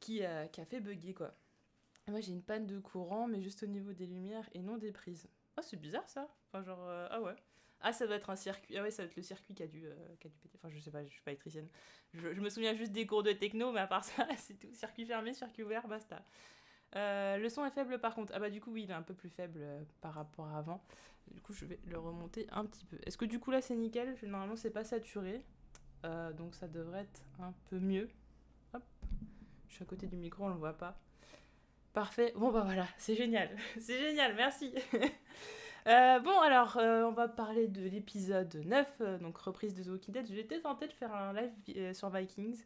qui a fait bugger, quoi. Moi, j'ai une panne de courant, mais juste au niveau des lumières et non des prises. Ah, c'est bizarre, ça. Enfin, genre, ah ouais. Ah, ça doit être un circuit. Ah ouais, ça doit être le circuit qui a dû péter. Enfin, je sais pas, je suis pas électricienne. Je me souviens juste des cours de techno, mais à part ça, c'est tout. Circuit fermé, circuit ouvert, basta. Le son est faible par contre. Ah bah du coup oui, il est un peu plus faible par rapport à avant. Du coup je vais le remonter un petit peu. Est-ce que du coup là c'est nickel? Normalement c'est pas saturé. Donc ça devrait être un peu mieux. Hop. Je suis à côté du micro, on le voit pas. Parfait. Bon bah voilà, c'est génial. C'est génial, merci. Bon alors on va parler de l'épisode 9, donc reprise de The Walking Dead. J'étais tentée de faire un live sur Vikings.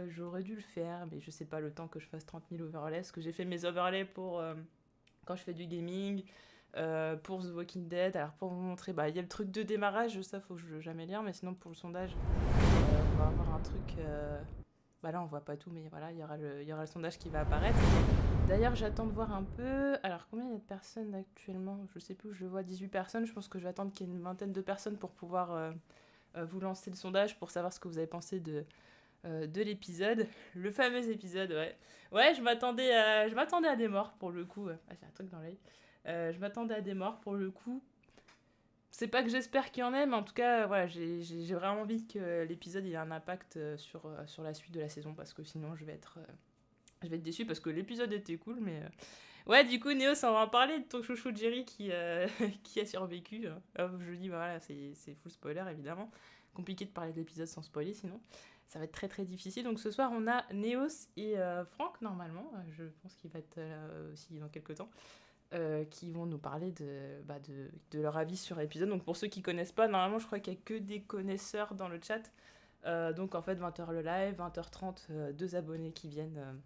J'aurais dû le faire, mais je sais pas le temps que je fasse 30 000 overlays. Parce que j'ai fait mes overlays pour quand je fais du gaming, pour The Walking Dead. Alors pour vous montrer, bah il y a le truc de démarrage, ça faut que j'améliore, mais sinon pour le sondage, on va avoir un truc. Bah là on voit pas tout, mais voilà, il y aura le sondage qui va apparaître. D'ailleurs j'attends de voir un peu. Alors combien il y a de personnes actuellement? Je sais plus où je vois 18 personnes. Je pense que je vais attendre qu'il y ait une vingtaine de personnes pour pouvoir vous lancer le sondage pour savoir ce que vous avez pensé de l'épisode, le fameux épisode, ouais. Ouais, je m'attendais à des morts pour le coup. Ah, j'ai un truc dans l'œil. Je m'attendais à des morts pour le coup. C'est pas que j'espère qu'il y en ait, mais en tout cas, voilà, j'ai vraiment envie que l'épisode ait un impact sur la suite de la saison parce que sinon je vais être déçue parce que l'épisode était cool, mais ouais, du coup, Néo, on va en parler de ton chouchou Jerry qui a survécu. Je dis, voilà, c'est full spoiler évidemment. Compliqué de parler de l'épisode sans spoiler sinon. Ça va être très très difficile. Donc ce soir, on a Néos et Franck, normalement. Je pense qu'il va être là aussi dans quelques temps. Qui vont nous parler de leur avis sur l'épisode. Donc pour ceux qui connaissent pas, normalement, je crois qu'il y a que des connaisseurs dans le chat. Donc en fait, 20h le live, 20h30, deux abonnés qui viennent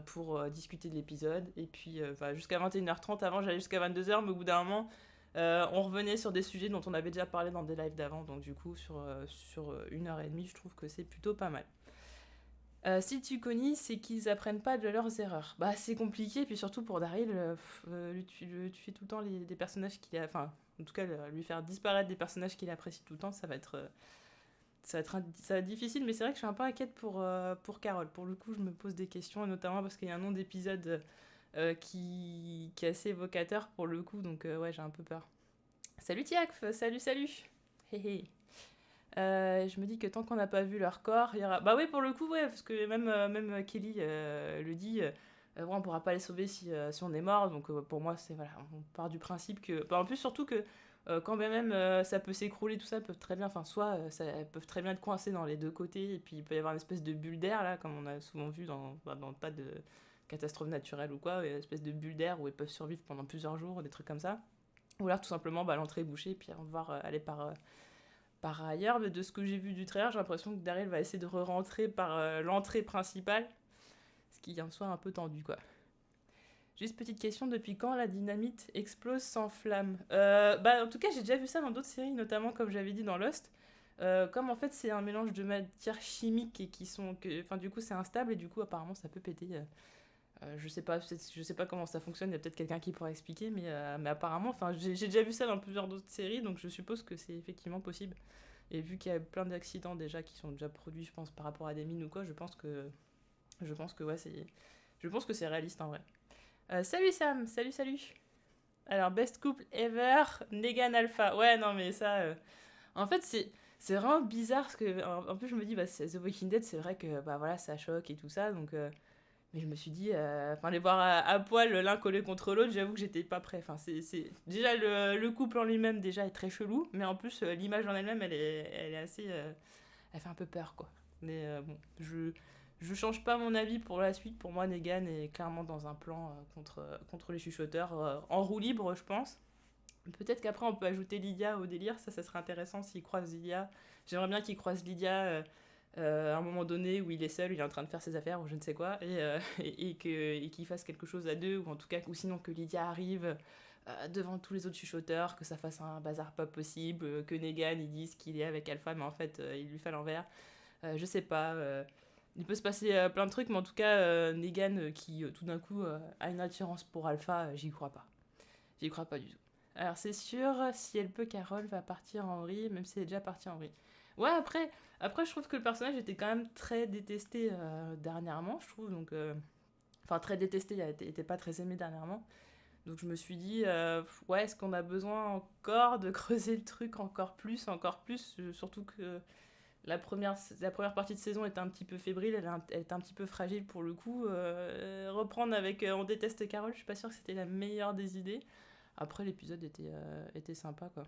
pour discuter de l'épisode. Et puis jusqu'à 21h30, avant j'allais jusqu'à 22h, mais au bout d'un moment, on revenait sur des sujets dont on avait déjà parlé dans des lives d'avant. Donc du coup, sur 1h30, je trouve que c'est plutôt pas mal. Si tu connais, c'est qu'ils apprennent pas de leurs erreurs. Bah c'est compliqué, puis surtout pour Daryl, lui tuer tout le temps des personnages qu'il a... Enfin, en tout cas, lui faire disparaître des personnages qu'il apprécie tout le temps, ça va être difficile, mais c'est vrai que je suis un peu inquiète pour Carole. Pour le coup, je me pose des questions, et notamment parce qu'il y a un nom d'épisode qui est assez évocateur pour le coup, donc ouais, j'ai un peu peur. Salut Tiakf, salut, salut. Hé hé. Je me dis que tant qu'on n'a pas vu leur corps, il y aura... Bah oui, pour le coup, ouais, parce que même Kelly le dit, on pourra pas les sauver si on est mort, donc pour moi, c'est voilà, on part du principe que... Bah, en plus, surtout que quand bien même ça peut s'écrouler, tout ça, peuvent très bien, enfin, soit elles peuvent très bien être coincées dans les deux côtés, et puis il peut y avoir une espèce de bulle d'air, là, comme on a souvent vu dans le tas de catastrophes naturelles ou quoi, une espèce de bulle d'air où elles peuvent survivre pendant plusieurs jours, des trucs comme ça. Ou alors tout simplement, l'entrée est bouchée, puis on va devoir aller par ailleurs, mais de ce que j'ai vu du trailer, j'ai l'impression que Daryl va essayer de re-rentrer par l'entrée principale, ce qui en soit un peu tendu, quoi. Juste petite question, depuis quand la dynamite explose sans flamme? En tout cas, j'ai déjà vu ça dans d'autres séries, notamment comme j'avais dit dans Lost. Comme en fait c'est un mélange de matières chimiques et enfin du coup c'est instable et du coup apparemment ça peut péter. Je sais pas comment ça fonctionne, il y a peut-être quelqu'un qui pourra expliquer, mais apparemment, enfin j'ai déjà vu ça dans plusieurs d'autres séries, donc je suppose que c'est effectivement possible. Et vu qu'il y a plein d'accidents déjà qui sont déjà produits, je pense par rapport à des mines ou quoi, je pense que ouais je pense que c'est réaliste en vrai. Salut Sam, salut salut. Alors best couple ever, Negan Alpha. Ouais non mais ça, en fait c'est vraiment bizarre parce que en plus je me dis bah The Walking Dead c'est vrai que bah voilà ça choque et tout ça donc mais je me suis dit, les voir à poil l'un collé contre l'autre, j'avoue que j'étais pas prêt. Enfin, déjà le couple en lui-même déjà est très chelou, mais en plus l'image en elle-même, elle est assez, elle fait un peu peur quoi. Mais bon, je change pas mon avis pour la suite. Pour moi, Negan est clairement dans un plan contre les chuchoteurs en roue libre, je pense. Peut-être qu'après on peut ajouter Lydia au délire, ça serait intéressant s'il croise Lydia. J'aimerais bien qu'il croise Lydia à un moment donné où il est seul, il est en train de faire ses affaires ou je ne sais quoi, et qu'il fasse quelque chose à deux, ou en tout cas, ou sinon que Lydia arrive devant tous les autres chuchoteurs, que ça fasse un bazar pas possible, que Negan il dise qu'il est avec Alpha, mais en fait il lui fait à l'envers. Je sais pas. Il peut se passer plein de trucs, mais en tout cas, Negan qui tout d'un coup a une attirance pour Alpha, j'y crois pas. J'y crois pas du tout. Alors c'est sûr, si elle peut, Carole va partir en vrille, même si elle est déjà partie en vrille. Ouais, après, je trouve que le personnage était quand même très détesté dernièrement, je trouve. Donc, enfin, très détesté, il était pas très aimé dernièrement. Donc, je me suis dit, ouais, est-ce qu'on a besoin encore de creuser le truc encore plus, surtout que la première partie de saison était un petit peu fébrile, elle était un petit peu fragile pour le coup. Reprendre avec On déteste Carole, je suis pas sûre que c'était la meilleure des idées. Après, l'épisode était sympa, quoi.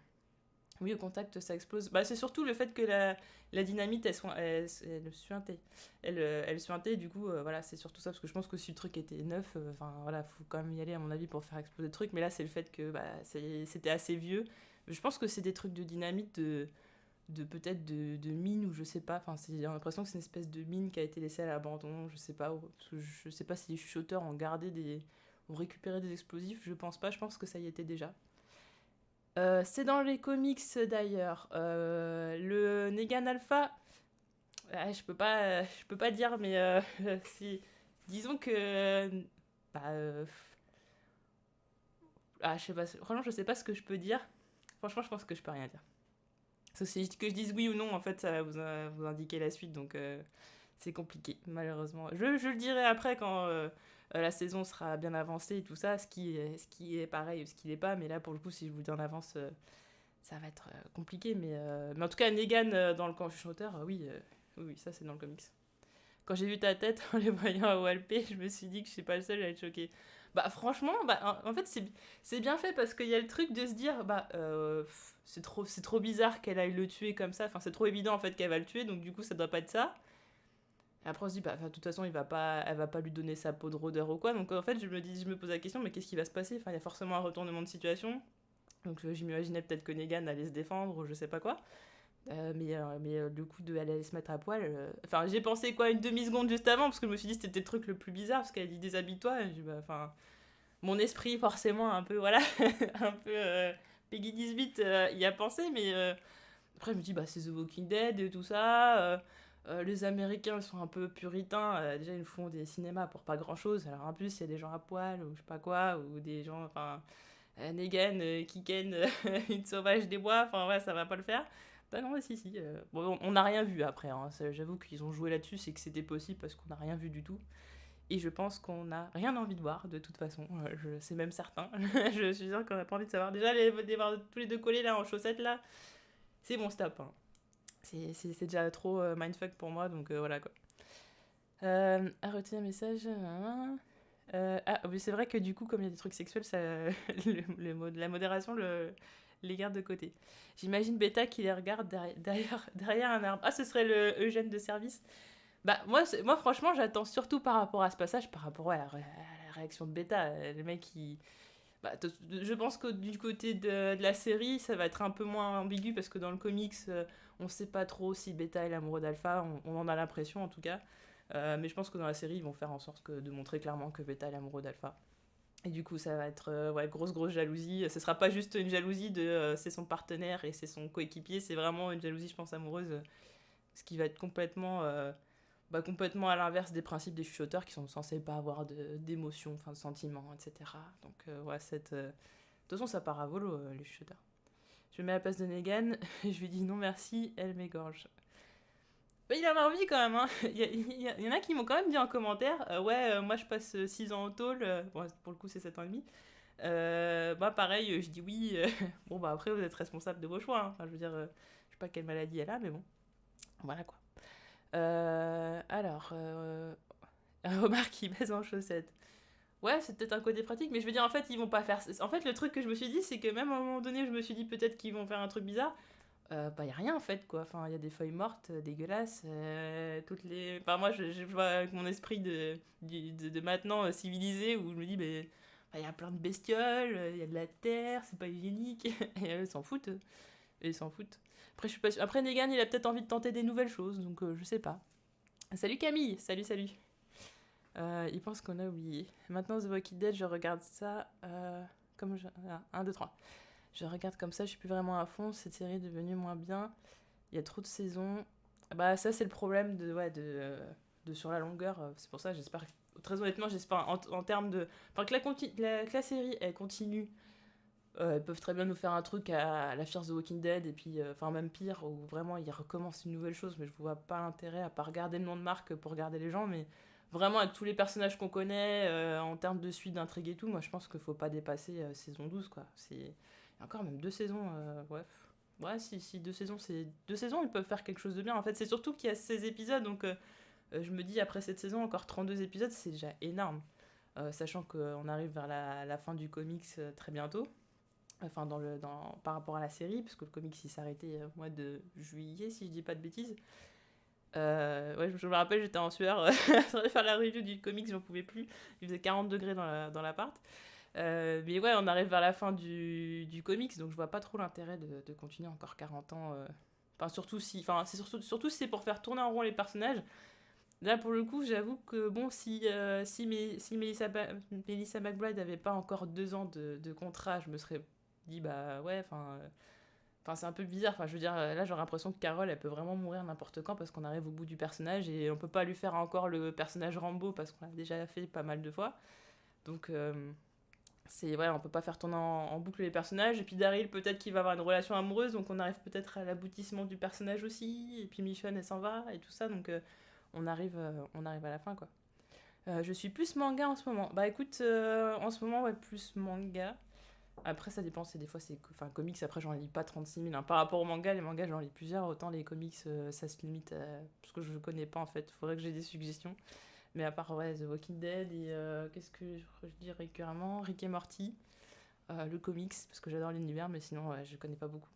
Oui, au contact, ça explose. Bah, c'est surtout le fait que la dynamite, elle suintait. Elle suintait, du coup, voilà, c'est surtout ça. Parce que je pense que si le truc était neuf, enfin, voilà, faut quand même y aller, à mon avis, pour faire exploser le truc. Mais là, c'est le fait que bah, c'était assez vieux. Je pense que c'est des trucs de dynamite, de peut-être de mine, ou je sais pas. Enfin, j'ai l'impression que c'est une espèce de mine qui a été laissée à l'abandon. Je sais pas. Parce que je sais pas si les chuchoteurs ont récupéré des explosifs. Je pense pas. Je pense que ça y était déjà. C'est dans les comics d'ailleurs. Le Negan Alpha, je peux pas dire, mais si, disons que, bah, je sais pas, franchement, je sais pas ce que je peux dire. Franchement, je pense que je peux rien dire. Sauf si que je dise oui ou non, en fait, ça va vous indiquer la suite, donc c'est compliqué, malheureusement. Je le dirai après quand la saison sera bien avancée et tout ça, ce qui est pareil ou ce qui n'est pas, mais là, pour le coup, si je vous dis en avance, ça va être compliqué, mais en tout cas, Negan dans le camp chuchoteur, oui, ça c'est dans le comics. Quand j'ai vu ta tête en les voyant à OLP, je me suis dit que je suis pas le seul à être choqué. Bah franchement, bah, en fait c'est bien fait parce qu'il y a le truc de se dire, c'est trop bizarre qu'elle aille le tuer comme ça, enfin c'est trop évident en fait qu'elle va le tuer, donc du coup ça doit pas être ça. Et après on se dit, bah de toute façon elle va pas lui donner sa peau de rôdeur ou quoi, donc en fait je me pose la question, mais qu'est-ce qui va se passer? Enfin il y a forcément un retournement de situation. Donc j'imaginais peut-être que Negan allait se défendre ou je sais pas quoi. Le coup de elle allait se mettre à poil. Enfin, j'ai pensé quoi une demi-seconde juste avant parce que je me suis dit c'était le truc le plus bizarre parce qu'elle dit déshabille-toi. Et j'ai dit, bah, enfin, mon esprit forcément un peu voilà, un peu Peggy 18 y a pensé, mais après je me dis bah c'est The Walking Dead et tout ça. Les Américains ils sont un peu puritains. Déjà ils font des cinémas pour pas grand chose. Alors en plus il y a des gens à poil ou je sais pas quoi ou des gens enfin Negan qui ken une sauvage des bois, enfin ouais, ça va pas le faire. Bah non, si. Bon, on n'a rien vu après, hein. J'avoue qu'ils ont joué là-dessus, c'est que c'était possible parce qu'on n'a rien vu du tout. Et je pense qu'on n'a rien envie de voir de toute façon, c'est même certain. Je suis sûre qu'on n'a pas envie de savoir. Déjà, les voir tous les deux collés là en chaussettes là, c'est bon stop, hein. C'est déjà trop mindfuck pour moi, donc voilà quoi. À retirer un message. Oui, c'est vrai que du coup, comme il y a des trucs sexuels, ça, la modération les garde de côté. J'imagine Beta qui les regarde derrière un arbre. Ah, ce serait le Eugène de service. Bah, moi franchement, j'attends surtout par rapport à ce passage, par rapport à la réaction de Beta. Le mec, je pense que du côté de la série, ça va être un peu moins ambigu parce que dans le comics, on sait pas trop si Beta est l'amoureux d'Alpha. On en a l'impression en tout cas. Mais je pense que dans la série, ils vont faire en sorte de montrer clairement que Beta est l'amoureux d'Alpha. Et du coup, ça va être grosse jalousie. Ce sera pas juste une jalousie de c'est son partenaire et c'est son coéquipier, c'est vraiment une jalousie, je pense, amoureuse. Ce qui va être complètement à l'inverse des principes des chuchoteurs qui sont censés pas avoir d'émotions, enfin de sentiments, etc. Donc, de toute façon, ça part à volo, les chuchoteurs. Je me mets à la place de Negan, je lui dis non merci, elle m'égorge. Bah, il a envie quand même, hein. Il y en a qui m'ont quand même dit en commentaire moi je passe 6 ans au tôle, bon, pour le coup c'est 7 ans et demi. Moi pareil, je dis oui. Bon bah après vous êtes responsable de vos choix, hein. Enfin, je veux dire, je sais pas quelle maladie elle a, mais bon, voilà quoi. Alors, un remarque qui baise en chaussettes. Ouais, c'est peut-être un côté pratique, mais je veux dire, en fait, ils vont pas faire. En fait, le truc que je me suis dit, c'est que même à un moment donné, je me suis dit peut-être qu'ils vont faire un truc bizarre. Y a rien en fait quoi, enfin il y a des feuilles mortes dégueulasses, toutes les enfin moi je vois avec mon esprit de maintenant civilisé où je me dis mais il y a plein de bestioles, il y a de la terre, c'est pas hygiénique et eux s'en foutent, ils s'en foutent. Après je suis pas sûre. Après Negan il a peut-être envie de tenter des nouvelles choses donc je sais pas. Salut Camille, salut. Il pense qu'on a oublié. Maintenant The Walking Dead je regarde ça comme je... 1, 2, 3. Je regarde comme ça, je suis plus vraiment à fond. Cette série est devenue moins bien. Il y a trop de saisons. Bah, ça, c'est le problème de sur la longueur. C'est pour ça, j'espère. Très honnêtement, j'espère en termes de. Enfin, que la série, elle continue Ils peuvent très bien nous faire un truc à la Fear the Walking Dead, et puis, enfin, même pire, où vraiment ils recommencent une nouvelle chose, mais je vois pas l'intérêt, à pas regarder le nom de marque pour regarder les gens, mais vraiment avec tous les personnages qu'on connaît, en termes de suite, d'intrigue et tout, moi je pense qu'il faut pas dépasser saison 12, quoi. Il y a encore même 2 saisons, ouais. Ouais, si 2 saisons, c'est 2 saisons, ils peuvent faire quelque chose de bien. En fait, c'est surtout qu'il y a 16 épisodes, donc je me dis, après cette saison, encore 32 épisodes, c'est déjà énorme. Sachant qu'on arrive vers la fin du comics très bientôt. Enfin, par rapport à la série, parce que le comics il s'arrêtait au mois de juillet, si je dis pas de bêtises. Ouais, je me rappelle, j'étais en sueur. J'allais faire la review du comics, j'en pouvais plus. Il faisait 40 degrés dans l'appart. Mais ouais, on arrive vers la fin du comics, donc je vois pas trop l'intérêt de continuer encore 40 ans. Enfin, c'est surtout si c'est pour faire tourner en rond les personnages. Là, pour le coup, j'avoue que bon, si Melissa McBride avait pas encore 2 ans de contrat, je me serais dit, bah ouais, enfin, c'est un peu bizarre. Enfin, je veux dire, là, j'aurais l'impression que Carole, elle peut vraiment mourir n'importe quand parce qu'on arrive au bout du personnage et on peut pas lui faire encore le personnage Rambo parce qu'on l'a déjà fait pas mal de fois. Donc, ouais, on peut pas faire tourner en boucle les personnages. Et puis Daryl, peut-être qu'il va avoir une relation amoureuse, donc on arrive peut-être à l'aboutissement du personnage aussi. Et puis Michonne, elle s'en va et tout ça, donc on arrive à la fin, quoi. Je suis plus manga en ce moment. Bah écoute, en ce moment, ouais, plus manga. Après, ça dépend, des fois, enfin, comics, après, j'en lis pas 36 000. Hein. Par rapport aux mangas, les mangas, j'en lis plusieurs. Autant les comics, ça se limite à... Parce que je connais pas, en fait. Faudrait que j'ai des suggestions. Mais à part, ouais, The Walking Dead et... qu'est-ce que je dis récurremment Rick et Morty. Le comics, parce que j'adore l'univers, mais sinon, ouais, je connais pas beaucoup.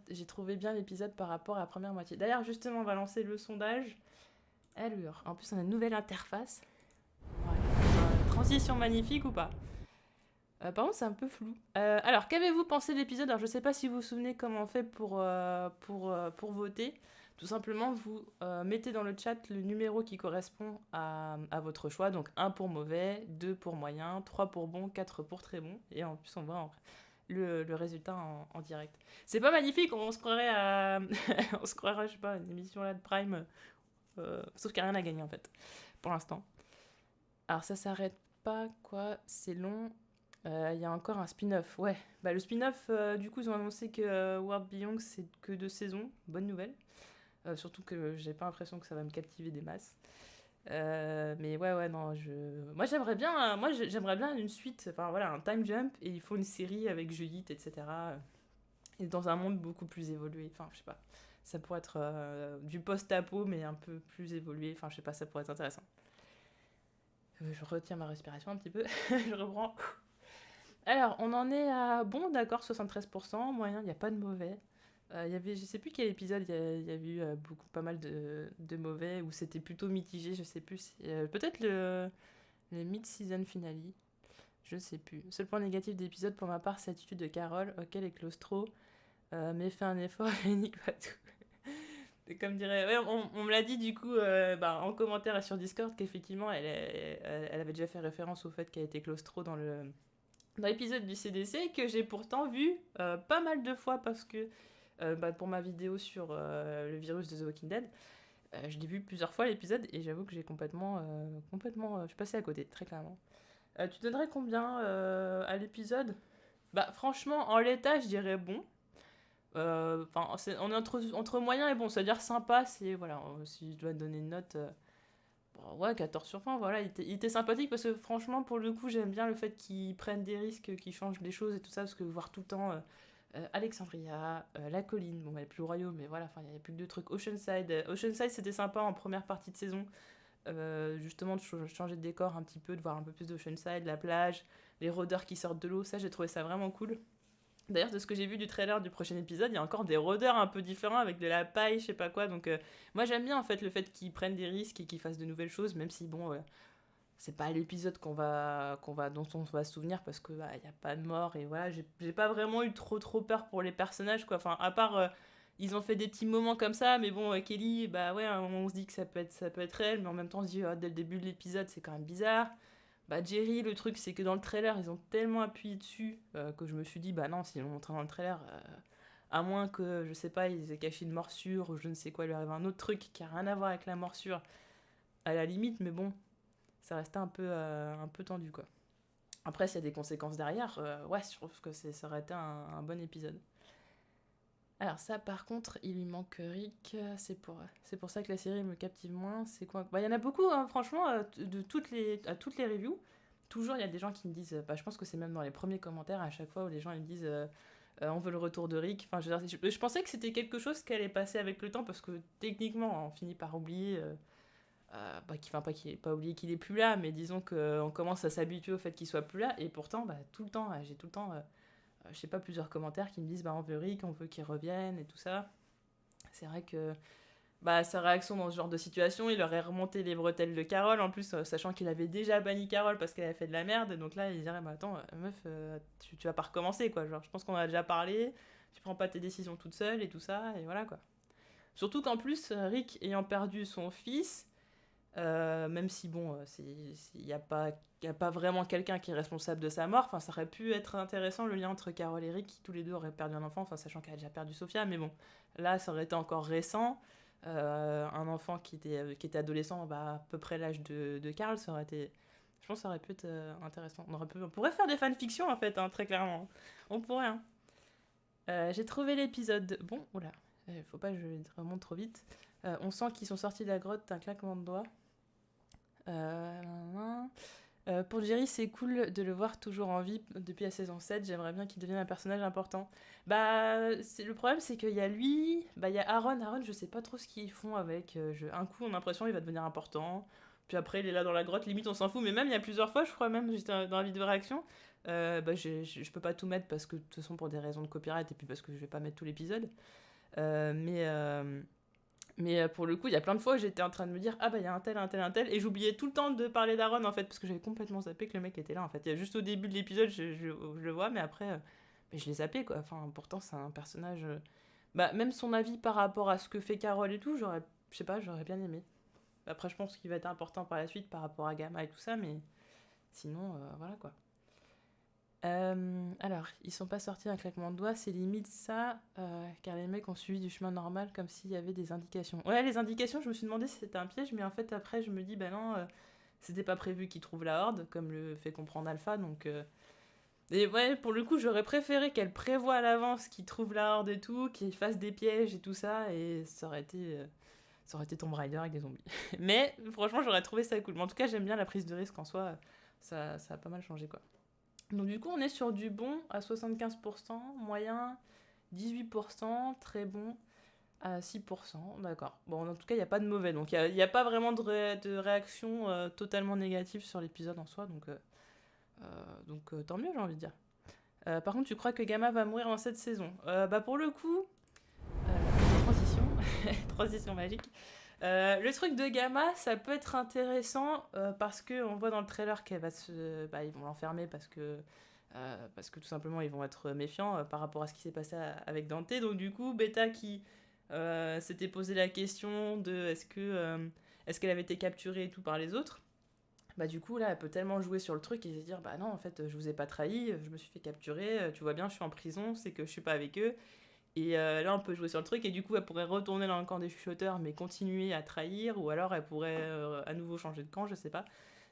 J'ai trouvé bien l'épisode par rapport à la première moitié. D'ailleurs, justement, on va lancer le sondage. Allure. En plus, on a une nouvelle interface. Ouais. Transition magnifique ou pas? Par contre, c'est un peu flou. Alors, qu'avez-vous pensé de l'épisode? Alors, je sais pas si vous vous souvenez comment on fait pour voter. Tout simplement, vous mettez dans le chat le numéro qui correspond à votre choix. Donc, 1 pour mauvais, 2 pour moyen, 3 pour bon, 4 pour très bon. Et en plus, on voit le résultat en direct. C'est pas magnifique, on se croirait à... on se croirait, je sais pas, une émission là de Prime. Sauf qu'il n'y a rien à gagner, en fait, pour l'instant. Alors, ça s'arrête pas, quoi. C'est long. Il y a encore un spin-off, ouais. Bah, le spin-off, du coup, ils ont annoncé que World Beyond, c'est que 2 saisons. Bonne nouvelle. Surtout que j'ai pas l'impression que ça va me captiver des masses. Mais ouais, non, moi, j'aimerais bien une suite, enfin voilà, un time jump, et il faut une série avec Judith, etc. Et dans un monde beaucoup plus évolué. Enfin, je sais pas. Ça pourrait être du post-apo, mais un peu plus évolué. Enfin, je sais pas, ça pourrait être intéressant. Je retiens ma respiration un petit peu. Je reprends. Alors, on en est à, bon, d'accord, 73%, moyen, il n'y a pas de mauvais. Y avait, je sais plus quel épisode il y a eu pas mal de mauvais, ou c'était plutôt mitigé, je sais plus. Peut-être le mid-season finale, je sais plus. Seul point négatif de l'épisode, pour ma part, c'est l'attitude de Carole. Ok, les claustros, mais fait un effort et nique pas tout. Et comme dirait, ouais, on me l'a dit du coup en commentaire et sur Discord qu'effectivement elle avait déjà fait référence au fait qu'elle était claustro dans l'épisode du CDC que j'ai pourtant vu pas mal de fois parce que pour ma vidéo sur le virus de The Walking Dead, je l'ai vu plusieurs fois l'épisode et j'avoue que j'ai complètement, je suis passée à côté, très clairement. Tu donnerais combien à l'épisode? Bah franchement, en l'état, je dirais bon. Enfin, on est entre moyen et bon, c'est-à-dire sympa, c'est, voilà, si je dois donner une note... bon, ouais, 14 sur 20, voilà, il était sympathique parce que franchement, pour le coup, j'aime bien le fait qu'ils prennent des risques, qu'ils changent des choses et tout ça, parce que voir tout le temps Alexandria, la colline, bon, il n'y a plus le royaume, mais voilà, il n'y a plus que 2 trucs. Oceanside, Oceanside c'était sympa en première partie de saison, justement de changer de décor un petit peu, de voir un peu plus d'Oceanside, la plage, les rôdeurs qui sortent de l'eau, ça j'ai trouvé ça vraiment cool. D'ailleurs, de ce que j'ai vu du trailer du prochain épisode, il y a encore des rôdeurs un peu différents avec de la paille, je sais pas quoi. Donc, moi j'aime bien en fait le fait qu'ils prennent des risques et qu'ils fassent de nouvelles choses, même si bon, c'est pas l'épisode dont on va se souvenir parce que bah, y a pas de mort et voilà, j'ai pas vraiment eu trop peur pour les personnages quoi. Enfin, à part ils ont fait des petits moments comme ça, mais bon, Kelly, bah ouais, on se dit que ça peut être elle, mais en même temps on se dit dès le début de l'épisode c'est quand même bizarre. Bah Jerry, le truc c'est que dans le trailer ils ont tellement appuyé dessus que je me suis dit bah non, s'ils l'ont montré dans le trailer, à moins que je sais pas, ils aient caché une morsure ou je ne sais quoi, il lui arrive un autre truc qui a rien à voir avec la morsure, à la limite, mais bon, ça restait un peu tendu quoi. Après, s'il y a des conséquences derrière, ouais, je trouve que ça aurait été un bon épisode. Alors ça, par contre, il lui manque Rick. C'est pour ça que la série me captive moins. C'est quoi? Bah, il y en a beaucoup, hein, franchement, de toutes les reviews. Toujours, il y a des gens qui me disent... Bah, je pense que c'est même dans les premiers commentaires, à chaque fois, où les gens ils me disent... on veut le retour de Rick. Enfin, je pensais que c'était quelque chose qui allait passer avec le temps, parce que techniquement, on finit par oublier... pas oublier qu'il est plus là, mais disons qu'on commence à s'habituer au fait qu'il soit plus là. Et pourtant, bah, tout le temps, j'ai tout le temps... je sais pas, plusieurs commentaires qui me disent bah on veut Rick, on veut qu'il revienne et tout ça. C'est vrai que bah sa réaction dans ce genre de situation, il aurait remonté les bretelles de Carole en plus, sachant qu'il avait déjà banni Carole parce qu'elle avait fait de la merde. Donc là il dirait bah attends meuf, tu vas pas recommencer quoi. Genre je pense qu'on a déjà parlé, tu prends pas tes décisions toute seule et tout ça et voilà quoi. Surtout qu'en plus Rick ayant perdu son fils, même si bon, il n'y a pas vraiment quelqu'un qui est responsable de sa mort, enfin ça aurait pu être intéressant le lien entre Carole et Rick, qui tous les deux auraient perdu un enfant, enfin sachant qu'elle a déjà perdu Sophia, mais bon, là ça aurait été encore récent. Un enfant qui était adolescent, bah, à peu près l'âge de Carl, ça aurait été... Je pense que ça aurait pu être intéressant. On pourrait faire des fanfictions en fait, hein, très clairement. On pourrait. Hein. J'ai trouvé l'épisode... Bon, oula, faut pas que je remonte trop vite. On sent qu'ils sont sortis de la grotte d'un claquement de doigts. Pour Jerry, c'est cool de le voir toujours en vie depuis la saison 7. J'aimerais bien qu'il devienne un personnage important. Bah, le problème, c'est qu'il y a lui, bah, il y a Aaron. Aaron, je sais pas trop ce qu'ils font avec. Un coup, on a l'impression qu'il va devenir important. Puis après, il est là dans la grotte, limite, on s'en fout. Mais même, il y a plusieurs fois, je crois, même, j'étais dans la vidéo réaction. Bah, je peux pas tout mettre parce que, de toute façon, pour des raisons de copyright et puis parce que je vais pas mettre tout l'épisode. Mais pour le coup, il y a plein de fois où j'étais en train de me dire ah bah il y a un tel, un tel, un tel, et j'oubliais tout le temps de parler d'Aaron en fait, parce que j'avais complètement zappé que le mec était là en fait. Il y a juste au début de l'épisode, je le vois, mais après, mais je l'ai zappé quoi. Enfin, pourtant, c'est un personnage. Bah, même son avis par rapport à ce que fait Carole et tout, je sais pas, j'aurais bien aimé. Après, je pense qu'il va être important par la suite par rapport à Gamma et tout ça, mais sinon, voilà quoi. Alors, ils sont pas sortis d'un claquement de doigts, c'est limite ça, car les mecs ont suivi du chemin normal comme s'il y avait des indications. Ouais, les indications, je me suis demandé si c'était un piège, mais en fait, après, je me dis, bah non, c'était pas prévu qu'ils trouvent la horde, comme le fait comprendre Alpha, donc... Et ouais, pour le coup, j'aurais préféré qu'elle prévoie à l'avance qu'ils trouvent la horde et tout, qu'ils fassent des pièges et tout ça, et ça aurait été Tomb Raider avec des zombies. Mais franchement, j'aurais trouvé ça cool. Mais en tout cas, j'aime bien la prise de risque en soi, ça a pas mal changé, quoi. Donc du coup, on est sur du bon à 75%, moyen 18%, très bon à 6%, d'accord. Bon, en tout cas, il n'y a pas de mauvais, donc il n'y a pas vraiment de réaction totalement négative sur l'épisode en soi, donc tant mieux, j'ai envie de dire. Par contre, tu crois que Gamma va mourir dans cette saison? Bah pour le coup, transition, transition magique. Le truc de Gamma, ça peut être intéressant parce qu'on voit dans le trailer qu'elle va ils vont l'enfermer parce que tout simplement ils vont être méfiants par rapport à ce qui s'est passé avec Dante. Donc du coup, Beta qui s'était posé la question de est-ce qu'elle avait été capturée et tout par les autres. Bah du coup là, elle peut tellement jouer sur le truc et se dire bah non en fait je vous ai pas trahi, je me suis fait capturer, tu vois bien je suis en prison, c'est que je suis pas avec eux. Et là, on peut jouer sur le truc, et du coup, elle pourrait retourner dans le camp des chuchoteurs, mais continuer à trahir, ou alors elle pourrait à nouveau changer de camp, je sais pas.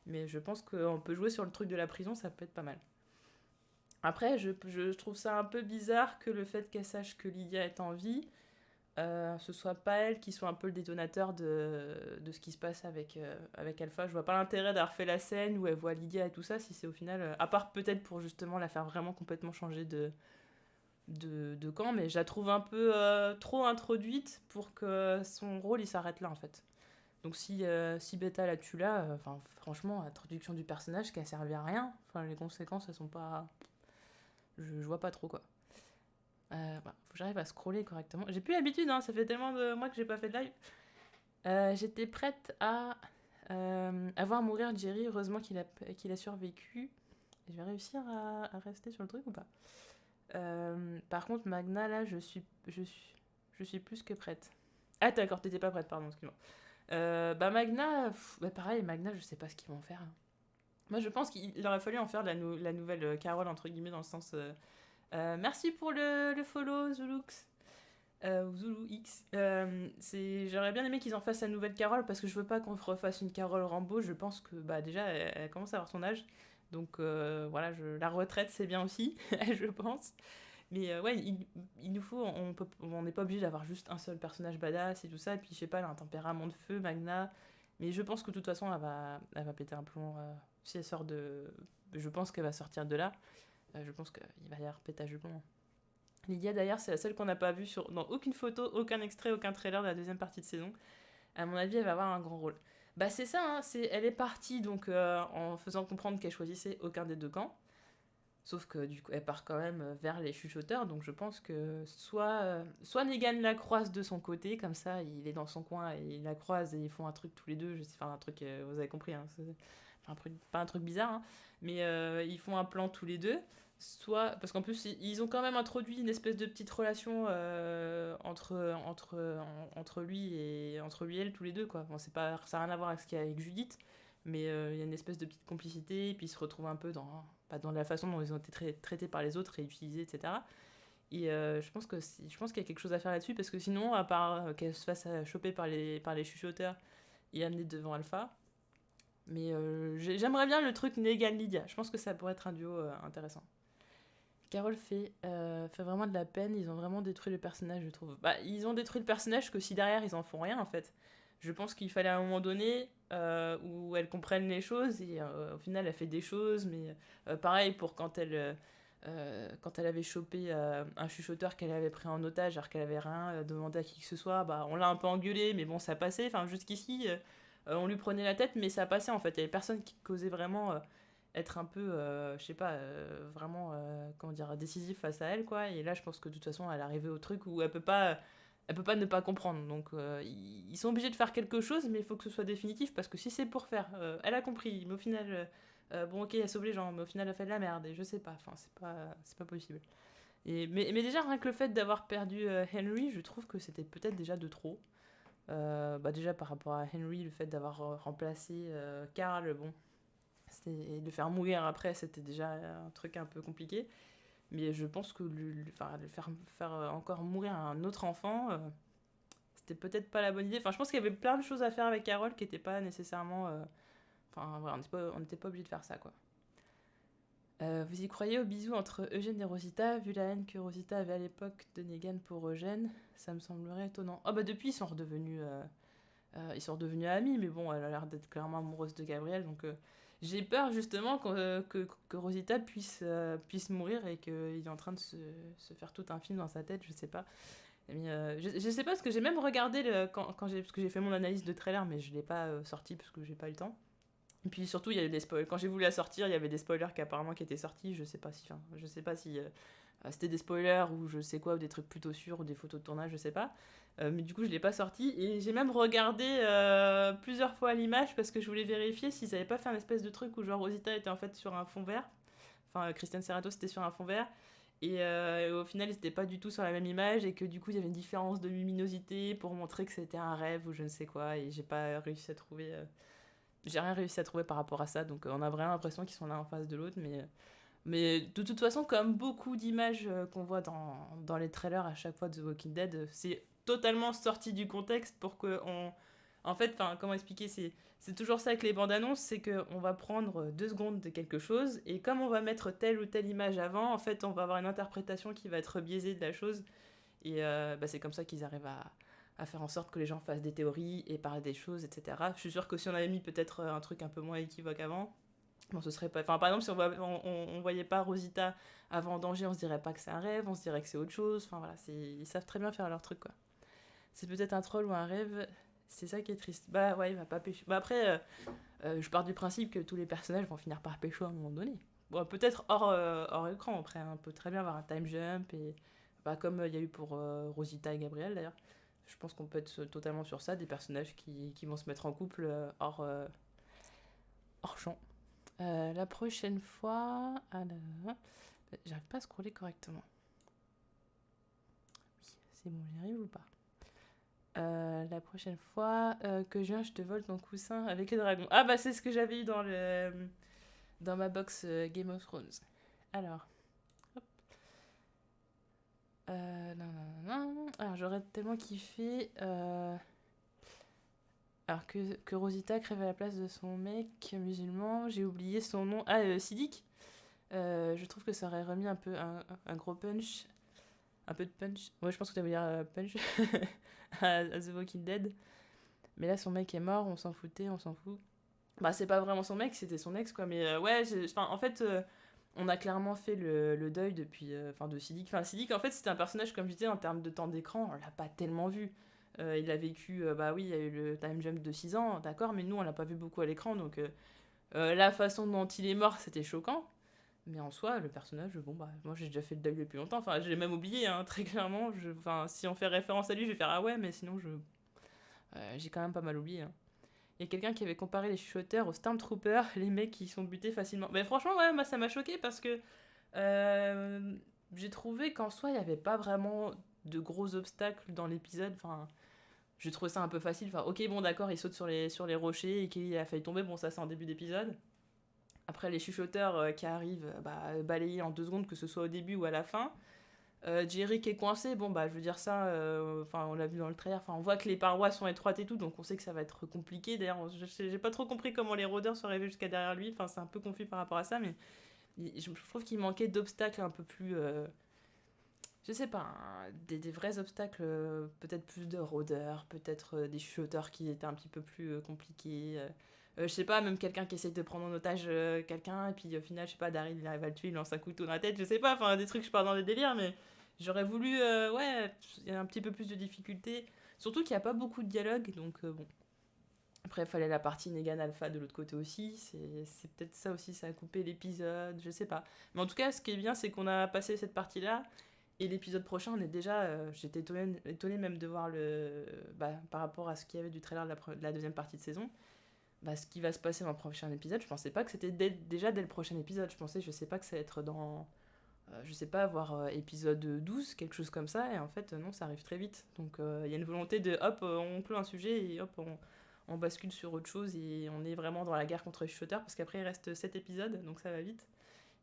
Mais je pense qu'on peut jouer sur le truc de la prison, ça peut être pas mal. Après, je trouve ça un peu bizarre que le fait qu'elle sache que Lydia est en vie, ce soit pas elle qui soit un peu le détonateur de ce qui se passe avec Alpha. Je vois pas l'intérêt d'avoir fait la scène où elle voit Lydia et tout ça, si c'est au final... à part peut-être pour justement la faire vraiment complètement changer de camp, mais je la trouve un peu trop introduite pour que son rôle il s'arrête là en fait. Donc si Beta la tue là, franchement, introduction du personnage qui a servi à rien, les conséquences elles sont pas... Je vois pas trop quoi. Faut que j'arrive à scroller correctement. J'ai plus l'habitude, hein, ça fait tellement de mois que j'ai pas fait de live. J'étais prête à voir mourir Jerry, heureusement qu'il a survécu. Je vais réussir à rester sur le truc ou pas? Par contre, Magna, là, je suis plus que prête. Ah, d'accord, t'étais pas prête, pardon, excuse-moi. Magna, pareil, Magna, je sais pas ce qu'ils vont faire. Moi, je pense qu'il aurait fallu en faire la nouvelle Carole, entre guillemets, dans le sens... merci pour le follow, Zulux. Zulu X. J'aurais bien aimé qu'ils en fassent la nouvelle Carole, parce que je veux pas qu'on refasse une Carole Rambo. Je pense que, déjà, elle commence à avoir son âge. Donc voilà, la retraite c'est bien aussi, je pense. Mais ouais, il nous faut, on n'est pas obligé d'avoir juste un seul personnage badass et tout ça. Et puis je sais pas, elle a un tempérament de feu, Magna. Mais je pense que de toute façon, elle va péter un plomb. Si elle sort de. Je pense qu'elle va sortir de là. Je pense qu'il va y avoir pétage de plomb. Lydia d'ailleurs, c'est la seule qu'on n'a pas vue dans aucune photo, aucun extrait, aucun trailer de la deuxième partie de saison. À mon avis, elle va avoir un grand rôle. Bah c'est ça, hein, elle est partie donc en faisant comprendre qu'elle choisissait aucun des deux camps. Sauf que du coup, elle part quand même vers les chuchoteurs, donc je pense que soit Negan la croise de son côté, comme ça, il est dans son coin et il la croise et ils font un truc tous les deux, enfin un truc, vous avez compris, hein, pas un truc bizarre, hein, mais ils font un plan tous les deux, soit, parce qu'en plus, ils ont quand même introduit une espèce de petite relation entre lui et elle, tous les deux, quoi. Bon, ça n'a rien à voir avec ce qu'il y a avec Judith, mais il y a une espèce de petite complicité, et puis ils se retrouvent un peu dans la façon dont ils ont été traités par les autres et utilisés, etc. Et je pense qu'il y a quelque chose à faire là-dessus, parce que sinon, à part qu'elle se fasse choper par les chuchoteurs et amener devant Alpha, mais j'aimerais bien le truc Negan-Lydia. Je pense que ça pourrait être un duo intéressant. Carole fait vraiment de la peine. Ils ont vraiment détruit le personnage, je trouve. Bah, ils ont détruit le personnage que si derrière ils en font rien, en fait. Je pense qu'il fallait à un moment donné où elle comprenne les choses et au final elle fait des choses, mais pareil pour quand elle avait chopé un chuchoteur qu'elle avait pris en otage alors qu'elle avait rien demandé à qui que ce soit, bah on l'a un peu engueulé, mais bon ça passait. Enfin jusqu'ici on lui prenait la tête, mais ça passait en fait. Il y avait personne qui causait vraiment être un peu, je sais pas, vraiment, comment dire, décisif face à elle, quoi. Et là, je pense que de toute façon, elle est arrivée au truc où elle peut pas ne pas comprendre. Donc, ils sont obligés de faire quelque chose, mais il faut que ce soit définitif, parce que si c'est pour faire, elle a compris, mais au final, bon, ok, elle sauve les gens, mais au final, elle fait de la merde, et je sais pas, enfin, c'est pas possible. Mais déjà, rien que le fait d'avoir perdu Henry, je trouve que c'était peut-être déjà de trop. Bah déjà par rapport à Henry, le fait d'avoir remplacé Carl, bon, et de le faire mourir après, c'était déjà un truc un peu compliqué. Mais je pense que le faire encore mourir un autre enfant, c'était peut-être pas la bonne idée. Enfin, je pense qu'il y avait plein de choses à faire avec Carol qui n'étaient pas nécessairement. Enfin, voilà, on n'était pas obligé de faire ça, quoi. Vous y croyez au bisou entre Eugène et Rosita, vu la haine que Rosita avait à l'époque de Negan pour Eugène? Ça me semblerait étonnant. Oh bah depuis, ils sont redevenus amis, mais bon, elle a l'air d'être clairement amoureuse de Gabriel, donc j'ai peur justement que Rosita puisse mourir et qu'il est en train de se faire tout un film dans sa tête, je sais pas. Mais, je sais pas, parce que j'ai même regardé parce que j'ai fait mon analyse de trailer, mais je l'ai pas sorti parce que j'ai pas eu le temps. Et puis surtout, il y a eu des spoilers. Quand j'ai voulu la sortir, il y avait des spoilers qui étaient sortis. Je sais pas si c'était des spoilers ou je sais quoi, ou des trucs plutôt sûrs, ou des photos de tournage, je sais pas. Mais du coup, je l'ai pas sorti. Et j'ai même regardé plusieurs fois l'image parce que je voulais vérifier s'ils avaient pas fait un espèce de truc où genre Rosita était en fait sur un fond vert. Enfin, Christian Serrato c'était sur un fond vert. Et au final, ils n'étaient pas du tout sur la même image et que du coup, il y avait une différence de luminosité pour montrer que c'était un rêve ou je ne sais quoi. Et j'ai pas réussi à trouver. J'ai rien réussi à trouver par rapport à ça. Donc, on a vraiment l'impression qu'ils sont l'un en face de l'autre. Mais de toute façon, comme beaucoup d'images qu'on voit dans les trailers à chaque fois de The Walking Dead, c'est totalement sorti du contexte pour que on... En fait, comment expliquer, c'est toujours ça avec les bandes annonces, c'est qu'on va prendre 2 secondes de quelque chose, et comme on va mettre telle ou telle image avant, en fait, on va avoir une interprétation qui va être biaisée de la chose, et bah, c'est comme ça qu'ils arrivent à faire en sorte que les gens fassent des théories et parlent des choses, etc. Je suis sûre que si on avait mis peut-être un truc un peu moins équivoque avant, bon, ce serait pas. Enfin, par exemple, si on voyait pas Rosita avant en danger, on se dirait pas que c'est un rêve, on se dirait que c'est autre chose. Enfin voilà, ils savent très bien faire leur truc, quoi. C'est peut-être un troll ou un rêve, c'est ça qui est triste. Bah ouais, il va pas pécho. Bah après, je pars du principe que tous les personnages vont finir par pécho à un moment donné. Bon, peut-être hors écran, après, hein. On peut très bien avoir un time jump, et bah, comme il y a eu pour Rosita et Gabriel d'ailleurs. Je pense qu'on peut être totalement sur ça, des personnages qui vont se mettre en couple hors champ. La prochaine fois. Alors, j'arrive pas à scroller correctement. Oui, c'est bon, j'y arrive ou pas? La prochaine fois que je viens, je te vole ton coussin avec les dragons. Ah bah c'est ce que j'avais eu dans ma box Game of Thrones. Alors, hop. Non, non, non, non. Alors j'aurais tellement kiffé. Alors que Rosita crève à la place de son mec musulman, j'ai oublié son nom. Ah, Siddiq. Je trouve que ça aurait remis un peu un gros punch. Un peu de punch. Ouais, je pense que ça veut dire punch. à The Walking Dead. Mais là, son mec est mort, on s'en foutait, on s'en fout. Bah, c'est pas vraiment son mec, c'était son ex, quoi. Mais ouais, en fait, on a clairement fait le deuil depuis. Enfin, de Siddiq. Enfin, Siddiq, en fait, c'était un personnage, comme je disais, en termes de temps d'écran, on l'a pas tellement vu. Il a vécu, bah oui, il y a eu le time jump de 6 ans, d'accord, mais nous, on l'a pas vu beaucoup à l'écran, donc la façon dont il est mort, c'était choquant. Mais en soi, le personnage, bon, bah, moi j'ai déjà fait le deuil depuis longtemps. Enfin, j'ai même oublié, hein, très clairement. Enfin, si on fait référence à lui, je vais faire ah ouais, mais sinon, j'ai quand même pas mal oublié. Hein. Il y a quelqu'un qui avait comparé les chuchoteurs aux Stormtroopers, les mecs qui sont butés facilement. Mais franchement, ouais, moi ça m'a choqué parce que euh, j'ai trouvé qu'en soi, il n'y avait pas vraiment de gros obstacles dans l'épisode. Enfin, j'ai trouvé ça un peu facile. Enfin, ok, bon, d'accord, il saute sur les rochers et qu'il a failli tomber. Bon, ça, c'est en début d'épisode. Après, les chuchoteurs qui arrivent, balayés en 2 secondes, que ce soit au début ou à la fin. Jerry qui est coincé, bon, bah, je veux dire ça, enfin, on l'a vu dans le trailer. Enfin, on voit que les parois sont étroites et tout, donc on sait que ça va être compliqué. D'ailleurs, j'ai pas trop compris comment les rôdeurs sont arrivés jusqu'à derrière lui. Enfin, c'est un peu confus par rapport à ça, mais je trouve qu'il manquait d'obstacles un peu plus. Je sais pas, hein, des vrais obstacles, peut-être plus de rôdeurs, peut-être des chuchoteurs qui étaient un petit peu plus compliqués. Je sais pas, même quelqu'un qui essaye de prendre en otage quelqu'un, et puis au final, je sais pas, Daryl il arrive à le tuer, il lance un couteau dans la tête, je sais pas, enfin des trucs, je pars dans des délires, mais j'aurais voulu, ouais, il y a un petit peu plus de difficultés. Surtout qu'il n'y a pas beaucoup de dialogue, donc bon. Après, il fallait la partie Negan Alpha de l'autre côté aussi, c'est peut-être ça aussi, ça a coupé l'épisode, je sais pas. Mais en tout cas, ce qui est bien, c'est qu'on a passé cette partie-là, et l'épisode prochain, on est déjà. J'étais étonnée même de voir le. Bah, par rapport à ce qu'il y avait du trailer de la deuxième partie de saison. Bah, ce qui va se passer dans le prochain épisode, je pensais pas que c'était déjà dès le prochain épisode. Je pensais, je sais pas, que ça allait être dans. Je sais pas, voir épisode 12, quelque chose comme ça. Et en fait, non, ça arrive très vite. Donc il y a une volonté de hop, on clôt un sujet et hop, on bascule sur autre chose. Et on est vraiment dans la guerre contre les chuchoteurs. Parce qu'après, il reste 7 épisodes, donc ça va vite.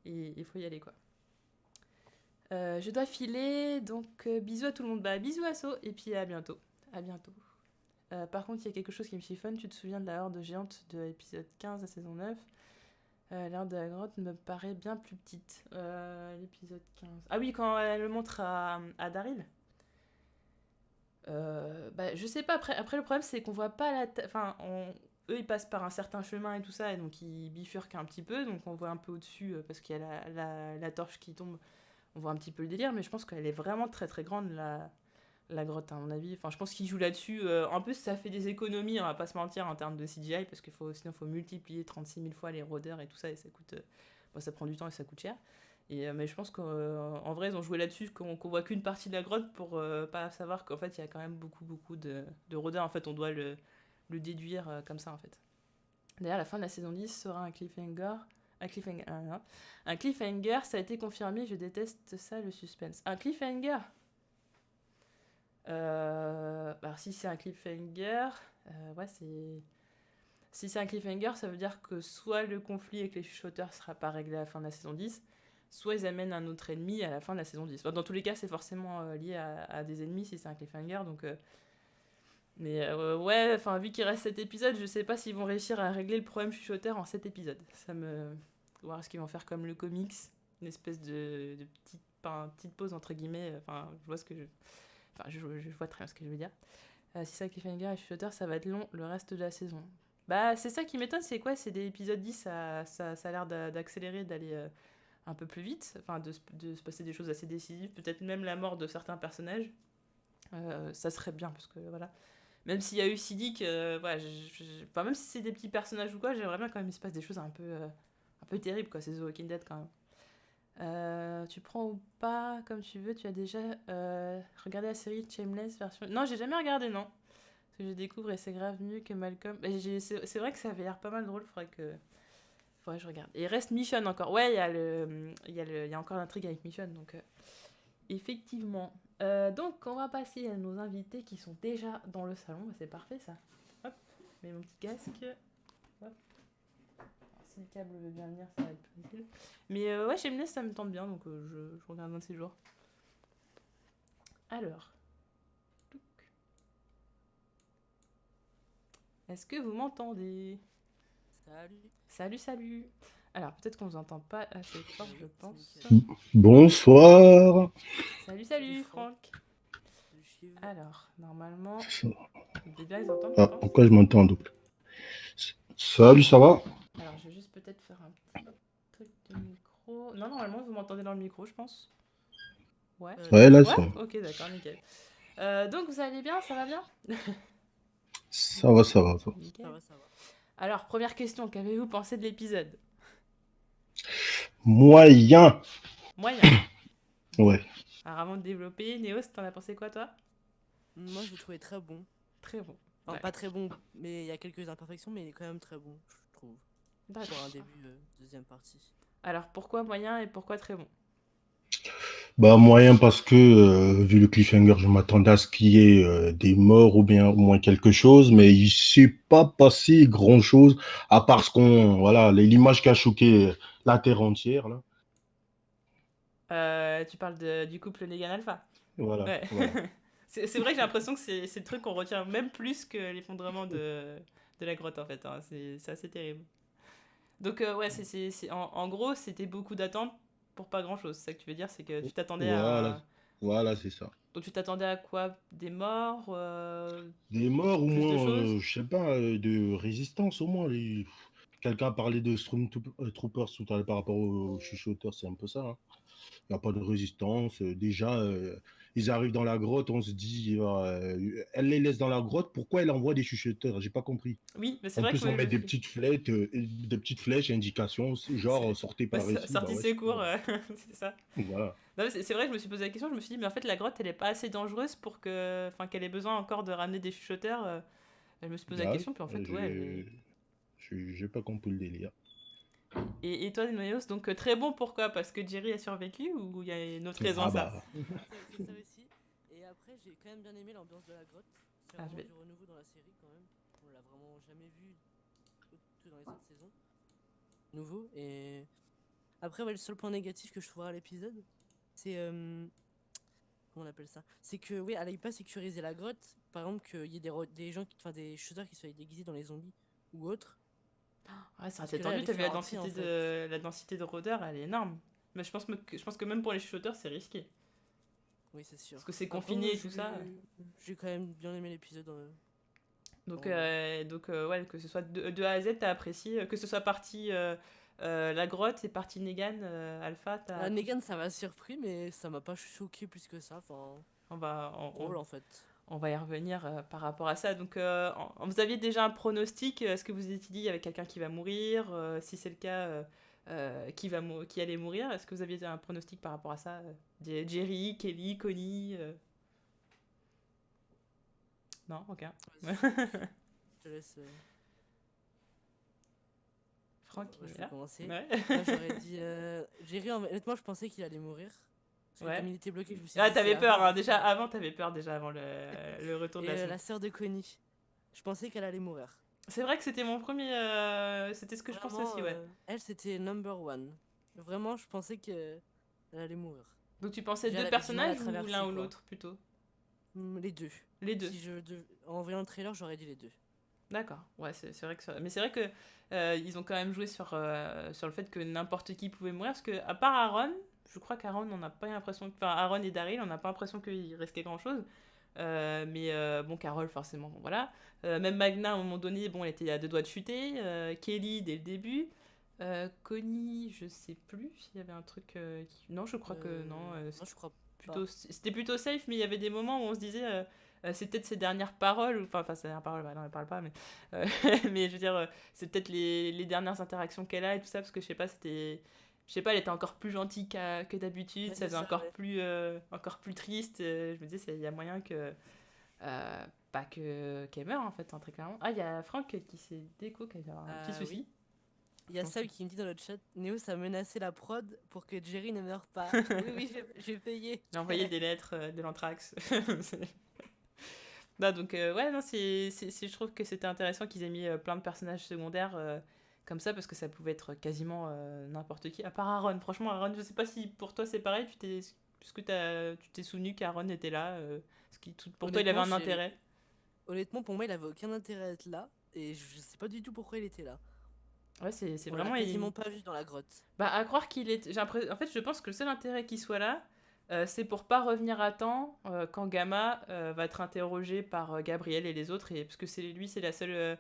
Et il faut y aller, quoi. Je dois filer, donc bisous à tout le monde. Bah, bisous à So, et puis à bientôt. À bientôt. Par contre, il y a quelque chose qui me chiffonne. Tu te souviens de la horde géante de l'épisode 15 à saison 9 La horde de la grotte me paraît bien plus petite. L'épisode 15. Ah oui, quand elle le montre à Daryl. Bah, je sais pas. Après, le problème, c'est qu'on voit pas la. Enfin, eux, ils passent par un certain chemin et tout ça, et donc ils bifurquent un petit peu. Donc on voit un peu au-dessus, parce qu'il y a la torche qui tombe. On voit un petit peu le délire, mais je pense qu'elle est vraiment très très grande, la grotte, à mon avis. Enfin, je pense qu'ils jouent là-dessus. En plus, ça fait des économies, on va pas se mentir, en termes de CGI, parce que sinon, il faut multiplier 36 000 fois les rôdeurs et tout ça, et ça coûte. Bon, ça prend du temps et ça coûte cher. Mais je pense qu'en vrai, ils ont joué là-dessus, qu'on voit qu'une partie de la grotte pour pas savoir qu'en fait, il y a quand même beaucoup, beaucoup de rôdeurs. En fait, on doit le déduire comme ça, en fait. D'ailleurs, la fin de la saison 10 sera un cliffhanger. Un cliffhanger, ça a été confirmé, je déteste ça, le suspense. Un cliffhanger Alors, si c'est un cliffhanger, ouais, c'est. Si c'est un cliffhanger, ça veut dire que soit le conflit avec les chuchoteurs sera pas réglé à la fin de la saison 10, soit ils amènent un autre ennemi à la fin de la saison 10. Enfin, dans tous les cas, c'est forcément lié à des ennemis si c'est un cliffhanger, donc. Mais ouais, enfin, vu qu'il reste 7 épisodes, je sais pas s'ils vont réussir à régler le problème chuchoteur en 7 épisodes. Ça me. Voir ce qu'ils vont faire comme le comics, une espèce de petite, petite pause entre guillemets. Enfin, je vois ce que je. Enfin, je vois très bien ce que je veux dire. Si ça, cliffhanger et chuchoteur, ça va être long le reste de la saison. Bah, c'est ça qui m'étonne, c'est quoi? C'est des épisodes 10, ça a l'air d'accélérer, d'aller un peu plus vite, enfin, de se passer des choses assez décisives, peut-être même la mort de certains personnages. Ça serait bien, parce que voilà. Même s'il y a eu Siddiq, voilà, enfin, même si c'est des petits personnages ou quoi, j'aimerais bien quand même qu'il se passe des choses un peu terribles, quoi. C'est The Walking Dead quand même. Tu prends ou pas comme tu veux. Tu as déjà regardé la série Shameless version. Non, j'ai jamais regardé, non. Parce que je découvre et c'est grave mieux que Malcolm. C'est vrai que ça avait l'air pas mal drôle. Faudrait que je regarde. Et il reste Michonne encore. Ouais, il y a encore l'intrigue avec Michonne. Donc, effectivement. Donc, on va passer à nos invités qui sont déjà dans le salon. C'est parfait, ça. Hop, je mets mon petit casque. Hop. Si le câble veut bien venir, ça va être plus facile. Mais ouais, Shameless, ça me tente bien, donc je regarde un de ces jours. Alors. Est-ce que vous m'entendez? Salut. Salut, salut. Alors, peut-être qu'on vous entend pas assez fort, je Oui, c'est pense. nickel. Bonsoir. Salut, Salut salut, Franck. Franck. Salut Chiv. Alors, normalement, ils devaient bien les entendre, je Ah, pense. pourquoi je m'entends en double? Salut, ça va? Alors, je vais juste peut-être faire un petit truc de micro. Non, normalement, vous m'entendez dans le micro, je pense. Ouais. Là, Ouais, là, Ouais? ça, Ok, d'accord, nickel. Donc, vous allez bien? Ça va bien? ça va, ça va. Ça va. ça Nickel. va, ça va. Alors, première question, qu'avez-vous pensé de l'épisode? Moyen. Moyen. Bon. Ouais. Alors, avant de développer, Néos, t'en as pensé quoi, toi? Moi, je l'ai trouvé très bon. Très bon. Enfin, Ouais. pas très bon, mais il y a quelques imperfections, mais il est quand même très bon, je trouve. Pour D'accord. un début, deuxième partie. Alors, pourquoi moyen et pourquoi très bon? Bah, moyen parce que, vu le cliffhanger, je m'attendais à ce qu'il y ait des morts ou bien au moins quelque chose, mais il s'est pas passé grand-chose, à part voilà, l'image qui a choqué la Terre entière, là. Tu parles du couple Negan Alpha. Voilà, Ouais. voilà. C'est vrai que j'ai l'impression que c'est le truc qu'on retient même plus que l'effondrement de la grotte, en fait. Hein. C'est assez terrible. Donc, ouais, en gros, c'était beaucoup d'attentes pour pas grand-chose. C'est ça que tu veux dire, c'est que tu t'attendais Voilà, à... voilà, c'est ça. Donc, tu t'attendais à quoi? Des morts? Des morts, au Plus de moins, choses? je sais pas, de résistance, au moins. Quelqu'un a parlé de Stormtroopers tout à l'heure par rapport aux chuchoteurs, c'est un peu ça. Hein. Il n'y a pas de résistance. Déjà, ils arrivent dans la grotte, on se dit, elle les laisse dans la grotte, pourquoi elle envoie des chuchoteurs? J'ai pas compris. Oui, mais c'est En vrai que plus, on ouais, je met me suis... des petites flèches, indications, genre, sortez Ouais, par ici. Bah sortie ouais, c'est secours, quoi? c'est ça. Voilà. Non, mais c'est vrai que je me suis posé la question, je me suis dit, mais en fait, la grotte, elle est pas assez dangereuse pour que... Enfin, qu'elle ait besoin encore de ramener des chuchoteurs. Je me suis posé la Bah, question, puis en fait, ouais, elle est... j'ai pas compris le délire. Et toi, Noyos, donc très bon, pourquoi? Parce que Jerry a survécu ou il y a une autre raison à Ah ça? bah, C'est ça aussi. Et après, j'ai quand même bien aimé l'ambiance de la grotte. C'est Ah, je vraiment vais... du renouveau dans la série, quand même. On l'a vraiment jamais vu que dans les autres saisons. Nouveau. Et après, ouais, le seul point négatif que je trouverais à l'épisode, c'est. Comment on appelle ça? C'est que, oui, elle n'aille pas sécuriser la grotte. Par exemple, qu'il y ait des gens, enfin des shooters qui soient déguisés dans les zombies ou autres. Ouais, ça aurait Parce été que là, tendu, elle les t'as vu fait rentrer en fait. la densité de rôdeurs, elle est énorme. Mais je pense que même pour les chuchoteurs, c'est risqué. Oui, c'est sûr. Parce que c'est Après, moi, confiné et tout ça. j'ai quand même bien aimé l'épisode Donc, en gros. ouais, que ce soit de A à Z, t'as apprécié. Que ce soit partie la grotte et partie Negan, Alpha, t'as apprécié. Negan, ça m'a surpris, mais ça m'a pas choqué plus que ça. Enfin, On va, drôle en fait. on va y revenir par rapport à ça. Donc, vous aviez déjà un pronostic. Est-ce que vous étiez dit avec quelqu'un qui va mourir? Si c'est le cas, qui allait mourir? Est-ce que vous aviez un pronostic par rapport à ça? Jerry, Kelly, Connie Non, ok. Vas-y, Franck. Je te laisse. Franck, Bah, il je est peux là? commencer. Ouais. Moi, j'aurais dit. Jerry, honnêtement, je pensais qu'il allait mourir. Parce que Ouais. comme il était bloqué, je me suis Ah, dit, c'est t'avais peur, avant hein. la Déjà fin. avant, t'avais peur déjà avant le retour de Et la saison. la sœur de Connie. Je pensais qu'elle allait mourir. C'est vrai que c'était mon premier. C'était ce que je pensais Vraiment, aussi, ouais. elle, c'était number one. Vraiment, je pensais qu'elle allait mourir. Donc tu pensais Déjà, deux elle avait du mal à personnages ou l'un traverser, ou quoi. l'autre plutôt? Les deux. Les deux. Si en voyant le trailer, j'aurais dit les deux. D'accord. Ouais, c'est vrai que mais c'est vrai que ils ont quand même joué sur le fait que n'importe qui pouvait mourir parce que à part Aaron, je crois qu'Aaron on n'a pas l'impression, enfin Aaron et Daryl, on n'a pas l'impression qu'il restait grand chose. Mais bon, Carole forcément, bon voilà. Même Magna à un moment donné, bon, elle était à deux doigts de chuter. Kelly dès le début. Connie, je sais plus s'il y avait un truc non, je crois que non. Non, je crois pas. C'était plutôt safe, mais il y avait des moments où on se disait c'est peut-être ses dernières paroles, enfin ses dernières paroles, bah non, elle parle pas, mais mais je veux dire, c'est peut-être les dernières interactions qu'elle a et tout ça, parce que je sais pas, je sais pas, elle était encore plus gentille que d'habitude, Ouais, ça c'est faisait ça, ouais. encore plus triste. Je me disais, il y a moyen que pas que qu'elle meure en fait, hein, très clairement. Ah, il y a Franck qui s'est déco, qui a eu un petit Oui. souci. Il y a Donc, Sam qui me dit dans le chat, Néo, ça a menacé la prod pour que Jerry ne meure pas. Oui, oui, j'ai payé. j'ai envoyé des lettres de l'anthrax. Non, donc, ouais, non, je trouve que c'était intéressant qu'ils aient mis plein de personnages secondaires comme ça, parce que ça pouvait être quasiment n'importe qui, à part Aaron. Franchement, Aaron, je sais pas si pour toi c'est pareil, puisque tu t'es souvenu qu'Aaron était là, pour toi il avait Honnêtement, un intérêt. Honnêtement, pour moi, il avait aucun intérêt à être là. et je sais pas du tout pourquoi il était là. Ouais, c'est On l'a vraiment. quasiment pas vu dans la grotte. Bah, à croire qu'il est. En fait, je pense que le seul intérêt qu'il soit là, c'est pour pas revenir à temps quand Gamma va être interrogé par Gabriel et les autres. Parce que lui, c'est la seule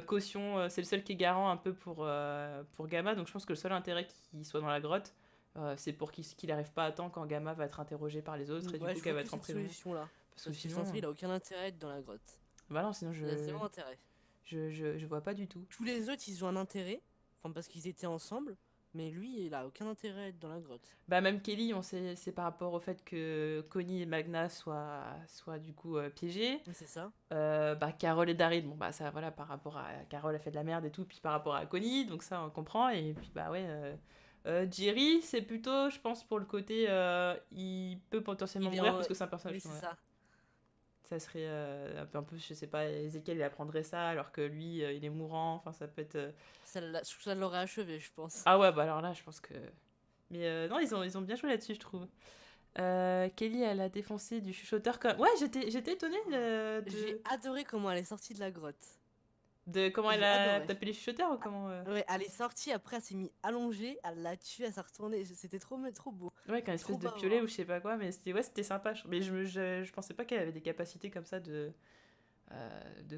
caution, c'est le seul qui est garant un peu pour Gamma. Donc je pense que le seul intérêt qu'il soit dans la grotte, c'est pour qu'il arrive pas à temps quand Gamma va être interrogé par les autres et du Ouais, coup je qu'elle vois va que être en cette prison. solution-là. Parce que Parce que sinon. sans ça, il a aucun intérêt à être dans la grotte. Bah non, sinon Il a zéro intérêt. je vois pas du tout. Tous les autres, ils ont un intérêt. Enfin, parce qu'ils étaient ensemble. Mais lui, il a aucun intérêt à être dans la grotte. Bah même Kelly, on sait, c'est par rapport au fait que Connie et Magna soient du coup piégés. Oui, c'est ça. Bah Carole et Daryl, bon bah ça voilà, par rapport à Carole a fait de la merde et tout, puis par rapport à Connie, donc ça on comprend. Et puis bah ouais, Jerry c'est plutôt, je pense, pour le côté, il peut potentiellement Il est mourir en- parce que c'est un personnage. Oui, c'est Ouais. ça. Ça serait un peu, je sais pas, Ezekiel il apprendrait ça alors que lui il est mourant, enfin ça peut être... Ça l'aurait achevé, je pense. Ah ouais, bah alors là je pense que... Mais non, ils ont bien joué là-dessus, je trouve. Kelly, elle a défoncé du chuchoteur comme... Ouais, j'étais étonnée J'ai adoré comment elle est sortie de la grotte. de comment elle J'ai a adoré. tapé les chuchoteurs ou comment... Ouais, elle est sortie, après elle s'est mise allongée, elle l'a tué, elle s'est retournée. C'était trop beau. Ouais, qu'un espèce Trop de beau à piolet voir. ou je sais pas quoi, mais c'était sympa. Mais je pensais pas qu'elle avait des capacités comme ça de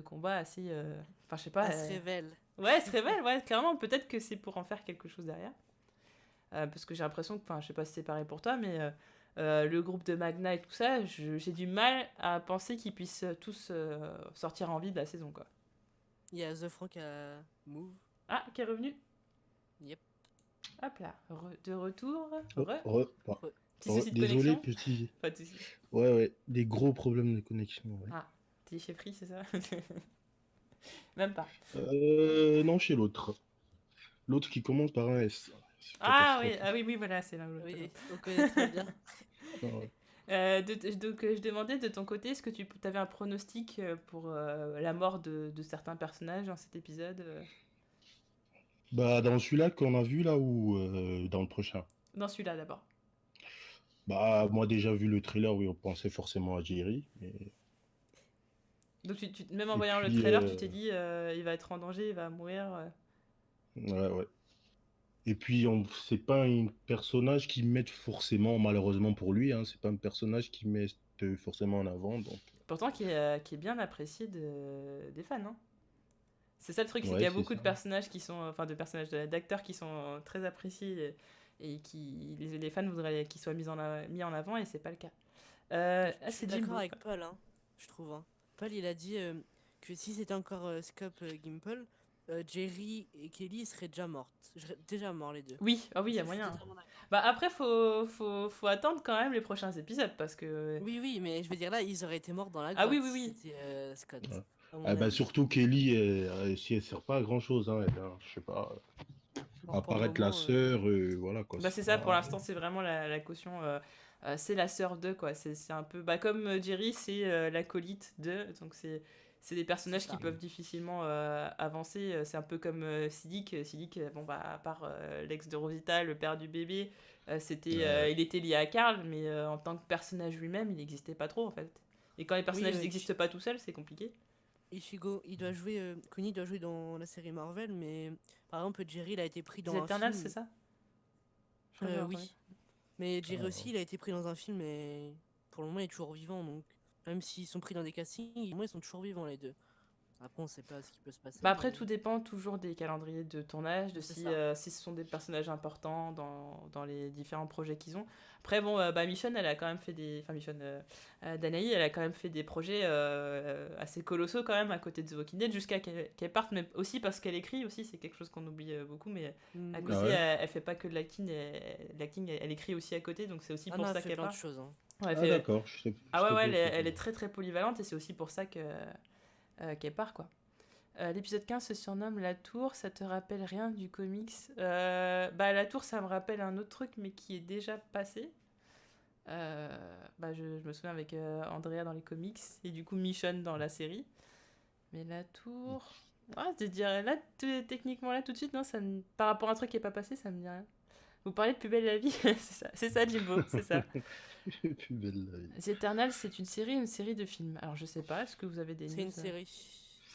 combat assez... Enfin, je sais pas. Elle se révèle. Ouais, elle se révèle, ouais, clairement. Peut-être que c'est pour en faire quelque chose derrière. Parce que j'ai l'impression que, enfin, je sais pas si c'est pareil pour toi, mais le groupe de Magna et tout ça, j'ai du mal à penser qu'ils puissent tous sortir en vie de la saison, quoi. Il y a The Frank à Move. Ah, qui est revenu. Yep. Hop là, de retour. Oh, Ouais. Petit souci de désolé, connexion. petit. Pas de souci. Ouais, des gros problèmes de connexion. Ouais. Ah, t'es chez Free, c'est ça? Même pas. Non, chez l'autre. L'autre qui commence par un S. C'est Ah oui, catastrophique. oui, voilà, c'est là où Oui, on connaît très bien. Ouais. Donc, je demandais de ton côté, est-ce que tu avais un pronostic pour la mort de certains personnages dans cet épisode Bah, dans celui-là qu'on a vu là ou dans le prochain? Dans celui-là d'abord. Bah, moi déjà vu le trailer, oui, on pensait forcément à Jerry. Donc, même en Et voyant le puis, trailer, tu t'es dit, il va être en danger, il va mourir. ouais. Et puis, c'est pas un personnage qui met forcément, malheureusement pour lui, hein, c'est pas un personnage qui met forcément en avant. Donc, Pourtant, qui est bien apprécié des fans. Hein. C'est ça le truc, c'est qu'il y ouais, a c'est beaucoup de ça. personnages qui sont, enfin de personnages, d'acteurs qui sont très appréciés et qui les fans voudraient qu'ils soient mis en avant et c'est pas le cas. Je suis C'est d'accord Jimbo. avec Paul, hein, je trouve. Hein. Paul, il a dit que si c'était encore Scope Gimple, Jerry et Kelly seraient déjà mortes. Déjà morts les deux. Oui, ah oui, il y a Ça, je suis moyen. totalement d'accord. Bah après, faut attendre quand même les prochains épisodes parce que... Oui, mais je veux dire là, ils auraient été morts dans la Ah grotte oui, oui, si oui. c'était Scott, Ouais. à mon Ah bah, avis. surtout Kelly, si elle sert pas à grand chose, hein, elle, hein, je sais pas, Bon, pour le apparaître la moment, sœur, voilà quoi. Bah C'est c'est ça, pour pas... l'instant, c'est vraiment la caution. C'est la sœur de, quoi. C'est un peu... Bah comme Jerry, c'est l'acolyte de. Donc c'est des personnages C'est qui ça. peuvent difficilement avancer. C'est un peu comme Siddiq. Siddiq, bon bah à part l'ex de Rosita, le père du bébé, il était lié à Karl, mais en tant que personnage lui-même, il n'existait pas trop en fait. Et quand les personnages Oui, n'existent pas tout seuls, c'est compliqué. Ichigo, il doit jouer, Connie doit jouer dans la série Marvel, mais par exemple, Jerry, il a été pris Les dans un Eternals, c'est film. ça? Je crois que j'ai entendu. Oui. Mais Jerry Ah, aussi, il a été pris dans un film, et pour le moment, il est toujours vivant, donc même s'ils sont pris dans des castings, moi, ils sont toujours vivants, les deux. Après, on sait pas ce qui peut se passer. Bah après, mais- tout dépend toujours des calendriers de tournage, de C'est si, ça. si ce sont des personnages importants dans les différents projets qu'ils ont. Après, bon, bah, Michonne, elle a quand même fait des... Enfin, Michonne, Danae, elle a quand même fait des projets assez colossaux quand même à côté de The Walking Dead, jusqu'à qu'elle parte, mais aussi parce qu'elle écrit aussi, c'est quelque chose qu'on oublie beaucoup, mais à côté, Ah ouais. elle fait pas que de l'acting, elle écrit aussi à côté, donc c'est aussi Ah pour non, ça elle fait qu'elle plein de part. choses. Hein. Ouais, elle Ah fait- d'accord, je sais Ah ouais, pas ouais, au elle est courant. très très polyvalente et c'est aussi pour ça qu'elle part, quoi. L'épisode 15 se surnomme La Tour, ça te rappelle rien du comics? Bah La Tour, ça me rappelle un autre truc, mais qui est déjà passé. Bah je me souviens avec Andrea dans les comics, et du coup Michonne dans la série. Mais La Tour... Ah, je dirais là, techniquement là, tout de suite, non, par rapport à un truc qui est pas passé, ça me dit rien. Vous parlez de Plus belle la vie? C'est ça, Jimbo, c'est ça. Plus belle la vie. The Eternals, c'est une série ou une série de films? Alors je sais pas, est-ce que vous avez des C'est news? une série.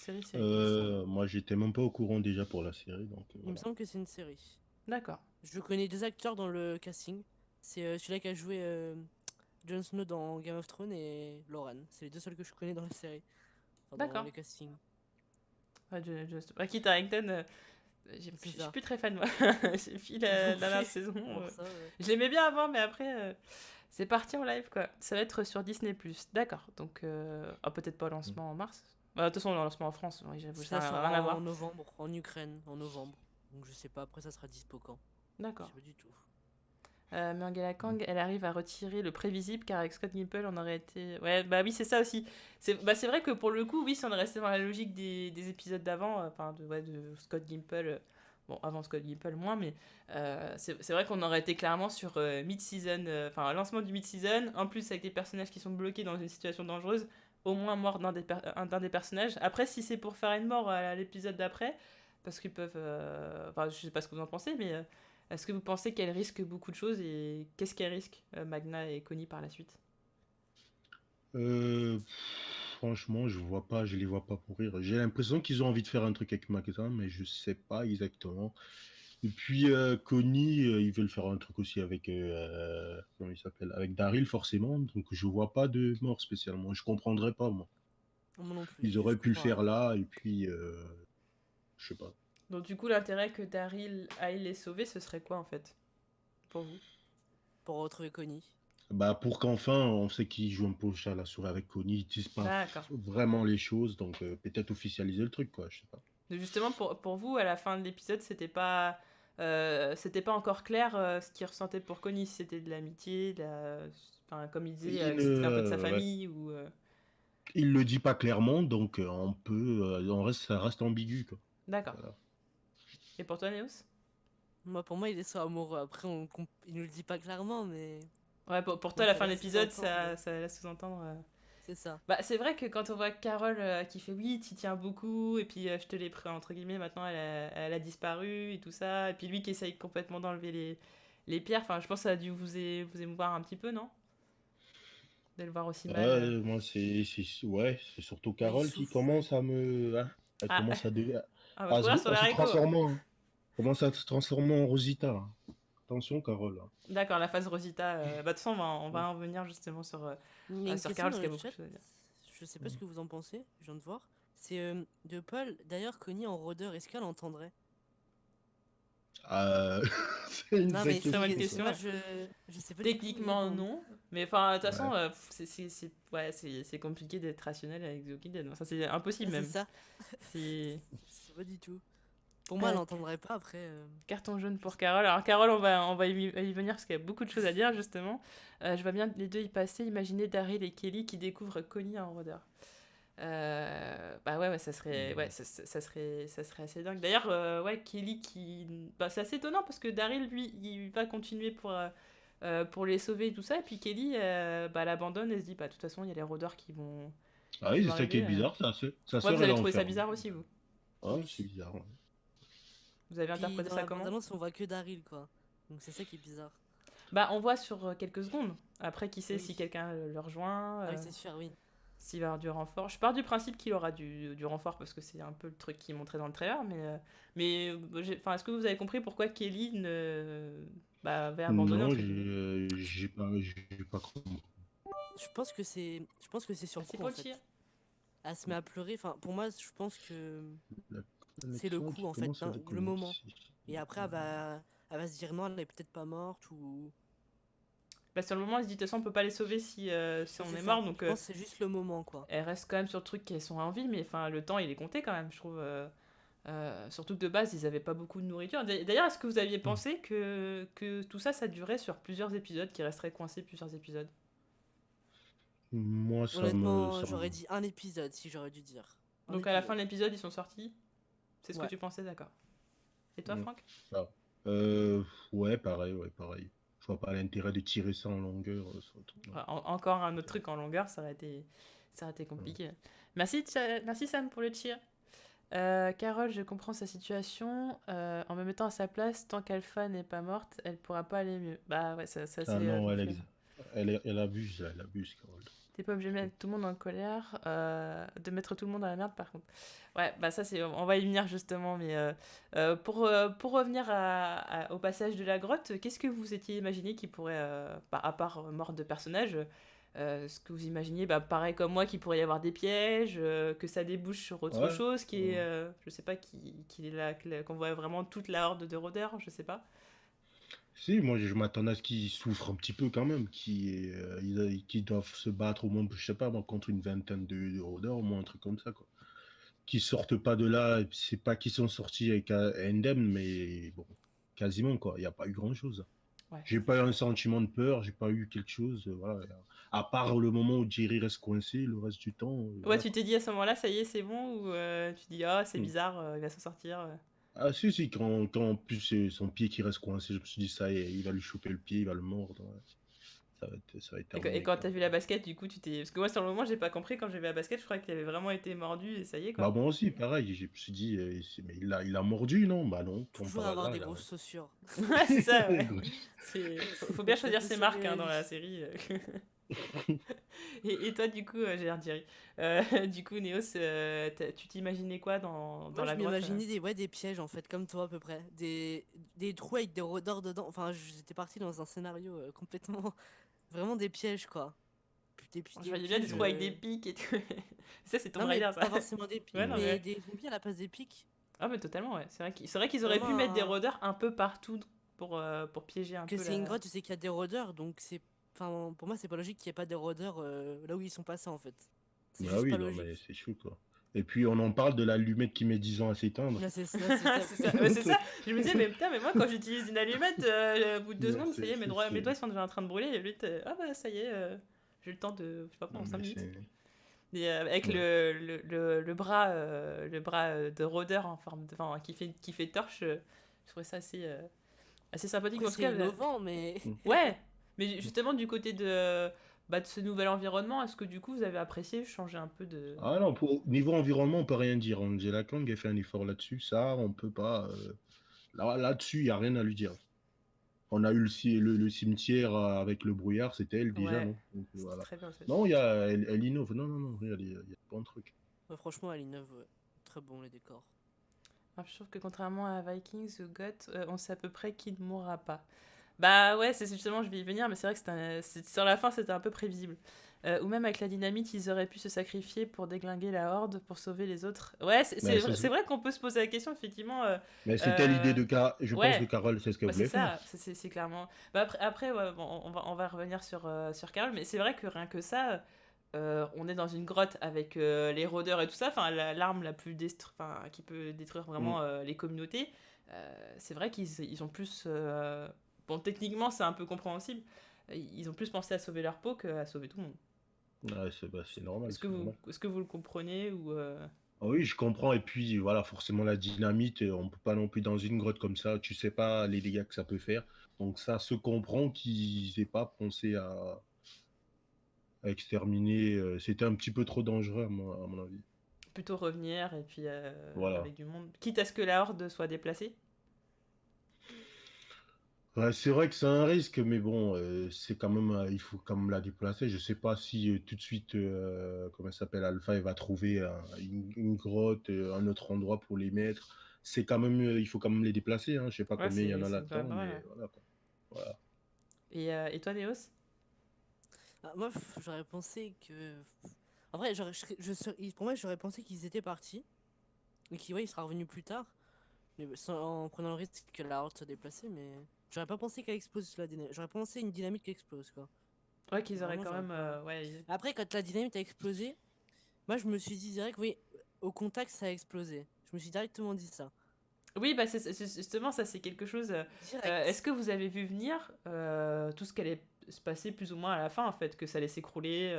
série, il me semble. Moi, j'étais même pas au courant déjà pour la série, donc Il me voilà. semble que c'est une série. D'accord. Je connais deux acteurs dans le casting. C'est celui-là qui a joué Jon Snow dans Game of Thrones et Loran. C'est les deux seuls que je connais dans la série. Enfin, dans D'accord. le casting. Ouais, Kit Harington, C'est je suis ça. plus très fan, moi. J'ai fini Non la dernière plus. saison. Pour ça, Je l'aimais bien avant, mais après, c'est parti en live, quoi. Ça va être sur Disney+. D'accord. Donc, peut-être pas le lancement en mars. Bah, de toute façon, le lancement en France, oui, j'avoue, ça ça n'a sort rien à en voir. novembre, en Ukraine, en novembre. Donc je sais pas, après ça sera dispo quand. Je D'accord. sais pas du tout. Mais Angela Kang, elle arrive à retirer le prévisible, car avec Scott Gimple, on aurait été... Ouais, bah oui, c'est ça aussi. C'est vrai que pour le coup, oui, si on est resté dans la logique des épisodes d'avant, enfin, de Scott Gimple... bon, avant Scott Gimple, moins, mais c'est vrai qu'on aurait été clairement sur mid-season, enfin, lancement du mid-season, en plus avec des personnages qui sont bloqués dans une situation dangereuse, au moins mort d'un des personnages. Après, si c'est pour faire une mort à l'épisode d'après, parce qu'ils peuvent... Enfin, je sais pas ce que vous en pensez, mais... est-ce que vous pensez qu'elle risque beaucoup de choses et qu'est-ce qu'elle risque, Magna et Connie, par la suite? Euh, Franchement, je les vois pas pourrir. J'ai l'impression qu'ils ont envie de faire un truc avec Magda, mais je sais pas exactement. Et puis Connie, ils veulent faire un truc aussi avec comment il s'appelle? Avec Daryl forcément. Donc je vois pas de mort spécialement. Je comprendrais pas moi. Moi non plus, Ils je auraient pu le comprends faire rien. là et puis je sais pas. Donc du coup, l'intérêt que Daryl aille les sauver, ce serait quoi en fait, pour vous? Pour retrouver Connie. Bah pour qu'enfin on sait qu'ils jouent un peu au chat à la souris avec Connie, ils disent pas D'accord. vraiment les choses, donc peut-être officialiser le truc quoi. Je sais pas. Donc justement, pour vous, à la fin de l'épisode, c'était pas encore clair ce qu'il ressentait pour Connie, si c'était de l'amitié, enfin, comme il disait, Il que c'était un peu de sa ouais. famille ou... Il le dit pas clairement, donc ça reste ambigu quoi. D'accord. Voilà. Et pour toi, Néos? Moi, pour moi, il est soit amoureux. Après, il nous le dit pas clairement, mais Ouais, pour toi, moi, la ça fin de laisse l'épisode, sous-entendre. ça laisse sous-entendre... C'est ça. Bah, c'est vrai que quand on voit Carole qui fait oui, t'y tiens beaucoup, et puis je te l'ai pris entre guillemets, maintenant elle a disparu et tout ça, et puis lui qui essaye complètement d'enlever les pierres, enfin je pense que ça a dû vous émouvoir un petit peu, non? De le voir aussi mal. Moi ouais, c'est surtout Bah, il Carole qui souffre, ouais. commence à me, hein, elle Ah, commence on va courir sur à les se haricots. transformer, commence à se transformer en Rosita, hein. Attention Carole, hein. D'accord, la phase Rosita. Bah, de toute façon, on va en venir justement Il y a une sur question Carole, dans parce qu'il y le a beaucoup de chat. choses à dire. Je sais pas ce que vous en pensez, je viens de voir. C'est de Paul. D'ailleurs, Connie en rôdeur, est-ce qu'elle entendrait? Euh, c'est une Non, vraie mais Très bonne question ça. question. moi, je sais pas du tout y Techniquement, répondre. non. Mais enfin, de toute Ouais. façon, ouais, c'est compliqué d'être rationnel avec The Walking Dead. Ça, c'est impossible C'est même. ça. C'est. Je sais pas du tout. Pour moi, elle Euh, entendrait pas après. Carton jaune Je pour sais pas. Carole. Alors Carole, on va y venir parce qu'il y a beaucoup de choses à dire justement. Je vois bien les deux y passer. Imaginez Daryl et Kelly qui découvrent Connie en rôdeur. Bah ouais, ça serait assez dingue. D'ailleurs, ouais, Kelly qui... Bah, c'est assez étonnant parce que Daryl, lui, il va continuer pour les sauver et tout ça. Et puis Kelly, bah, elle abandonne et se dit, bah, de toute façon, il y a les rôdeurs Ah qui oui, vont c'est ça qui est arriver. bizarre, sa Ouais, sœur vous elle est avez trouvé ça enfermée. bizarre aussi, vous. Ah, Oui. c'est bizarre, ouais. Vous avez Puis interprété dans ça la comment? bande-annonce, on voit que Daryl, quoi. Donc c'est ça qui est bizarre. Bah, on voit sur quelques secondes. Après, qui sait Oui. si quelqu'un le rejoint, Ah oui, c'est sûr, oui. s'il va y avoir du renfort. Je pars du principe qu'il aura du renfort parce que c'est un peu le truc qui est montré dans le trailer. Enfin, est-ce que vous avez compris pourquoi Kelly avait abandonné, Non, entre guillemets? j'ai pas compris. Je pense que c'est sur le Merci coup pour en le tir. fait. Elle se met à pleurer. Enfin, pour moi, je pense que La c'est le connexion coup qui en fait, commence à le moment. déconnecter. Et après, elle va se dire non, elle est peut-être pas morte ou. Bah, sur le moment, elle se dit de toute façon, on peut pas les sauver si Oui, on c'est est ça. mort. Donc, Je pense que c'est juste le moment, quoi. elle reste quand même sur le truc qu'elles sont en vie. Mais enfin, le temps, il est compté quand même, je trouve. Surtout que de base, ils avaient pas beaucoup de nourriture. D'ailleurs, est-ce que vous aviez pensé que tout ça, ça durait sur plusieurs épisodes, qui resteraient coincés plusieurs épisodes? Moi, Honnêtement, j'aurais dit un épisode si j'aurais dû dire. Un Donc, à la fin épisode. de l'épisode, ils sont sortis. C'est ce que Ouais. tu pensais, d'accord. Et toi, Mm. Franck? Ah. Euh, ouais, pareil, ouais, pareil. Je vois pas l'intérêt de tirer ça en longueur, sur le truc, non. Encore un autre truc en longueur, ça aurait été compliqué. Merci Sam pour le tir. Carole, je comprends sa situation. En me mettant à sa place, tant qu'Alpha n'est pas morte, elle pourra pas aller mieux. Bah ouais, ça Ah c'est non, complet. elle abuse, Carole. T'es pas obligé de mettre tout le monde en colère, de mettre tout le monde dans la merde par contre. Ouais, bah ça c'est, on va y venir justement, mais pour revenir au passage de la grotte, qu'est-ce que vous étiez imaginé qui pourrait, bah, à part mort de personnage, ce que vous imaginiez, bah, pareil comme moi, qu'il pourrait y avoir des pièges, que ça débouche sur autre Ouais. chose, qui est, je sais pas, qui est là, qu'on voit vraiment toute la horde de rôdeurs, je sais pas. Si, moi je m'attendais à ce qu'ils souffrent un petit peu quand même, qu'ils doivent se battre au moins, je sais pas, moi, contre une vingtaine de rôdeurs, au moins un truc comme ça, quoi. Qu'ils sortent pas de là, et puis c'est pas qu'ils sont sortis avec indemne, mais bon, quasiment, quoi. Il n'y a pas eu grand-chose. Ouais. J'ai pas eu un sentiment de peur, j'ai pas eu quelque chose, voilà. À part le moment où Jerry reste coincé, le reste du temps, Ouais, voilà, tu quoi. t'es dit à ce moment-là, ça y est, c'est bon, ou tu dis, ah, c'est Hmm. bizarre, il va s'en sortir. Ah si, si, quand en plus c'est son pied qui reste coincé, je me suis dit, ça y est, il va lui choper le pied, il va le mordre, ouais. Ça va être Et terminé, quand quoi. t'as vu la basket, du coup, tu t'es. Parce que moi, sur le moment, j'ai pas compris. Quand j'ai vu la basket, je crois qu'il avait vraiment été mordu et ça y est, Bah quoi. moi aussi, pareil, je me suis dit, mais il a mordu, non? Bah non, comme Toujours par avoir hasard, des il a... grosses chaussures. Ouais, c'est ça, ouais. Gros. Faut bien Ça choisir peut ses sauver marques la hein, dans la vie. série. Et toi, du coup, j'ai l'air de dire. Du coup, Néos, tu t'imaginais quoi dans Moi, je la grotte m'imaginais des pièges en fait, comme toi à peu près. Des trous avec des rôdeurs dedans. Enfin, j'étais parti dans un scénario complètement. Vraiment des pièges quoi. Je Des voyais bien des pièges. trous avec des pics et tout. Ça, c'est Tomb Non, mais Raider, ça. pas forcément des Ouais, pics, non, mais mais. des zombies à la place des pics. Ah, mais totalement, ouais. C'est vrai qu'ils auraient pu Vraiment mettre des rôdeurs un peu partout pour piéger un que peu c'est une la. grotte, tu sais qu'il y a des rôdeurs, donc c'est. Enfin, pour moi, c'est pas logique qu'il n'y ait pas des rôdeurs là où ils sont passés en fait. C'est Bah juste pas oui, non, mais logique. c'est chaud, quoi. Et puis on en parle de l'allumette qui met 10 ans à s'éteindre. Là, c'est ça, c'est ça. C'est ça, ouais, c'est ça. Je me disais, mais putain, mais moi, quand j'utilise une allumette, au bout de deux Ouais, secondes, ça y est, mes c'est... doigts ils sont déjà en train de brûler. Et lui, ah bah, ça y est, j'ai le temps de, je sais pas, Non, pendant 5 mais minutes. c'est... Et avec Ouais. le bras de rôdeur en forme de, enfin, qui fait torche, je trouvais ça assez sympathique. Après, En tout c'est cas, innovant, mais. Mm. ouais, mais justement, du côté bah, de ce nouvel environnement, est-ce que du coup, vous avez apprécié changer un peu de. Ah non, niveau environnement, on peut rien dire. Angela Kang a fait un effort là-dessus. Ça, on peut pas... Là-dessus, il n'y a rien à lui dire. On a eu le cimetière avec le brouillard, c'était elle déjà, Ouais, non? Donc, c'était voilà. très bien ça Non, aussi. elle innove. Non, non, non, regarde, il y a plein de trucs. Ouais, franchement, elle innove, ouais. Très bon les décors. Alors, je trouve que contrairement à Vikings ou GOT, on sait à peu près qui ne mourra pas. Bah ouais, c'est justement, je vais y venir, mais c'est vrai que sur la fin, c'était un peu prévisible. Ou même avec la dynamite, ils auraient pu se sacrifier pour déglinguer la horde, pour sauver les autres. Ouais, Mais, c'est vrai qu'on peut se poser la question, effectivement. mais c'était l'idée Euh, de Je pense que ouais, Carole, c'est ce qu'elle bah c'est voulait faire. ça, c'est clairement. Bah après ouais, bon, on va revenir sur Carol, mais c'est vrai que rien que ça, on est dans une grotte avec les rôdeurs et tout ça, enfin l'arme la plus enfin, qui peut détruire Mm. vraiment les communautés. C'est vrai qu'ils ont plus. Bon, techniquement, c'est un peu compréhensible. Ils ont plus pensé à sauver leur peau qu'à sauver tout le monde. Ouais, c'est normal, c'est normal. Est-ce que vous le comprenez ou Ah oui, je comprends. Et puis, voilà, forcément, la dynamite, on peut pas non plus dans une grotte comme ça, tu sais pas les dégâts que ça peut faire. Donc, ça se comprend qu'ils aient pas pensé à exterminer. C'était un petit peu trop dangereux, à mon avis. plutôt revenir et puis Voilà. avec du monde, quitte à ce que la horde soit déplacée? Ouais, c'est vrai que c'est un risque, mais bon, c'est quand même, il faut quand même la déplacer. Je sais pas si tout de suite, comment ça s'appelle, Alpha, elle va trouver une grotte, un autre endroit pour les mettre. C'est quand même, il faut quand même les déplacer, hein. Je sais pas Ouais, combien il y en a c'est quand même là-dedans, pas mal. mais Ouais. voilà, quoi. Voilà. Et toi, Néos? Ah, moi, j'aurais pensé que. En vrai, pour moi, j'aurais pensé qu'ils étaient partis. Et qu'il ouais, il sera revenu plus tard. Mais en prenant le risque que la horde se déplaçait. Mais j'aurais pas pensé qu'elle explose la dynamite. J'aurais pensé une dynamite qui explose, quoi. Ouais, qu'ils auraient Vraiment, quand j'aurais même. pas. Ouais. Après, quand la dynamite a explosé, moi, je me suis dit direct, oui, au contact, ça a explosé. Je me suis directement dit ça. Oui, bah justement, ça c'est quelque chose. Est-ce Direct. que vous avez vu venir tout ce qui allait se passer plus ou moins à la fin, en fait, que ça allait s'écrouler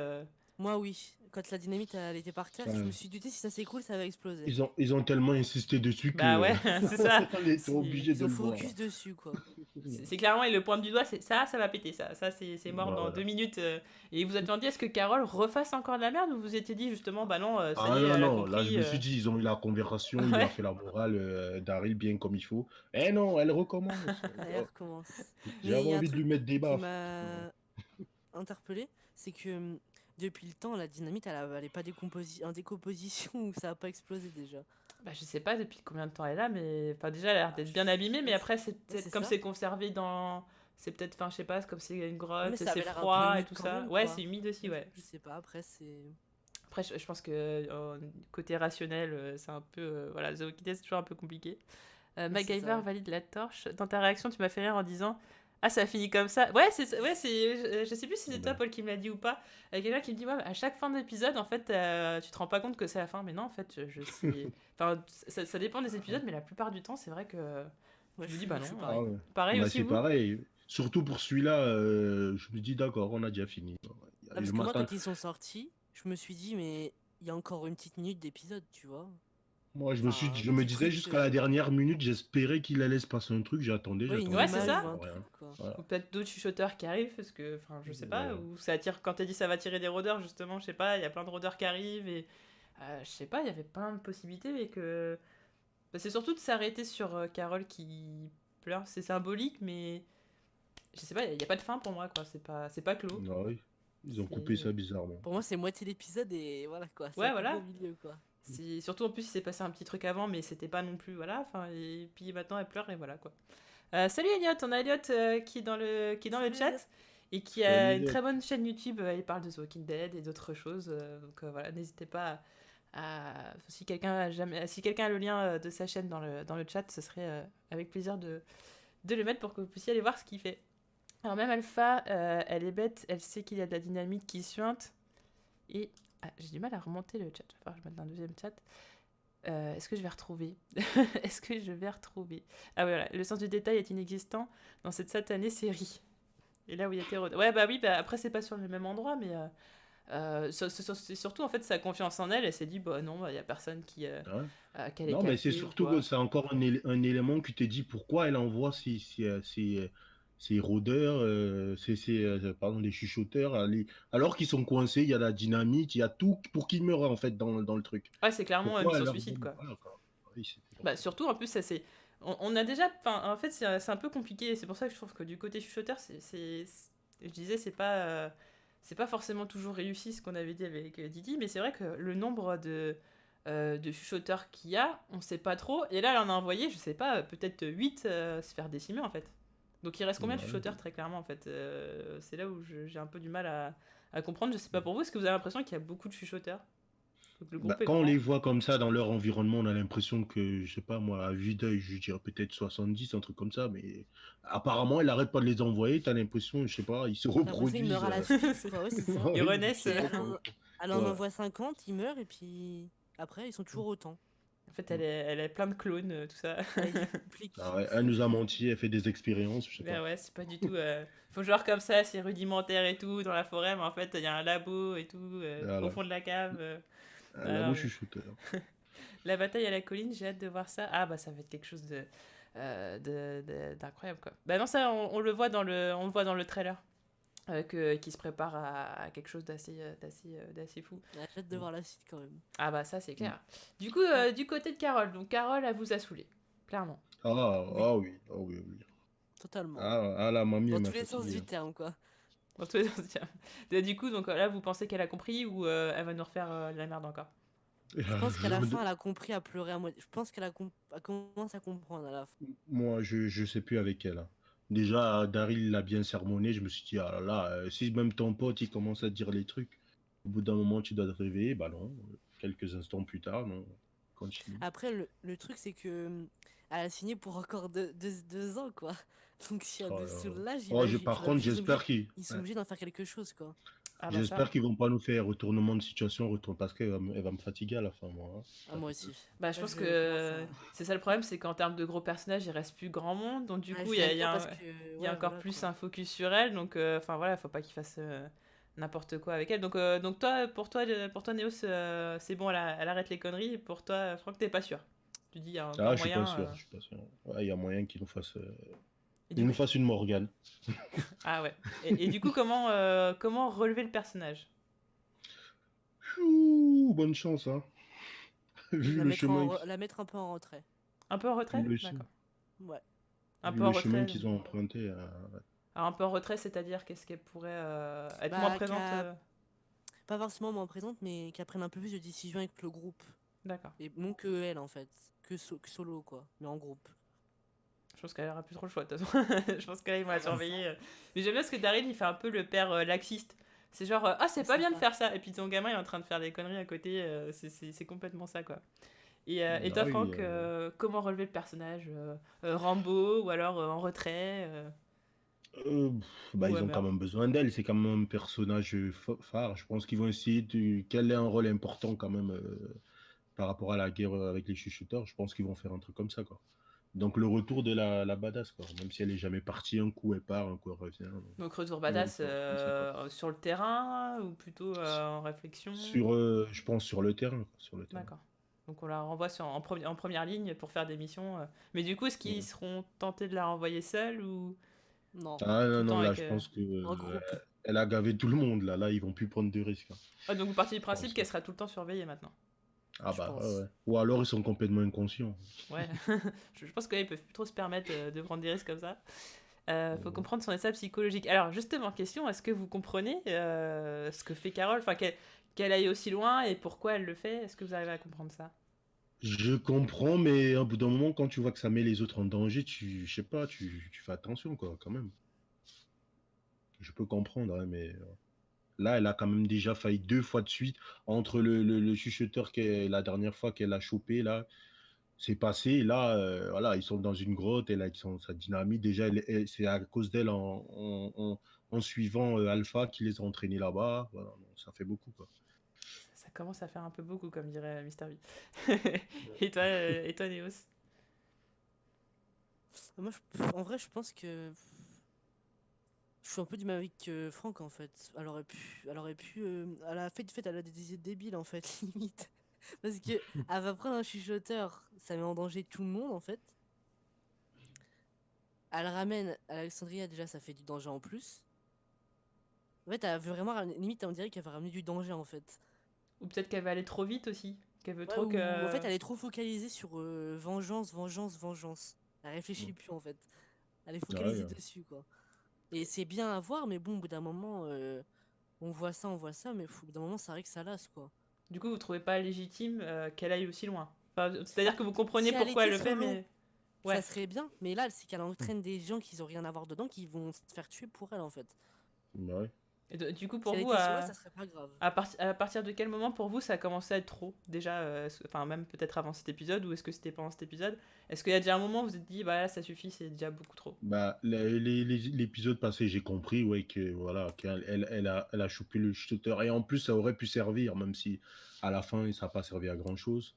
Moi, oui. Quand la dynamite elle était par terre, je me Enfin, suis douté si ça s'écroule, ça va exploser. ils ont tellement insisté dessus Bah que ouais, c'est ça. on était C'est obligé Ils de ont le voir. focus dessus, quoi. c'est clairement, il le pointe du doigt, c'est ça va péter, ça c'est mort Bah, dans voilà. 2 minutes. Et vous attendiez à ce que Carole refasse encore de la merde ou vous étiez dit justement, bah non, ça Ah y est, non, elle a non, là je compris. me suis dit, ils ont eu la conversation, il lui a Ouais. fait la morale, Daryl, bien comme il faut. Eh non, elle recommence. Elle recommence. Mais J'avais il y a un envie de truc lui mettre des qui baffes. m'a interpellé, c'est que depuis le temps, la dynamite, elle est pas en décomposition ou ça a pas explosé déjà. Bah, je sais pas depuis combien de temps elle est là, mais enfin, déjà, elle a l'air d'être bien Je abîmée, sais mais pas après, c'est ouais, peut-être c'est comme ça. c'est conservé dans. C'est peut-être, enfin, je sais pas, c'est comme c'est une Ouais, mais grotte, ça c'est avait l'air un peu froid et humide tout quand ça. même, Ouais, quoi. c'est humide aussi, ouais. Je sais pas, après, c'est. Après, je pense que côté rationnel, c'est un peu. Voilà, The Walking Dead, c'est toujours un peu compliqué. Ouais, c'est MacGyver ça. valide la torche. Dans ta réaction, tu m'as fait rire en disant Ah, ça finit comme ça. Ouais, je sais plus si c'est toi, Ouais. Paul, qui me l'a dit ou pas. Il y a quelqu'un qui me dit Ouais, à chaque fin d'épisode, en fait, tu te rends pas compte que c'est la fin. Mais non, en fait, je sais. Enfin, ça dépend des épisodes, mais la plupart du temps, c'est vrai que Ouais, je me dis Bah je non. suis Ah pareil. ouais. Pareil Bah, aussi, c'est vous pareil. Surtout pour celui-là, je me dis d'accord, on a déjà fini. Ah, Je parce que moi, m'attends. quand ils sont sortis, je me suis dit, mais il y a encore une petite minute d'épisode, tu vois. Moi, Enfin, un je me petit disais truc. jusqu'à la dernière minute, j'espérais qu'il allait se passer un truc. Ouais, une Ouais, c'est J'attendais, image ça. ou un rien. truc, quoi. Voilà. Ou peut-être d'autres chuchoteurs qui arrivent, parce que, enfin, je sais pas, Voilà. ou ça attire, quand t'as dit ça va tirer des rôdeurs, justement, je sais pas, il y a plein de rôdeurs qui arrivent, et je sais pas, il y avait plein de possibilités, mais que. Bah, c'est surtout de s'arrêter sur Carole qui pleure, c'est symbolique, mais je sais pas, il y a pas de fin pour moi, quoi, c'est pas clos. Ah oui. Ils ont coupé C'est. ça bizarrement. Pour moi, c'est moitié l'épisode et voilà, quoi. Ça Ouais, coupe au voilà. milieu, quoi. Surtout en plus, il s'est passé un petit truc avant, mais c'était pas non plus, voilà, enfin, et puis maintenant elle pleure, et voilà, quoi. Salut Elliot, on a Elliot qui est dans le Salut, chat Elliot. et qui a Salut, une Elliot. très bonne chaîne YouTube. Il parle de The Walking Dead et d'autres choses. Donc voilà, n'hésitez pas si quelqu'un a le lien de sa chaîne dans le chat, ce serait avec plaisir de le mettre pour que vous puissiez aller voir ce qu'il fait. Alors même Alpha, elle est bête, elle sait qu'il y a de la dynamite qui suinte. Et j'ai du mal à remonter le chat. Il va falloir que je mette un deuxième chat. Est-ce que je vais retrouver Est-ce que je vais retrouver Ah oui, voilà. Le sens du détail est inexistant dans cette satanée série. Et là où il y a terreau. Ouais, bah oui, bah après, c'est pas sur le même endroit, mais c'est surtout en fait sa confiance en elle. Elle s'est dit, bah non, il y a personne Hein. qui a les Non, mais c'est cafés ou surtout que quoi. c'est encore un élément qui te dit pourquoi elle envoie ces rôdeurs, pardon, les chuchoteurs, alors qu'ils sont coincés, il y a la dynamite, il y a tout pour qu'ils meurent en fait dans le truc. Ouais, c'est clairement une Pourquoi elle mission leur suicide, donne. quoi. Voilà, quoi. Oui, c'était Bah pour ça. surtout, en plus, ça c'est. On a déjà. Enfin, en fait, c'est un peu compliqué. C'est pour ça que je trouve que du côté chuchoteur, je disais, c'est pas forcément toujours réussi ce qu'on avait dit avec Didi, mais c'est vrai que le nombre de chuchoteurs qu'il y a, on sait pas trop. Et là, elle en a envoyé, je sais pas, peut-être 8 se faire décimer en fait. Donc il reste combien de Ouais. chuchoteurs très clairement en fait C'est là où j'ai un peu du mal à comprendre. Je sais pas pour vous, est-ce que vous avez l'impression qu'il y a beaucoup de chuchoteurs Donc le Bah, groupe est quand on les grand. voit comme ça dans leur environnement, on a l'impression que, je sais pas moi, à vue d'œil, je dirais peut-être 70, un truc comme ça, mais apparemment, elle arrête pas de les envoyer, t'as l'impression, je sais pas, ils se T'as l'impression qu'il meurt reproduisent. à la suite, quoi. Ouais, c'est ça. Ils Ouais, ils renaissent. se reproduisent. Elle en Ouais. envoie 50, il meurt et puis après, ils sont toujours autant. En fait, elle est plein de clones, tout ça. Elle duplique. Ah ouais, elle nous a menti, elle fait des expériences, je sais Ben pas. ouais, c'est pas du tout. Faut genre comme ça, c'est rudimentaire et tout, dans la forêt, mais en fait, il y a un labo et tout, au Voilà. fond de la cave. Un Non, labo non, mais chuchoteur. la bataille à la colline, j'ai hâte de voir ça. Ah, bah ça va être quelque chose d'incroyable, quoi. Bah non, ça, on le voit dans le trailer. Qui se prépare à quelque chose d'assez fou. J'ai hâte de voir la suite quand même. Ah bah ça c'est clair. Du coup, du côté de Carole, donc Carole, elle vous a saoulé, clairement. Oui, Ah oui, ah oui, oui. totalement. La mamie, Dans elle m'a tous les sens fatigué. du terme, quoi. Dans tous les sens, tiens. Du coup, donc là, vous pensez qu'elle a compris ou elle va nous refaire la merde encore Je pense qu'à Je la me fin, de- elle a compris à pleurer à moitié. Je pense qu'elle elle commence à comprendre à la fin. Moi, je sais plus avec elle, hein. Déjà, Daryl l'a bien sermonné, je me suis dit, ah là là, si même ton pote, il commence à te dire les trucs, au bout d'un moment, tu dois te réveiller, bah non, quelques instants plus tard, non, continue. Après, le truc, c'est que elle a signé pour encore 2 ans, quoi. Donc, s'il y a Oh des là sous là. là, Oh, j'imagine. par contre, Ils sont obligés d'en faire quelque chose, quoi. Ah bah ça. j'espère qu'ils vont pas nous faire retournement de situation, parce elle va me fatiguer à la fin, moi, hein. Ah, moi aussi. Bah je Là, pense je commence que c'est ça le problème, c'est qu'en termes de gros personnages, il reste plus grand monde, donc du à... coup, je il y viens a, de il y dire a parce un- que... il y a Ouais, encore voilà, plus quoi. un focus sur elle, donc enfin voilà, faut pas qu'il fasse n'importe quoi avec elle. Donc toi, pour toi, Néo, c'est bon, elle arrête les conneries, et pour toi, Franck, t'es pas sûr. Tu dis, il y a encore Ah, je suis pas moyen. sûr, je suis pas sûr. Ouais, il y a moyen qu'ils nous fassent, Et du ils nous coup, fassent une Morgane. ah ouais. Et du coup, comment relever le personnage Ouh, bonne chance, hein. Vu le chemin, La mettre un peu en retrait. Un peu en vu retrait le, che- D'accord. Ouais. Un vu peu en le chemin retrait. qu'ils ont emprunté, Alors un peu en retrait, c'est-à-dire qu'est-ce qu'elle pourrait être moins Bah, présente pas forcément moins présente, mais qu'elle prenne un peu plus de décisions avec le groupe. D'accord. Et non que elle, en fait. Que solo, quoi. Mais en groupe. Je pense qu'elle aura plus trop le choix, de toute façon. Je pense qu'elle va la surveiller. Mais j'aime bien parce que Daryl, il fait un peu le père laxiste. C'est genre, ah, c'est pas C'est bien de ça. faire ça. Et puis ton gamin, il est en train de faire des conneries à côté. C'est complètement ça, quoi. Et Ah toi, oui, Franck, comment relever le personnage Rambo ou alors en retrait bah, ou ils ont quand Hammer. même besoin d'elle, c'est quand même un personnage phare. Je pense qu'ils vont essayer qu'elle ait un rôle important quand même par rapport à la guerre avec les chuchoteurs. Je pense qu'ils vont faire un truc comme ça, quoi. Donc le retour de la badass, quoi. Même si elle est jamais partie, un coup elle part, un coup elle revient. Donc, Donc retour ils vont badass faire un truc comme ça, quoi. sur le terrain ou plutôt en réflexion Je pense sur le terrain, quoi, sur le terrain. D'accord. Donc on la renvoie en première ligne pour faire des missions. Mais du coup, est-ce qu'ils Ouais. seront tentés de la renvoyer seule ou Non. Ah tout non, le non, temps là avec... je pense que En groupe. elle a gavé tout le monde, là. Là, ils vont plus prendre de risques, hein, Ah, donc vous partez du je principe pense. qu'elle sera tout le temps surveillée maintenant. Ah Je bah ouais, pense. ouais. Ou alors ils sont complètement inconscients. Ouais. Je pense qu'ils peuvent plus trop se permettre de prendre des risques comme ça. Faut Ouais. comprendre son état psychologique. Alors justement, question, est-ce que vous comprenez ce que fait Carole, enfin qu'elle aille aussi loin et pourquoi elle le fait? Est-ce que vous arrivez à comprendre ça? Je comprends, mais au bout d'un moment, quand tu vois que ça met les autres en danger, je sais pas, tu fais attention, quoi, quand même. Je peux comprendre, hein, mais là, elle a quand même déjà failli 2 fois de suite entre le chuchoteur la dernière fois qu'elle a chopé, là, c'est passé. Et là, voilà, ils sont dans une grotte, elle a sa dynamite. Déjà, c'est à cause d'elle en suivant Alpha qui les a entraînés là-bas. Voilà, donc ça fait beaucoup, quoi. Ça commence à faire un peu beaucoup, comme dirait Mister V. Et toi, Néos? Moi, en vrai, je pense que je suis un peu du même avis que Franck, en fait. Elle a fait du fait, elle a des idées débiles, en fait, limite. Parce que elle va prendre un chuchoteur, ça met en danger tout le monde, en fait. Elle ramène Alexandria, déjà, ça fait du danger en plus. En fait, elle veut vraiment, limite, on dirait qu'elle va ramener du danger, en fait. Ou peut-être qu'elle va aller trop vite aussi, qu'elle veut Ouais, trop ou en que... fait, elle est trop focalisée sur vengeance, vengeance, vengeance. Elle réfléchit plus, en fait. Elle est Ouais, focalisée ouais. dessus, quoi. Et c'est bien à voir, mais bon, au bout d'un moment, on voit ça, mais au bout d'un moment, c'est vrai que ça lasse, quoi. Du coup, vous trouvez pas légitime qu'elle aille aussi loin. Enfin, Bah, c'est-à-dire que vous comprenez si elle pourquoi elle était le fait, solo, mais... ça Ouais. serait bien, mais là, c'est qu'elle entraîne des gens qui ont rien à voir dedans, qui vont se faire tuer pour elle, en fait. Ouais. Et du coup, Si pour elle vous, était solo, ça serait pas grave. à partir de quel moment pour vous ça a commencé à être trop déjà enfin même peut-être avant cet épisode ou est-ce que c'était pendant cet épisode? Est-ce qu'il y a déjà un moment où vous vous êtes dit bah là ça suffit, c'est déjà beaucoup trop? Bah, l'épisode passé, j'ai compris, ouais, que voilà, elle a chopé le shooter. Et en plus, ça aurait pu servir, même si à la fin, ça n'a pas servi à grand-chose.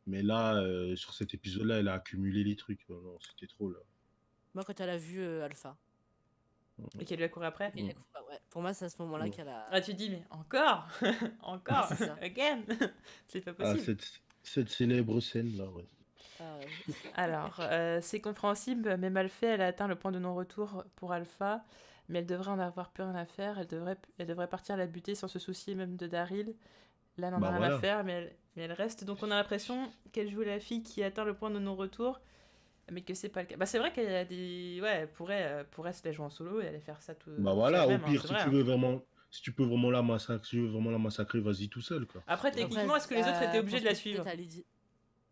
Mais là, sur cet épisode-là, elle a accumulé les trucs. Non, c'était trop, là. Moi, quand elle a vu Alpha, Et qu'elle lui a couru après? et qu'elle a couru, ouais, pour moi, c'est à ce moment-là Mm. qu'elle a. Ah tu te dis mais encore Ouais, encore c'est ça. again c'est pas Ah, possible. cette célèbre scène-là, ouais. Ah, ouais. Alors c'est compréhensible mais mal fait, elle a atteint le point de non-retour pour Alpha. Mais elle devrait en avoir plus rien à faire, elle devrait partir la buter sans se soucier même de Daryl. Là, elle n'en a Bah rien à voilà. faire, mais elle reste. Donc, on a l'impression qu'elle joue la fille qui atteint le point de non-retour, mais que c'est pas le cas. Bah, c'est vrai qu'il y a des. Ouais, elle pourrait se la jouer en solo et aller faire ça Bah toute seule voilà, au même, hein, pire, c'est vrai. Hein. si tu peux vraiment la massacrer, si tu veux vraiment la massacrer, vas-y tout seul, quoi. Après, Donc, Après, techniquement, est-ce que les autres étaient obligés de la pense suivre? peut-être à Lydie.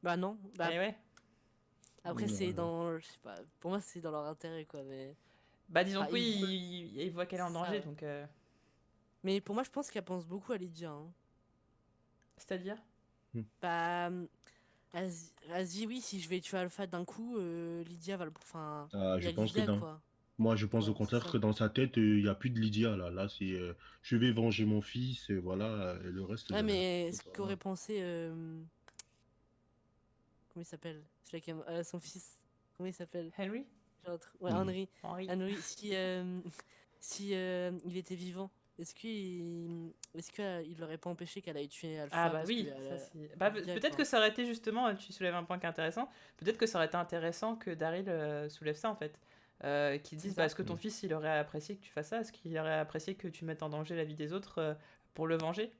Bah non. Bah, Eh ouais. après, c'est dans. Je sais pas. Pour moi, c'est dans leur intérêt, quoi. Mais. Bah, disons Enfin, que oui, ils voient qu'elle est en c'est ça, danger, ouais. donc. Mais pour moi, je pense qu'elle pense beaucoup à Lydia, hein. C'est-à-dire? Bah. Elle se dit, oui, si je vais tuer Alpha d'un coup, Lydia va le. Enfin. ah, Il y je a pense que Lydia, quoi. moi, je pense au Ouais, c'est contraire ça. que dans sa tête, il n'y a plus de Lydia, là. Là, c'est je vais venger mon fils, et voilà, et le reste, Ouais, mais ce ça va. qu'aurait pensé. Comment il s'appelle? Son fils. Comment il s'appelle? Henry? Ouais, Mhm. Henry. Henry? Henry, si, si il était vivant, est-ce que il l'aurait pas empêché qu'elle aille tuer Ah Alpha bah parce que oui, ça c'est... Bah, Lydia, peut-être que quoi. ça aurait été justement, tu soulèves un point qui est intéressant, peut-être que ça aurait été intéressant que Daryl soulève ça en fait. Qu'ils C'est disent, bah, ça. est-ce que ton fils il aurait apprécié que tu fasses ça? Est-ce qu'il aurait apprécié que tu mettes en danger la vie des autres pour le venger?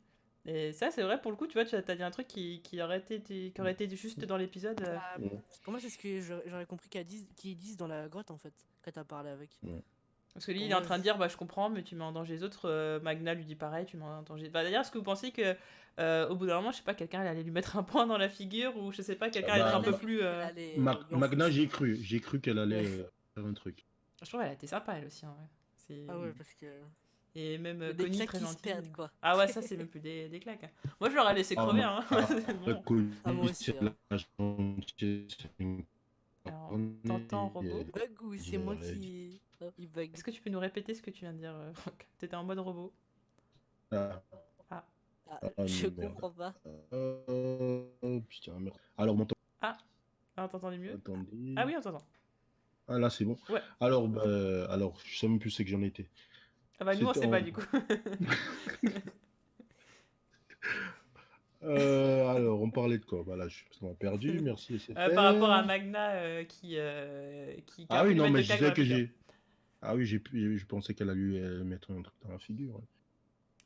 Et ça c'est vrai pour le coup, tu vois, tu as dit un truc qui aurait été juste dans l'épisode. Bah, Mhm. pour moi, c'est ce que j'aurais compris qu'ils disent dans la grotte en fait, quand t'as parlé avec. Ouais. Parce que lui, Pour il est en moi, train de dire, bah je comprends, mais tu mets en danger les autres. Magna lui dit pareil, tu mets en danger. Bah, d'ailleurs, est-ce que vous pensez que au bout d'un moment, je sais pas, quelqu'un allait lui mettre un point dans la figure ou je sais pas, quelqu'un allait être un Bah, peu Magna, j'ai plus. cru qu'elle allait lui Magna, enfoncer. j'ai cru qu'elle allait Ouais. faire un truc. Je trouve qu'elle a été sympa elle aussi, en vrai. Ah ouais, C'est... parce que Et même les Connie, claques très qui se gentille. perdent, quoi. Ah ouais, ça, c'est même plus des claques, hein. Moi, je l'aurais laissé Ah, crever, hein. C'est après, bon. Ah, moi Connie, aussi, c'est hein. la gentillesse Alors, t'entends incarnée, robot. elle Bug ou c'est moi dirait- qui. Oh, il bug. Est-ce que tu peux nous répéter ce que tu viens de dire, Franck? T'étais en mode robot. Ah, Ah, je mais merde. comprends pas. Putain, merde. Alors, mon Ah, t'entendais mieux? Ah attendez. oui, on t'entend. Ah, là, c'est bon. Ouais. Alors, je sais même plus c'est que j'en étais. Ah bah, nous, on C'était sait pas, en... du coup. Alors, on parlait de quoi? Bah là, ça m'a perdu. Merci, c'est Par rapport à fait. Magna qui a Ah un peu oui, lui non, mettre mais de je claque dans disais la que figure. j'ai. Ah oui, je pensais qu'elle allait lui mettre un truc dans la figure. Ouais.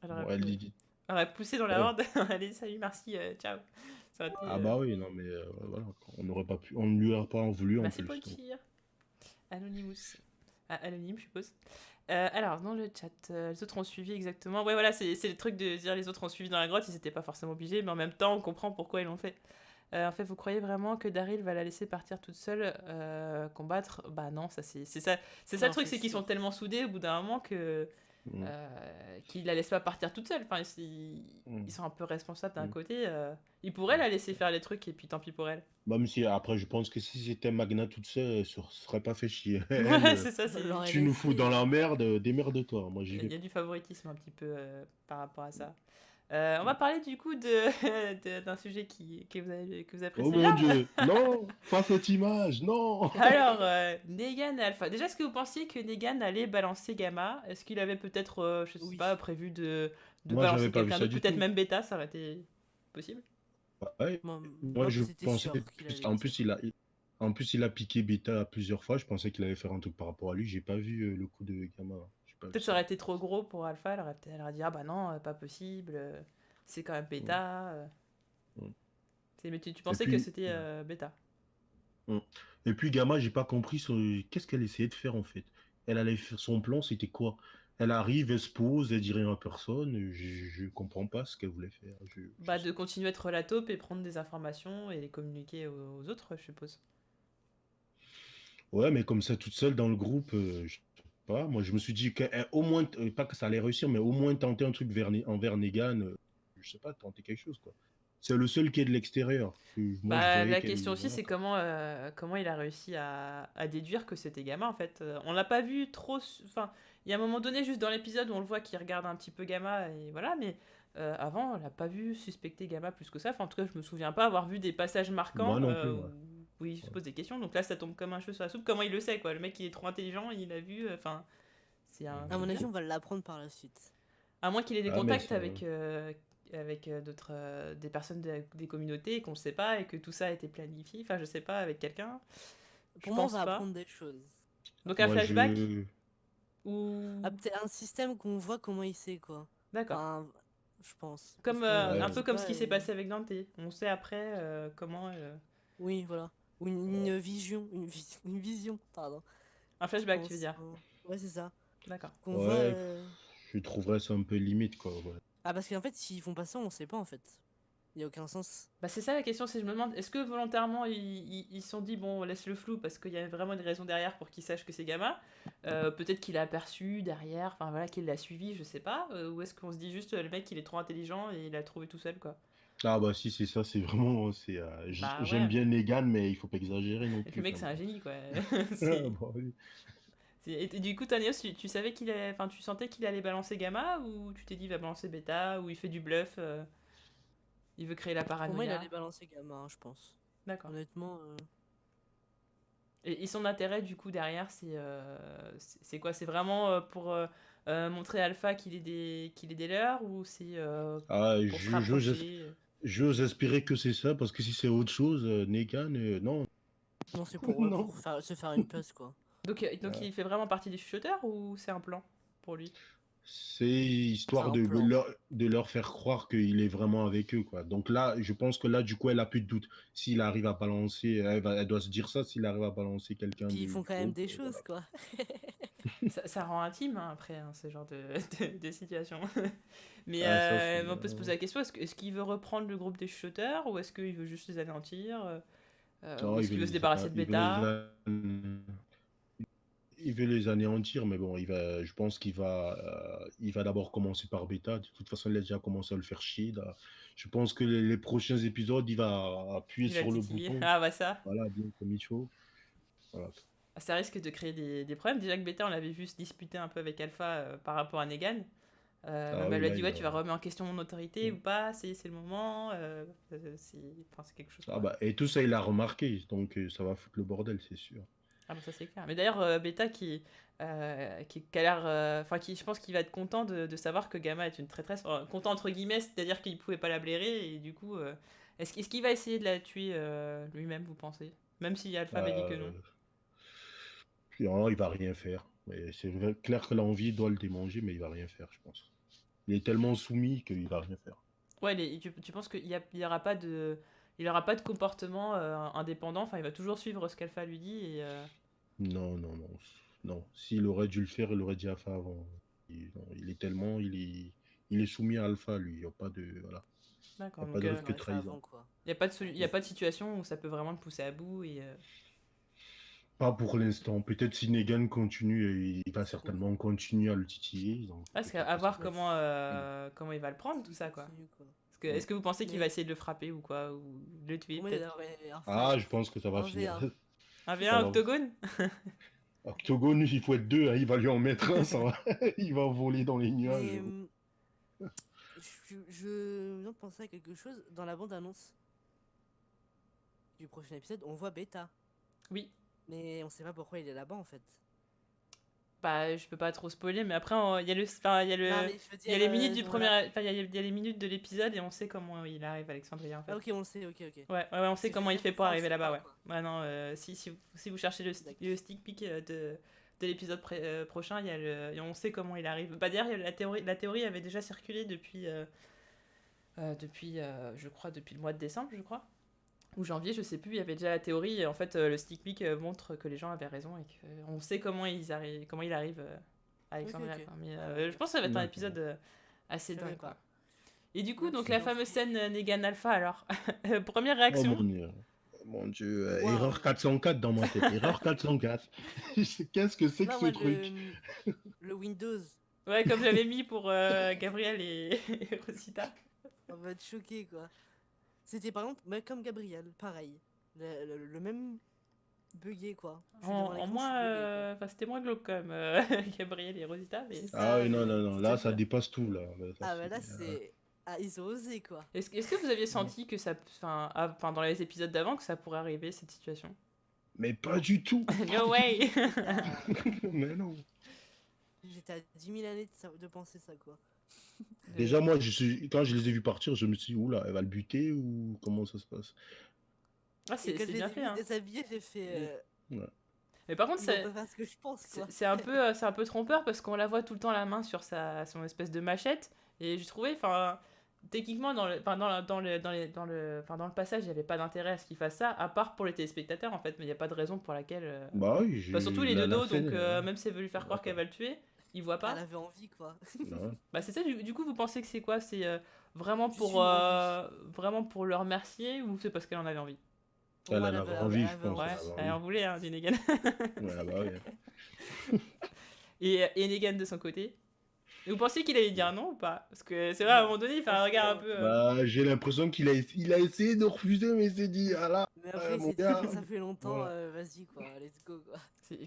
Elle Bon, aurait elle pu, dit. elle aurait poussé dans la Ouais. horde. Allez, salut, merci, ciao. Ça aurait été. Ah bah oui, non, mais voilà. On n'aurait pas pu. On ne lui a pas voulu en Merci plus. pour le Donc. tir. Anonymous. Ah, anonyme, je suppose. Alors, dans le chat, les autres ont suivi exactement. Ouais, voilà, c'est le truc de dire les autres ont suivi dans la grotte, ils étaient pas forcément obligés, mais en même temps, on comprend pourquoi ils l'ont fait. En fait, vous croyez vraiment que Daryl va la laisser partir toute seule combattre? Bah non, ça c'est ça. C'est ça le Non, truc, c'est c'est qu'ils sont sûr. tellement soudés au bout d'un moment que Mm, qu'ils la laissent pas partir toute seule. Enfin, ils mm, sont un peu responsables d'un mm. côté. Ils pourraient la laisser faire les trucs et puis tant pis pour elle. Même si après, je pense que si c'était Magna toute seule, elle se serait pas fait chier. Elle, Ouais, c'est ça. On l'aurait tu nous fous dans laissé. la merde, démerde-toi. Moi, j'y Il vais y a pas. du favoritisme un petit peu par rapport à ça. On va parler du coup d'un sujet que vous Oh appréciez mon bien. Dieu, non, pas cette image, non. Alors, Negan et Alpha. Déjà, est-ce que vous pensiez que Negan allait balancer Gamma? Est-ce qu'il avait peut-être, je sais Oui. pas, prévu de Moi, j'avais balancer pas vu quelqu'un ça d'autre? du Peut-être tout. même Beta, ça aurait été possible? Ouais. Moi, je C'était pensais sûr qu'il plus. allait le dire. En plus, il a piqué Beta plusieurs fois. Je pensais qu'il allait faire un truc par rapport à lui. J'ai pas vu le coup de Gamma. J'ai pas vu Peut-être ça ça. aurait été trop gros pour Alpha. Elle aurait dit, ah bah non, pas possible. C'est quand même Mm, Beta. mm. Mais tu Et pensais que puis, c'était Beta? mm. Et puis Gamma, j'ai pas compris qu'est-ce qu'elle essayait de faire en fait. Elle allait faire son plan, c'était quoi? Elle arrive, elle se pose, elle dit rien à personne. Je comprends pas ce qu'elle voulait faire. Je Bah, sais de pas. continuer à être la taupe et prendre des informations et les communiquer aux autres, je suppose. Ouais, mais comme ça, toute seule dans le groupe, je sais pas. Moi, je me suis dit qu'au moins, pas que ça allait réussir, mais au moins tenter un truc envers Negan. Je sais pas, tenter quelque chose, quoi. C'est le seul qui est de l'extérieur. Moi, je Bah, voyais la qu'elle. question aussi, Voilà, c'est quoi. comment il a réussi à déduire que c'était Gamma, en fait. On l'a pas vu trop... Enfin, il y a un moment donné, juste dans l'épisode, où on le voit qu'il regarde un petit peu Gamma, et voilà, mais avant, on l'a pas vu suspecter Gamma plus que ça. Enfin, en tout cas, je me souviens pas avoir vu des passages Moi marquants non plus, ouais. où il se Ouais. pose des questions. Donc là, ça tombe comme un cheveu sur la soupe. Comment il le sait, quoi? Le mec, il est trop intelligent, il a vu... Enfin, c'est un À mon truc avis, fou. on va l'apprendre par la suite. À moins qu'il ait des Ah, mais contacts ça. avec d'autres des personnes des communautés qu'on ne sait pas et que tout ça a été planifié. Enfin, je sais pas, avec quelqu'un. Je Pour moi, on pense va pas. apprendre des choses. Donc un Moi, flashback ou Ah, peut-être un système qu'on voit comment il sait, quoi. d'accord. Enfin, je pense. Parce Comme qu'on un Ouais. le peu dit comme ce pas qui s'est et... passé avec Dante. On sait après comment Oui, voilà. Ou une vision. Une vision, pardon. un Je flashback, tu veux pense. dire. Ouais, c'est ça. D'accord. Qu'on voit... Ouais, je trouverais ça un peu limite, quoi. Ouais. Ah, parce qu'en fait, s'ils font pas ça, on sait pas, en fait. Il y a aucun sens. Bah c'est ça la question, c'est je me demande, est-ce que volontairement ils se sont dit bon on laisse le flou parce qu'il y a vraiment une raison derrière pour qu'ils sachent que c'est Gamma. Peut-être qu'il a aperçu derrière, enfin voilà qu'il l'a suivi, je sais pas, ou est-ce qu'on se dit juste le mec il est trop intelligent et il a trouvé tout seul quoi. Ah bah si c'est ça, c'est vraiment, Bah j'aime ouais, bien Negan, mais il faut pas exagérer non et puis le plus mec quand c'est même. un génie quoi. Ah, C'est- bah oui. et du coup Thanos, tu savais qu'il allait, enfin tu sentais qu'il allait balancer Gamma ou tu t'es dit il va balancer Beta ou il fait du bluff, il veut créer la Pour moi, il paranoïa. allait balancer gamin, je pense. D'accord. Honnêtement, Et son intérêt, du coup, derrière, c'est quoi? C'est vraiment pour montrer à Alpha qu'il est des leurs ou c'est Ah, pour se j'ose rapprocher? j'ose espérer que c'est ça, parce que si c'est autre chose, Negan, non, non, c'est pour, non. se faire une place, quoi. Donc Euh, il fait vraiment partie des chuchoteurs ou c'est un plan pour lui? C'est C'est histoire un plan. de leur faire croire qu'il est vraiment avec eux, quoi. Donc là, je pense que là, du coup, elle a plus de doute. S'il arrive à balancer, elle doit se dire ça, s'il arrive à balancer quelqu'un Puis ils du font quand même groupe, des voilà. choses, quoi. Ça rend intime, hein, après, hein, ce genre de situation. Mais Ah, ça, on peut se poser la question, est-ce qu'il veut reprendre le groupe des chuchoteurs ou est-ce qu'il veut juste les anéantir ou non, est-ce qu'il veut se débarrasser de il veut les, Beta? il veut les anéantir, mais bon, je pense il va d'abord commencer par Beta. De toute façon, il a déjà commencé à le faire chier, là. Je pense que les prochains épisodes, il va appuyer Il va sur le titiller. bouton, Ah bah ça, voilà, bien comme il faut. Voilà. ça risque de créer des problèmes. Déjà que Beta, on l'avait vu se disputer un peu avec Alpha par rapport à Negan. Ah Même elle oui, lui a là, dit, ouais, tu vas remettre en question mon autorité Mm. ou pas, c'est le moment. C'est quelque chose Ah quoi. bah, et tout ça, il a remarqué, donc ça va foutre le bordel, c'est sûr. Ah bah ça c'est clair. Mais d'ailleurs, Beta qui a l'air... Enfin, je pense qu'il va être content de savoir que Gamma est une traîtresse. Enfin, content entre guillemets, c'est-à-dire qu'il pouvait pas la blairer. Et du coup, est-ce qu'il va essayer de la tuer lui-même, vous pensez? Même si Alpha avait dit que Euh, non. non, il va rien faire. Mais clair que l'envie doit le démanger, mais il va rien faire, je pense. Il est tellement soumis qu'il va rien faire. Ouais, tu penses qu'il aura pas de... Il aura pas de comportement indépendant, enfin il va toujours suivre ce qu'Alpha lui dit Non, non, non. Non. S'il aurait dû le faire, il aurait dit Alpha avant. Non, il est tellement, il est soumis à Alpha, lui. Il n'y a pas de, voilà. Il D'accord, n'y a pas donc de Il risque de aurait fait trahison. avant, quoi. il y a pas de situation où ça peut vraiment le pousser à bout Pas pour l'instant. Peut-être si Negan continue, et il va Ça se trouve. certainement continuer à le titiller. Donc Ah, c'est peut-être à que ça voir va. comment il va le prendre, tout S'il ça, quoi. continue, quoi. Mm. Est-ce que vous pensez qu'il va Mais essayer de le frapper ou quoi? Ou de le tuer, pour moi, il peut-être? aurait un Ah, fight. je pense que ça va Un finir. v1. Un Ça V1 va. octogone? Octogone, il faut être deux, hein, il va lui en mettre un, ça va. Il va voler dans les nuages. Mais je viens de penser à quelque chose. Dans la bande-annonce du prochain épisode, on voit Beta. Oui. Mais on sait pas pourquoi il est là-bas, en fait. Bah, je peux pas trop spoiler, mais après, il y a Non, mais je veux il y a dire, les minutes du on premier... l'a- Enfin, il y a les minutes de l'épisode et on sait comment il arrive à Alexandria, en Ah, fait. ok, on le sait, ok. On sait C'est comment il juste fait que pour ça, on arriver sait là-bas, pas, ouais. quoi. Ouais, non, si vous cherchez le stick pic de l'épisode prochain, on sait comment il arrive. Bah, d'ailleurs, la théorie avait déjà circulé je crois, depuis le mois de décembre, je crois. Ou janvier, je sais plus, il y avait déjà la théorie. Et en fait, le stick pic montre que les gens avaient raison et qu'on sait comment il arrive à Alexandria, Ok. quoi. Mais je pense que ça va être un épisode assez Je savais dingue, quoi. pas. Et du coup, Ouais, donc tu la m'en fameuse fous. scène Negan Alpha, alors. Première Oh réaction. mon Dieu. Mon Dieu, erreur Waouh. 404 dans ma tête. Erreur 404. Qu'est-ce que c'est que Non, ce moi, truc? le Windows, Ouais, comme j'avais mis pour Gabriel et Rosita. on va être choqué, quoi. C'était par exemple, mais comme Gabriel, pareil. Le même bugué, quoi. Je suis devant En l'écran, je suis moins, bugué, quoi. enfin, c'était moins glauque comme Gabriel et Rosita, mais C'est Ah ça, oui, non, non, mais... non. c'était Là, ça bien. dépasse tout, là. Ça, Ah, bah là, c'est... Ah, ils ont osé, quoi. Est-ce que vous aviez senti que ça, enfin, dans les épisodes d'avant, que ça pourrait arriver cette situation? Mais pas du tout. No way. Mais non. J'étais à 10 000 années de penser ça, quoi. Déjà, moi, quand je les ai vus partir, je me suis dit, oula, elle va le buter ou comment ça se passe? Ah, Et quand c'est je les bien ai fait, vus hein. déshabillés, j'ai fait... Ouais. Mais par contre, Ils vont pas faire ce que je pense, quoi. c'est un peu trompeur parce qu'on la voit tout le temps la main sur son espèce de machette. Et j'ai trouvé, enfin, techniquement, enfin, dans le passage, il n'y avait pas d'intérêt à ce qu'il fasse ça, à part pour les téléspectateurs, en fait. Mais il n'y a pas de raison pour laquelle. Bah oui, Bah, surtout les deux la dos, donc scène. même si elle veut lui faire croire qu'elle va le tuer, il voit Elle pas. avait envie, quoi. Ouais. Bah, c'est ça, du coup, vous pensez que c'est quoi? C'est vraiment Juste une envie. vraiment pour le remercier ou c'est parce qu'elle en avait envie? Pour Elle moi, en avait envie, je avait pense. Ouais, envie. Elle elle avait en envie. voulait, hein, du Negan. Ouais, bah oui. Et Negan de son côté. Et vous pensez qu'il allait dire non ou pas? Parce que c'est vrai, à un moment donné, il fait un regard un peu. Bah, j'ai l'impression il a essayé de refuser, mais il s'est dit, ah là, Mais après, mon c'est dit, gars. ça fait longtemps, Voilà. vas-y, quoi, let's go, quoi.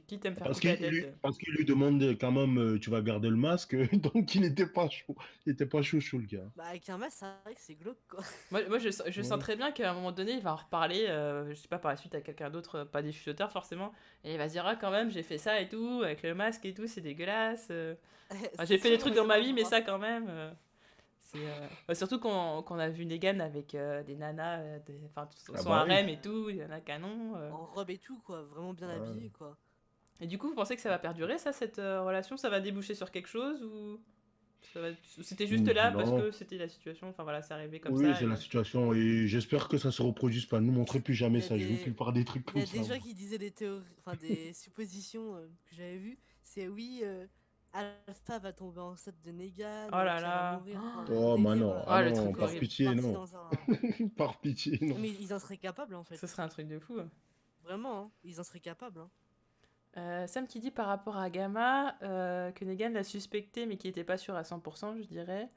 Quitte à me faire couper la tête. Parce qu'il lui demande quand même, tu vas garder le masque, donc il n'était pas chaud. Il était pas chaud, chaud, le gars. Bah, avec un masque, c'est vrai que c'est glauque, quoi. Moi je sens Ouais. très bien qu'à un moment donné, il va en reparler, je sais pas, par la suite à quelqu'un d'autre, pas des chuchoteurs forcément, et il va se dire, ah quand même, j'ai fait ça et tout, avec le masque et tout, c'est dégueulasse. Enfin, j'ai fait des trucs dans ma vie, mais ça quand même. Surtout qu'on a vu Negan avec des nanas, enfin, son Ah bah oui. harem et tout, des nanas canon. En robe et tout, quoi, vraiment bien Ouais. habillé, quoi. Et du coup, vous pensez que ça va perdurer, ça, cette relation? Ça va déboucher sur quelque chose ou c'était juste là parce Non. que c'était la situation, enfin voilà, c'est arrivé comme Oui, ça. c'est la situation et j'espère que ça se reproduise pas. Ne montrez plus jamais Il y a ça. Je veux des- plus parler des trucs Il y comme a ça. des gens qui disaient des théories, enfin des suppositions que j'avais vues. C'est oui, Alpha va tomber enceinte de Negan, Oh et là Claire va là. mourir. Enfin, le Oh, bah délire. non, Oh, le non, truc par horrible. pitié, Parti non. dans un. Par pitié, non. Mais ils en seraient capables en fait. Ce serait un truc de fou. Vraiment, hein, ils en seraient capables. Hein. Sam qui dit par rapport à Gamma que Negan l'a suspecté mais qui n'était pas sûr à 100%, je dirais.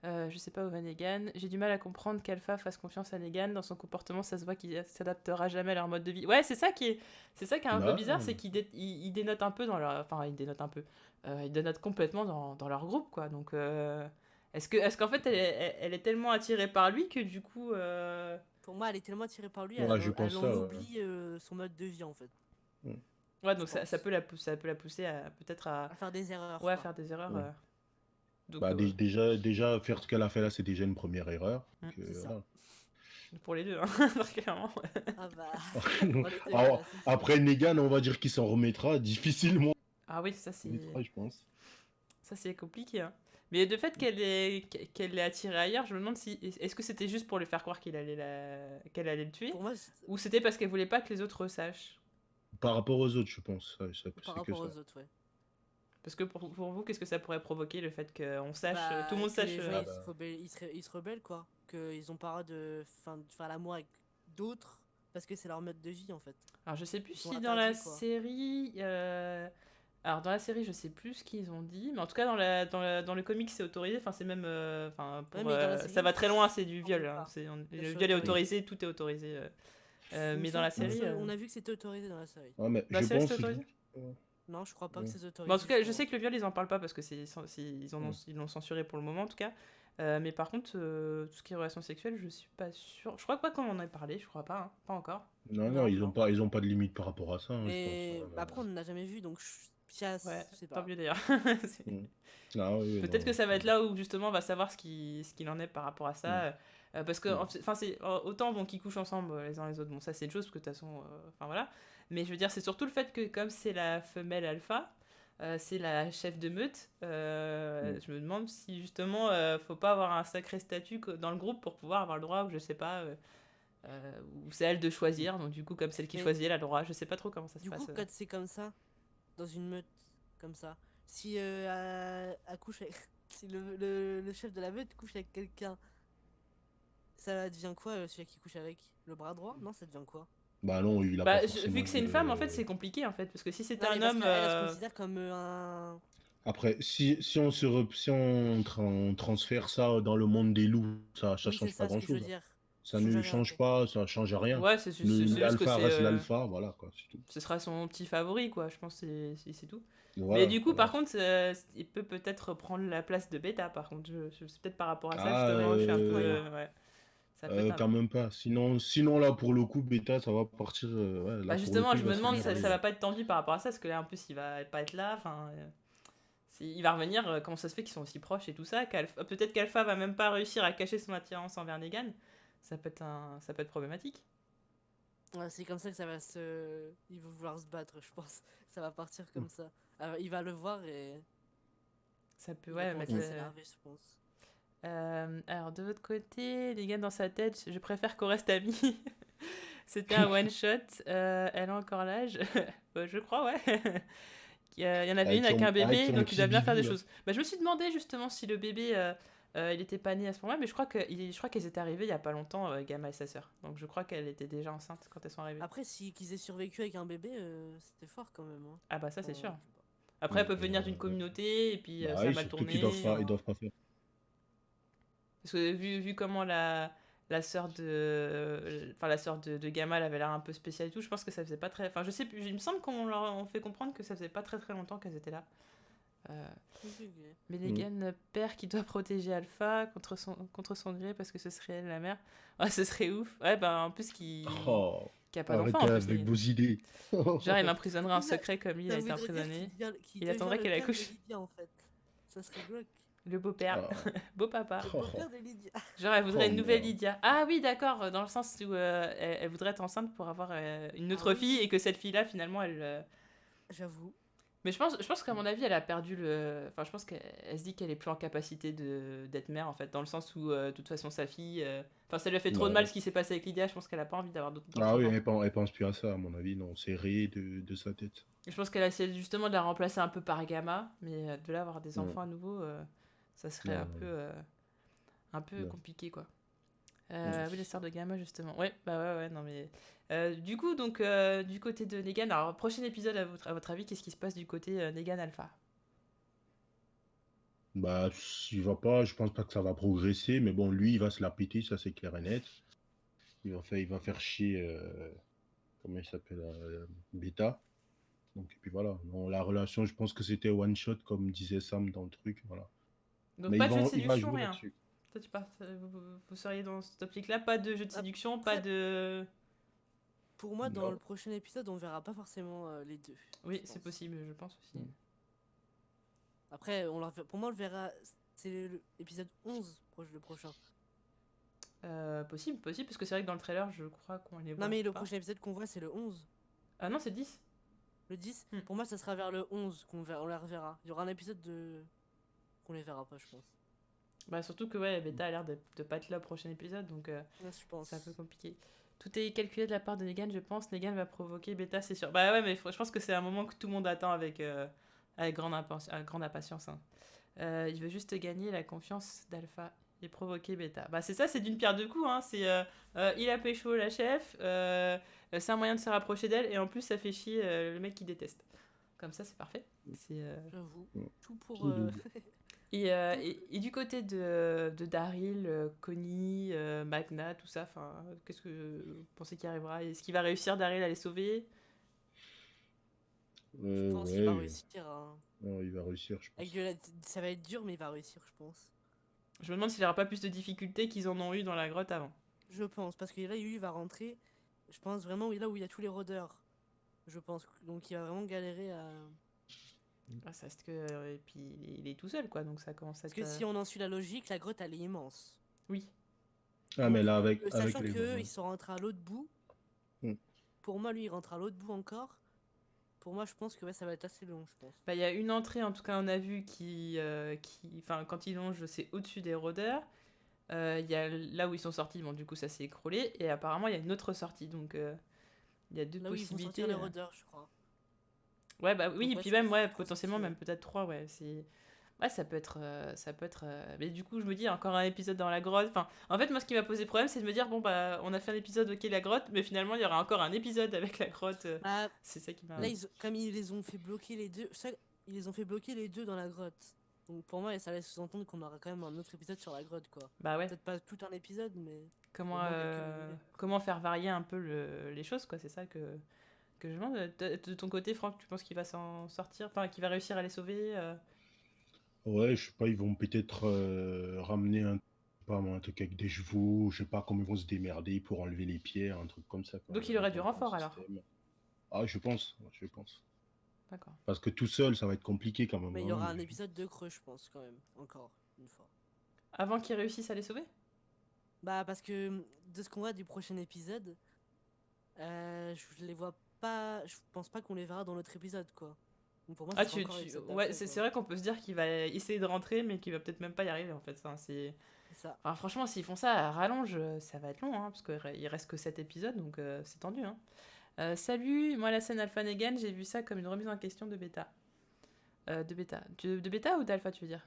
Je sais pas où va Negan. J'ai du mal à comprendre qu'Alpha fasse confiance à Negan. Dans son comportement, ça se voit qu'il s'adaptera jamais à leur mode de vie. Ouais, c'est ça qui est un peu bizarre, c'est Non. qu'il dénote un peu dans leur... Enfin, il dénote un peu. Il dénote complètement dans leur groupe, quoi. Donc, est-ce qu'en fait, elle est tellement attirée par lui que du coup... Pour moi, elle est tellement attirée par lui, Ouais, je pense elle en ça. Ouais. oublie son mode de vie en fait. Ouais, donc Je ça pense. peut ça peut la pousser à peut-être à... À faire des erreurs. Ouais, à Quoi. faire des erreurs. Ouais. Donc, Bah, ouais. déjà, faire ce qu'elle a fait là, c'est déjà une première erreur. Mm. Donc, C'est ça. voilà. Pour les deux, hein, clairement. Ah bah, pour les deux Alors, cas, c'est sûr. après, Negan, on va dire qu'il s'en remettra difficilement. Ah oui, ça c'est... Je pense. Ça, c'est compliqué. Hein. Mais le fait qu'elle l'ait attiré ailleurs, je me demande si. Est-ce que c'était juste pour lui faire croire qu'elle allait le tuer Pour moi, ou c'était parce qu'elle voulait pas que les autres sachent? Par rapport aux autres, je pense. Ouais, par c'est que rapport ça. aux autres, ouais. Parce que pour vous, qu'est-ce que ça pourrait provoquer le fait qu'on sache. Bah, Tout le monde que sache. les gens Ah ils bah. ils se rebellent quoi. Qu'ils ont pas le droit de faire l'amour avec d'autres parce que c'est leur mode de vie en fait. Alors, je sais plus Ils sont si dans la interdits, quoi. série. Alors, dans la série, je sais plus ce qu'ils ont dit. Mais en tout cas, dans le comic, c'est autorisé. Enfin, c'est même. Enfin, Ouais, mais dans la série, ça va très loin, c'est du viol. pas. Hein. Le C'est viol est autorisé. autorisé, tout est autorisé. Mais dans la série. On a vu que c'était autorisé dans la série. Ouais, mais Dans la je série, pense. c'est autorisé? Non, je crois pas que c'est autorisé. Bon, en tout cas, je justement. sais que le viol, ils en parlent pas parce que ils l'ont censuré pour le moment, en tout cas. Mais par contre, tout ce qui est relations sexuelles, je suis pas sûre. Je crois pas qu'on en ait parlé, je crois pas, hein. Pas encore. Non, Non, ils non. ont pas de limite par rapport à ça, hein, je Et pense. après, on n'en a jamais vu donc Ouais, je sais tant pas. mieux d'ailleurs. Mm. Ah, oui, Peut-être non, que ça va être là où justement on va savoir ce qu'il en est par rapport à ça. Parce que, enfin, c'est autant bon, qu'ils couchent ensemble les uns les autres. Bon, ça c'est une chose, parce que de toute façon, enfin voilà. Mais je veux dire, c'est surtout le fait que comme c'est la femelle alpha, c'est la chef de meute. Je me demande si justement, faut pas avoir un sacré statut dans le groupe pour pouvoir avoir le droit, ou je sais pas, ou c'est à elle de choisir. Donc du coup, comme celle qui Mais- choisit, elle a le droit. Je sais pas trop comment ça se Du passe. coup, quand c'est comme ça, dans une meute comme ça, si elle couche avec... si le chef de la meute couche avec quelqu'un, ça devient quoi celui qui couche avec? Le bras droit? Non, ça devient quoi? Bah non, il a Bah, pas forcément. vu que c'est une femme, en fait, c'est compliqué en fait, parce que si c'était Non, mais un parce homme, qu'elle, elle se considère comme un. Après, si on transfère ça dans le monde des loups, ça Oui, c'est change pas ça ce que je veux grand-chose. dire. Ça Je veux ne rien, change ok. pas, ça change rien. ouais, c'est juste que L'alpha c'est, reste l'alpha, voilà quoi, c'est tout. ce sera son petit favori, quoi. Je pense que c'est tout. Voilà, Mais du coup, voilà. par contre, il peut peut-être prendre la place de Beta. Par contre, c'est peut-être par rapport à ça Ah, justement. Je suis un peu, ouais. Ça peut être quand même pas. Sinon là pour le coup, Beta, ça va partir. Ouais, là Bah pour le justement, coup, je il me va se demande, faire ça va pas être tendu par rapport à ça, parce que là, en plus, il va pas être là. Enfin, il va revenir. Comment ça se fait qu'ils sont aussi proches et tout ça? Peut-être qu'Alpha va même pas réussir à cacher son attirance envers Negan. Ça peut être problématique. Ouais, c'est comme ça que ça va se. Il va vouloir se battre, je pense. Ça va partir comme ça. Alors, il va le voir et. Ça peut, Il ouais, va mettre commencer à s'énerver, je pense. alors, de votre côté, les gars, dans sa tête, je préfère qu'on reste amis. C'était un one-shot. Elle a encore l'âge. Je crois, ouais. Il y en avait une avec un bébé, donc il doit bien faire des choses. Bah, je me suis demandé justement si le bébé, il était pas né à ce moment-là, mais je crois qu'elles étaient arrivées il y a pas longtemps, Gamma et sa sœur. Donc je crois qu'elle était déjà enceinte quand elles sont arrivées. Après, qu'ils aient survécu avec un bébé, c'était fort quand même. Hein. Ah bah ça, c'est sûr. Je sais pas. Après, elles peuvent venir d'une communauté, et puis ça a mal surtout tourné. ils doivent pas faire. Parce que vu comment la sœur de Gamma elle avait l'air un peu spéciale et tout, je pense que ça faisait pas très... Enfin, je sais plus, il me semble qu'on leur on fait comprendre que ça faisait pas très très longtemps qu'elles étaient là. Mais Negan père qui doit protéger Alpha contre son gré parce que ce serait elle la mère. Ouais, ce serait ouf. Ouais, bah en plus qui a pas d'enfant en plus. Avec vos idées. Genre il emprisonnerait un secret comme lui, il a été emprisonné. Il attendrait qu'elle accouche. En fait. Ça serait glauque. Le beau-père, beau papa. Le beau-père de Lydia. Genre elle voudrait une nouvelle Lydia. Ah oui, d'accord, dans le sens où elle voudrait être enceinte pour avoir une autre fille et que cette fille-là finalement elle... J'avoue. Mais je pense qu'à mon avis, elle a perdu le. Enfin, je pense qu'elle se dit qu'elle est plus en capacité d'être mère, en fait, dans le sens où, de toute façon, sa fille. Enfin, ça lui a fait trop de mal Ouais. ce qui s'est passé avec Lydia. Je pense qu'elle a pas envie d'avoir d'autres Ah oui, enfants. elle pense plus à ça, à mon avis, non. C'est rayé de sa tête. Et je pense qu'elle a essayé justement de la remplacer un peu par Gamma, mais de là avoir des Non, enfants à nouveau, ça serait non, non. un peu Non. compliqué, quoi. Non. Oui, les sœurs de Gamma, justement. Ouais, bah ouais, non, mais. Du coup, donc, du côté de Negan, alors, prochain épisode, à votre avis, qu'est-ce qui se passe du côté Negan Alpha? Bah, il va pas, je pense pas que ça va progresser, mais bon, lui, il va se la péter, ça c'est clair et net. Il va faire chier, comment il s'appelle, Beta. Donc, et puis voilà. Non, la relation, je pense que c'était one shot, comme disait Sam dans le truc, voilà. Donc, Mais pas de jeu de il va séduction, jouer rien. là-dessus. Toi, vous seriez dans cette optique-là, pas de jeu de séduction, pas Après, de. pour moi, dans Non. le prochain épisode, on verra pas forcément les deux. Oui, je c'est pense. possible, je pense aussi. Après, pour moi, on le verra. C'est l'épisode 11, le prochain. Possible, parce que c'est vrai que dans le trailer, je crois qu'on les voit Non, mais le pas. prochain épisode qu'on voit, c'est le 11. Ah non, c'est 10. Le 10, Hmm. pour moi, ça sera vers le 11 on la reverra. Il y aura un épisode qu'on les verra pas, je pense. Bah, surtout que, ouais, Beta a l'air de pas être là au prochain épisode, donc Ouais, je pense. c'est un peu compliqué. Tout est calculé de la part de Negan, je pense. Negan va provoquer Beta, c'est sûr. Bah ouais, mais je pense que c'est un moment que tout le monde attend avec grande impatience. Hein. Il veut juste gagner la confiance d'Alpha et provoquer Beta. Bah c'est ça, c'est d'une pierre deux coups. Hein. C'est il a pécho la chef, c'est un moyen de se rapprocher d'elle et en plus ça fait chier le mec qui déteste. Comme ça, c'est parfait. C'est J'avoue. Mm. Tout pour. Tout double. et du côté de Daryl, Connie, Magna, tout ça, qu'est-ce que vous pensez qu'il arrivera? Est-ce qu'il va réussir Daryl à les sauver? Je pense qu'il va Ouais, réussir. Hein. non, il va réussir, je pense. Ça va être dur, mais il va réussir, je pense. Je me demande s'il n'y aura pas plus de difficultés qu'ils en ont eu dans la grotte avant. Je pense, parce que là, lui, il va rentrer. Je pense vraiment là où il y a tous les rôdeurs. Je pense. Donc, il va vraiment galérer à. Ah, ça reste que. Et puis il est tout seul, quoi, donc ça commence à Parce que être. si on en suit la logique, la grotte, elle est immense. Oui. Ah, mais Donc, là, avec sachant les qu'eux, ils sont rentrés à l'autre bout. Mm. Pour moi, lui, il rentre à l'autre bout encore. Pour moi, je pense que ouais, ça va être assez long, je pense. Bah, il y a une entrée, en tout cas, on a vu enfin, quand ils longent, c'est au-dessus des rôdeurs. Il y a là où ils sont sortis, bon, du coup, ça s'est écroulé. Et apparemment, il y a une autre sortie, donc il y a deux Là où ils vont possibilités. sortir les rôdeurs, je crois. Ouais, bah oui, Donc, et ouais, puis ça même, risque ouais, d'être potentiellement, compliqué, même peut-être trois, ouais. Ouais, ça peut être. Mais du coup, je me dis, encore un épisode dans la grotte. Enfin, en fait, moi, ce qui m'a posé problème, c'est de me dire, bon, bah, on a fait un épisode, ok, la grotte, mais finalement, il y aura encore un épisode avec la grotte. Ah, C'est ça qui m'a. là, comme ils les ont fait bloquer les deux, ils les ont fait bloquer les deux dans la grotte. Donc pour moi, ça laisse sous-entendre qu'on aura quand même un autre épisode sur la grotte, quoi. Bah ouais. Peut-être pas tout un épisode, mais Comment, au moins quelques minutes. comment faire varier un peu les choses, quoi. C'est ça que je me demande. De ton côté, Franck, tu penses qu'il va s'en sortir? Enfin, qu'il va réussir à les sauver Ouais, je sais pas, ils vont peut-être ramener pas moi, un truc avec des chevaux, je sais pas comment ils vont se démerder pour enlever les pierres, un truc comme ça, quoi, Donc il aurait du dans le renfort alors. système. Ah, je pense, je pense. D'accord. Parce que tout seul, ça va être compliqué quand même. Mais il y hein, aura un épisode de creux, je pense, quand même. Encore une fois. Avant qu'ils réussissent à les sauver? Bah, parce que de ce qu'on voit du prochain épisode, je les vois pas. Je pense pas qu'on les verra dans l'autre épisode, quoi. Donc pour moi, Ah, ça sera encore l'épisode ouais, d'après, c'est quoi. vrai qu'on peut se dire qu'il va essayer de rentrer, mais qu'il va peut-être même pas y arriver en fait. C'est ça. Enfin, franchement, s'ils font ça à rallonge, ça va être long, hein, parce qu'il reste que 7 épisodes, donc c'est tendu. Hein. Salut, moi la scène Alpha Negan, j'ai vu ça comme une remise en question de bêta. De bêta. De bêta ou d'alpha, tu veux dire?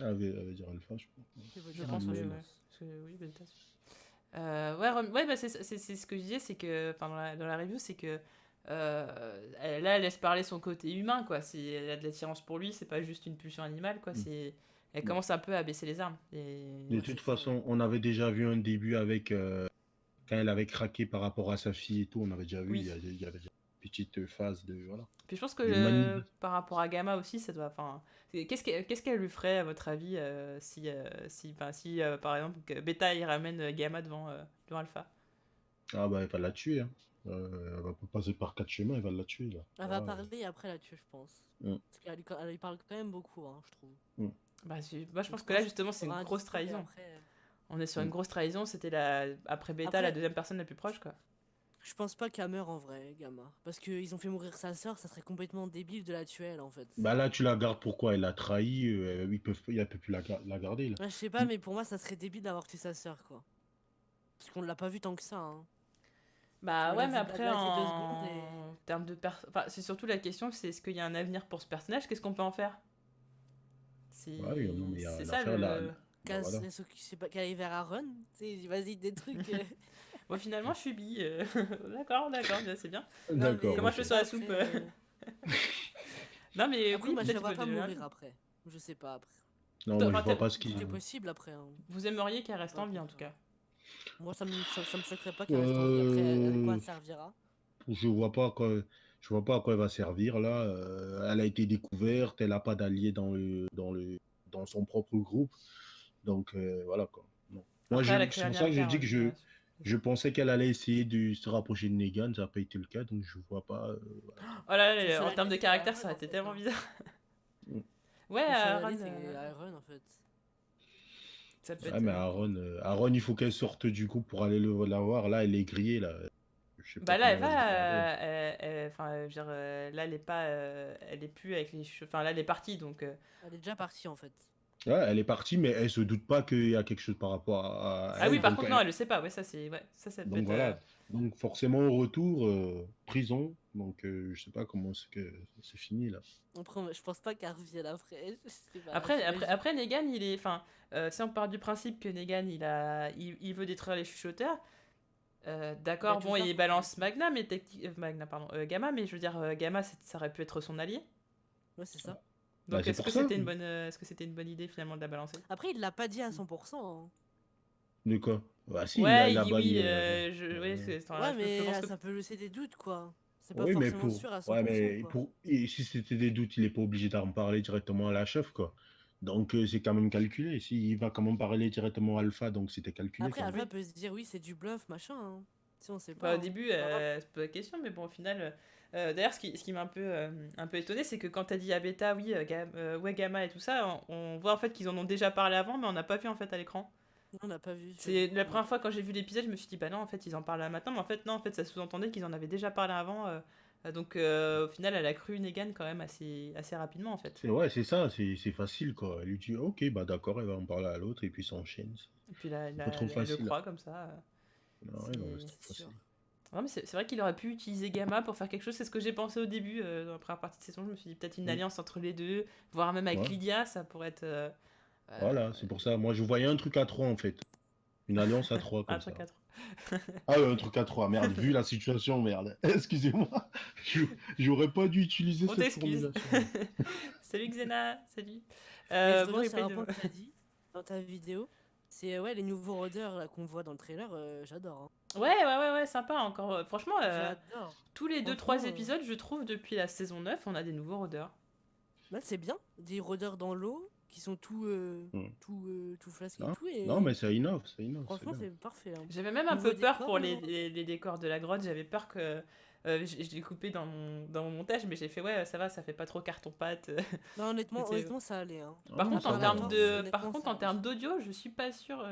Ah, elle va dire alpha, je pense. Il veut Je dire pense, un oui, peu, ouais. Parce que, oui, bêta. Ouais, bah, c'est ce que je disais, c'est que, enfin, dans la review, c'est que là, elle laisse parler son côté humain, quoi. Elle a de l'attirance pour lui, c'est pas juste une pulsion animale, quoi. Elle commence un peu à baisser les armes. De toute façon, on avait déjà vu un début avec quand elle avait craqué par rapport à sa fille et tout, on avait déjà vu, Oui. il y avait déjà une petite phase de voilà. Puis je pense De que manip. par rapport à Gamma aussi, ça doit. Enfin, qu'est-ce qu'elle lui ferait, à votre avis, si, par exemple, que Beta il ramène Gamma devant Alpha? Ah bah elle va la tuer. Hein. Elle va pas passer par quatre chemins, elle va la tuer là. Elle va parler et après la tuer, je pense. Mm. Parce qu'elle lui parle quand même beaucoup, hein, je trouve. Bah, je pense que là, justement, c'est une grosse trahison. On est sur une grosse trahison, c'était après Beta, la deuxième personne la plus proche, quoi. Je pense pas qu'elle meurt en vrai, Gamma. Parce qu'ils ont fait mourir sa sœur, ça serait complètement débile de la tuer elle en fait. Bah là, tu la gardes pourquoi? Elle a trahi, elle peut plus la garder là. Ouais, je sais pas, mais pour moi, ça serait débile d'avoir tué sa sœur, quoi. Parce qu'on l'a pas vu tant que ça, hein. Bah On l'a ouais, mais vu après, blablater 2 secondes et. en termes de enfin, c'est surtout la question, c'est est-ce qu'il y a un avenir pour ce personnage? Qu'est-ce qu'on peut en faire? Ouais, oui, non, mais il y a C'est un ça affaire là. le. Bah, voilà. Je sais pas, qu'elle aille vers Aaron. Tu sais, vas-y, des trucs. Bon, finalement, je suis bi. D'accord, d'accord, bien, c'est bien. Non, mais D'accord, Comment ok. je fais sur la soupe Non, mais Après, oui, moi, je peut-être la vois que pas de- mourir après. Je sais pas après. Non, moi je Enfin, vois pas ce Tout qui. est possible après, hein. vous aimeriez qu'elle reste Pas en le vie, en tout contraire. cas. Moi, ça me choquerait pas qu'elle reste en vie. Après, à quoi Euh, elle servira? je vois pas à quoi, je vois pas à quoi elle va servir là. Elle a été découverte, elle a pas d'alliés dans son propre groupe. Donc voilà quoi. Non. Moi, Après, elle a c'est créé un pour lien ça que avec j'ai dit Aaron. que Ouais. je pensais qu'elle allait essayer de se rapprocher de Negan, ça n'a pas été le cas, donc je vois pas. Voilà, quoi. Oh là Son là, seul en termes allié, de c'est caractère, Aaron ça aurait en été fait, tellement hein. bizarre. Mm. Ouais, Son seul Aaron, allié, c'est Aaron en fait. ça peut Ouais, être. mais Aaron, il faut qu'elle sorte du groupe pour aller la voir. Là, elle est grillée là. Je sais pas Bah là, comment elle elle va se démerder. va. Enfin, je veux dire, là, elle est pas. Elle est plus avec les cheveux. Enfin, là, elle est partie, donc. Elle est déjà partie en fait. Ouais, elle est partie, mais elle se doute pas qu'il y a quelque chose par rapport à Ah oui, elle. par contre, non, elle le sait pas. Ouais, ça, c'est. Ouais, ça peut Donc être. voilà. Donc forcément au retour, prison. Donc je sais pas comment c'est que c'est fini là. Après, je pense pas qu'elle revienne après. Je sais pas, Après, j'imagine. après, Negan, il est. Enfin, si on part du principe que Negan, il veut détruire les chuchoteurs. Il va D'accord, tout bon, faire il pour ça. balance Magna, mais Magna, pardon, Gamma, mais je veux dire, Gamma, ça aurait pu être son allié. Ouais, c'est ça. Bah Donc, c'est pour ça. est-ce que c'était une bonne idée finalement de la balancer? Après, il l'a pas dit à 100%, hein. De quoi? Bah si, Ouais, il il a dit oui. baillé. Ouais, Ouais, je mais pense que. ça peut laisser des doutes, quoi. C'est pas Oui, mais forcément sûr à ouais, 100%, mais quoi. si c'était des doutes, il est pas obligé d'en parler directement à la chef, quoi. Donc c'est quand même calculé. S'il va quand même parler directement à Alpha, donc c'était calculé Après, quand même. Alpha Oui. peut se dire, oui, c'est du bluff, machin, hein. Si on sait pas, Bah, au hein. début, c'est pas la question, mais bon, au final. D'ailleurs, ce qui m'a un peu étonné, c'est que quand t'as dit à Beta, oui, ouais, Gamma et tout ça, on voit en fait qu'ils en ont déjà parlé avant, mais on n'a pas vu en fait à l'écran. Non, on n'a pas vu, C'est j'avoue. la première fois quand j'ai vu l'épisode, je me suis dit, bah non, en fait, ils en parlent là maintenant, mais en fait, non, en fait, ça sous-entendait qu'ils en avaient déjà parlé avant. Donc, au final, elle a cru Negan quand même assez rapidement, en fait. Ouais, c'est ça, c'est facile, quoi. Elle lui dit, ok, bah d'accord, elle va en parler à l'autre, et puis ça enchaîne. Et puis là, C'est pas trop elle le facile. croit comme ça. Non, ouais, non, mais c'est C'est. trop C'est sûr. facile. Ouais, mais c'est vrai qu'il aurait pu utiliser Gamma pour faire quelque chose, c'est ce que j'ai pensé au début, dans la première partie de saison. Je me suis dit peut-être une Mm. alliance entre les deux, voire même avec Ouais, Lydia, ça pourrait être. voilà, c'est pour ça. Moi, je voyais un truc à trois, en fait. Une alliance à trois, Un comme ça. truc à trois. Ah, un truc à trois, merde, vu la situation, merde. Excusez-moi, je- j'aurais pas dû utiliser On cette t'excuse. formulation. Salut Xena, salut. Mais je Bon reviens sur replay un de. point que tu as dit dans ta vidéo. C'est ouais, les nouveaux rôdeurs là, qu'on voit dans le trailer, j'adore, hein. Ouais, sympa encore. Franchement, J'adore. tous les deux trois Franchement, épisodes, je trouve, depuis la saison 9 on a des nouveaux rôdeurs. là, c'est bien. Des rôdeurs dans l'eau qui sont Mm. tout flasques et Non, tout. non, Et mais ça innove, c'est franchement, bien. c'est parfait, hein. J'avais même un Nouveau peu peur décor, pour nouveau rôdeur. les décors de la grotte. J'avais peur que. Je l'ai coupé dans mon montage, mais j'ai fait ouais, ça va, ça fait pas trop carton-pâte. Non, honnêtement, C'était- ça allait, hein. Ah Par non, contre, ça Après en va. la termes torse, de, par honnêtement, contre, ça en termes allait. d'audio, je suis pas sûre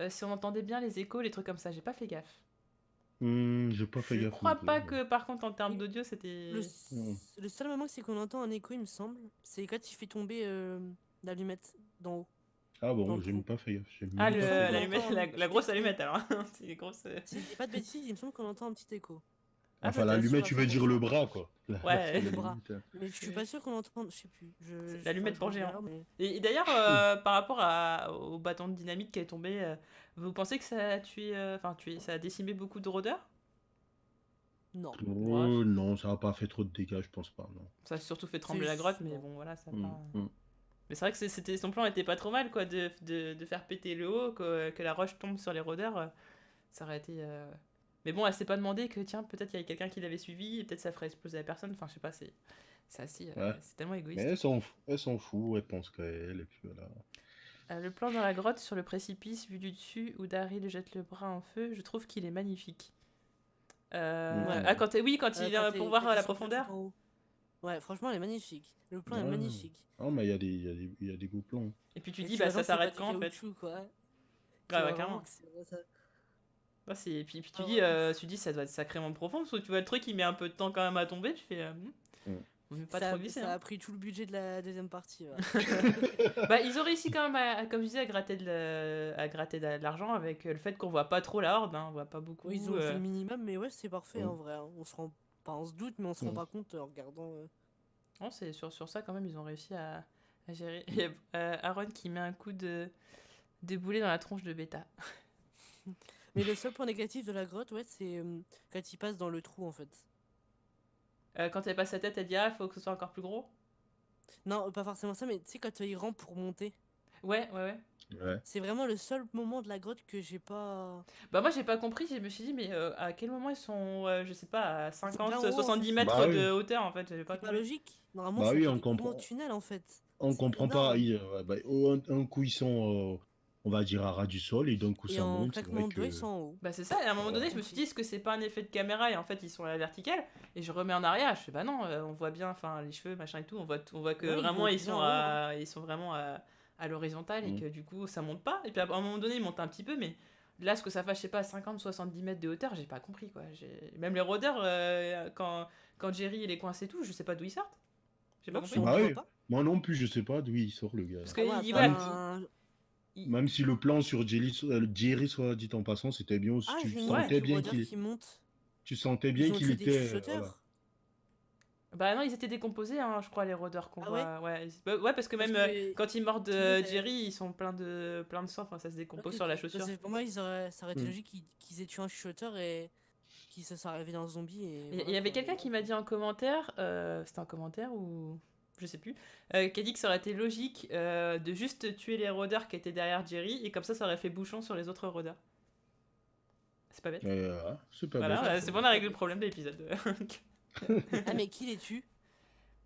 si on entendait bien les échos, les trucs comme ça. J'ai pas fait gaffe. J'ai pas fait Je gaffe non crois plus. pas que, par contre, en termes d'audio, Le, c'était. Mm. le seul moment c'est qu'on entend un écho, il me semble, c'est quand il fait tomber l'allumette d'en haut, Ah dans bon, le j'ai même trou. pas fait gaffe. J'ai Ah, même Il me pas semble fait qu'on gaffe. entend un la petit grosse écho. allumette alors. C'est les grosses. Si je dis pas de bêtises, il me semble qu'on entend un petit écho. Ah, Enfin, Pas peut-être. sûr l'allumette, à tu veux dire le 100%. bras, quoi. Ouais, Le bras. L'allumette. Mais je suis pas sûr qu'on entend, je sais plus. l'allumette pour Je géant. regarde, mais... Et d'ailleurs, par rapport au bâton de dynamite qui est tombé, vous pensez que ça a tué. Enfin, ça a décimé beaucoup de rôdeurs? Non. Ouais, Oh non, ça a pas fait trop de dégâts, je pense pas, non. ça a surtout fait C'est trembler la grotte, mais non. bon, voilà, ça a Mm, pas. mm. Mais c'est vrai que son plan était pas trop mal, quoi, de faire péter le haut, que la roche tombe sur les rôdeurs. Ça aurait été. Mais bon, elle s'est pas demandé que, tiens, peut-être il y avait quelqu'un qui l'avait suivi, et peut-être ça ferait exploser la personne. Enfin, je sais pas, c'est assez. Ouais. C'est tellement Mais égoïste. elle s'en fout, elle pense qu'elle, et puis voilà. Le plan dans la grotte sur le précipice vu du dessus où Daryl jette le bras en feu, je trouve qu'il est magnifique. Ouais. Ah, oui, quand il Quand pour t'es- voir quand la ils sont tous profondeur. en haut. Ouais, franchement, elle est magnifique. Le plan est Ouais. magnifique. Non, mais il y a des beaux plans. Et puis tu Et dis, tu bah attends ça que c'est pas s'arrête du quand en fait? caoutchouc, quoi. Tu Ouais, vois ouais, vraiment carrément. que c'est vrai, ça. Ah, puis tu Ah dis, ouais. ça doit être sacrément profond, parce que tu vois le truc, il met un peu de temps quand même à tomber, tu fais, Mm. on veut pas trop glisser, Ça hein. a pris tout le budget de la deuxième partie. Ouais. Bah, ils ont réussi quand même, comme je disais, à gratter de l'argent avec le fait qu'on voit pas trop la horde, hein, on voit pas beaucoup. Ouais, ils ont fait le minimum, mais ouais, c'est parfait en Mm. vrai. Hein. On se doute, mais on se rend Mm. pas compte en regardant. Non, c'est sur ça quand même, ils ont réussi à gérer. Il y a Aaron qui met un coup de boulet dans la tronche de Beta. Mais le seul point négatif de la grotte, ouais, c'est quand il passe dans le trou en fait. Quand elle passe sa tête, elle dit ah, faut que ce soit encore plus gros. Non, pas forcément ça, mais tu sais, quand il rampe pour monter, Ouais, ouais, ouais. Ouais. c'est vraiment le seul moment de la grotte que j'ai pas. Bah, moi j'ai pas compris, je me suis dit, mais à quel moment ils sont, je sais pas, à C'est 50, bien haut, en 70 fait. mètres Bah de oui, hauteur en fait, j'avais pas C'est pas compris. logique. Normalement, bah ça oui, fait des gros tunnels en fait. on C'est comprend pas. énorme. Ouais, bah, un coup ils sont, on va dire à ras du sol et d'un coup Et ça en monte. C'est vrai claquement de doigts, ils que sont en haut. Bah, c'est ça, et à un moment J'ai donné, pas je me suis compris. dit, est-ce que c'est pas un effet de caméra et en fait ils sont à la verticale et je remets en arrière, je fais bah non, on voit bien, enfin les cheveux, machin et tout, on voit que Ouais, ils vraiment montent bien en haut. Hein. ils sont vraiment à l'horizontale et Mm. que du coup ça monte pas. Et puis à un moment donné, ils montent un petit peu, mais là, ce que ça fait, je sais pas, 50-70 mètres de hauteur, j'ai pas compris quoi. Même les rôdeurs, quand Jerry il est coincé et tout, je sais pas d'où ils sortent. J'ai pas Non, compris. on Bah les voit oui, pas. moi non plus, je sais pas d'où il sort le gars. Parce Ah ouais, qu'il dit, attends, ouais, Même, même si le plan sur Jerry, soit dit en passant, c'était bien aussi. Ah, Tu j'ai une idée ouais. sentais du bien rôdeur qu'il qui monte. tu sentais bien Ils ont qu'il tué des était. Voilà. chuchoteurs. Bah non, ils étaient décomposés, hein, je crois, les rôdeurs qu'on Ah ouais? voit. Ouais, ouais, parce que Parce même que quand ils mordent sinon, Jerry, ils sont plein de sang, enfin ça se ok, décompose sur la ok. chaussure. Parce que pour moi, ça aurait été Mm. logique qu'ils aient tué un chuchoteur et qu'ils se soient réveillés dans un zombie et Il voilà y avait quoi. Mais quelqu'un non. qui m'a dit en commentaire, c'était un commentaire ou je sais plus, qui a dit que ça aurait été logique de juste tuer les rôdeurs qui étaient derrière Jerry et comme ça aurait fait bouchon sur les autres rôdeurs. C'est pas bête. C'est pas bête, Voilà, c'est J'avoue, pas c'est bon, on bête. a pas réglé le bête. problème de l'épisode. Ah, mais qui les tue?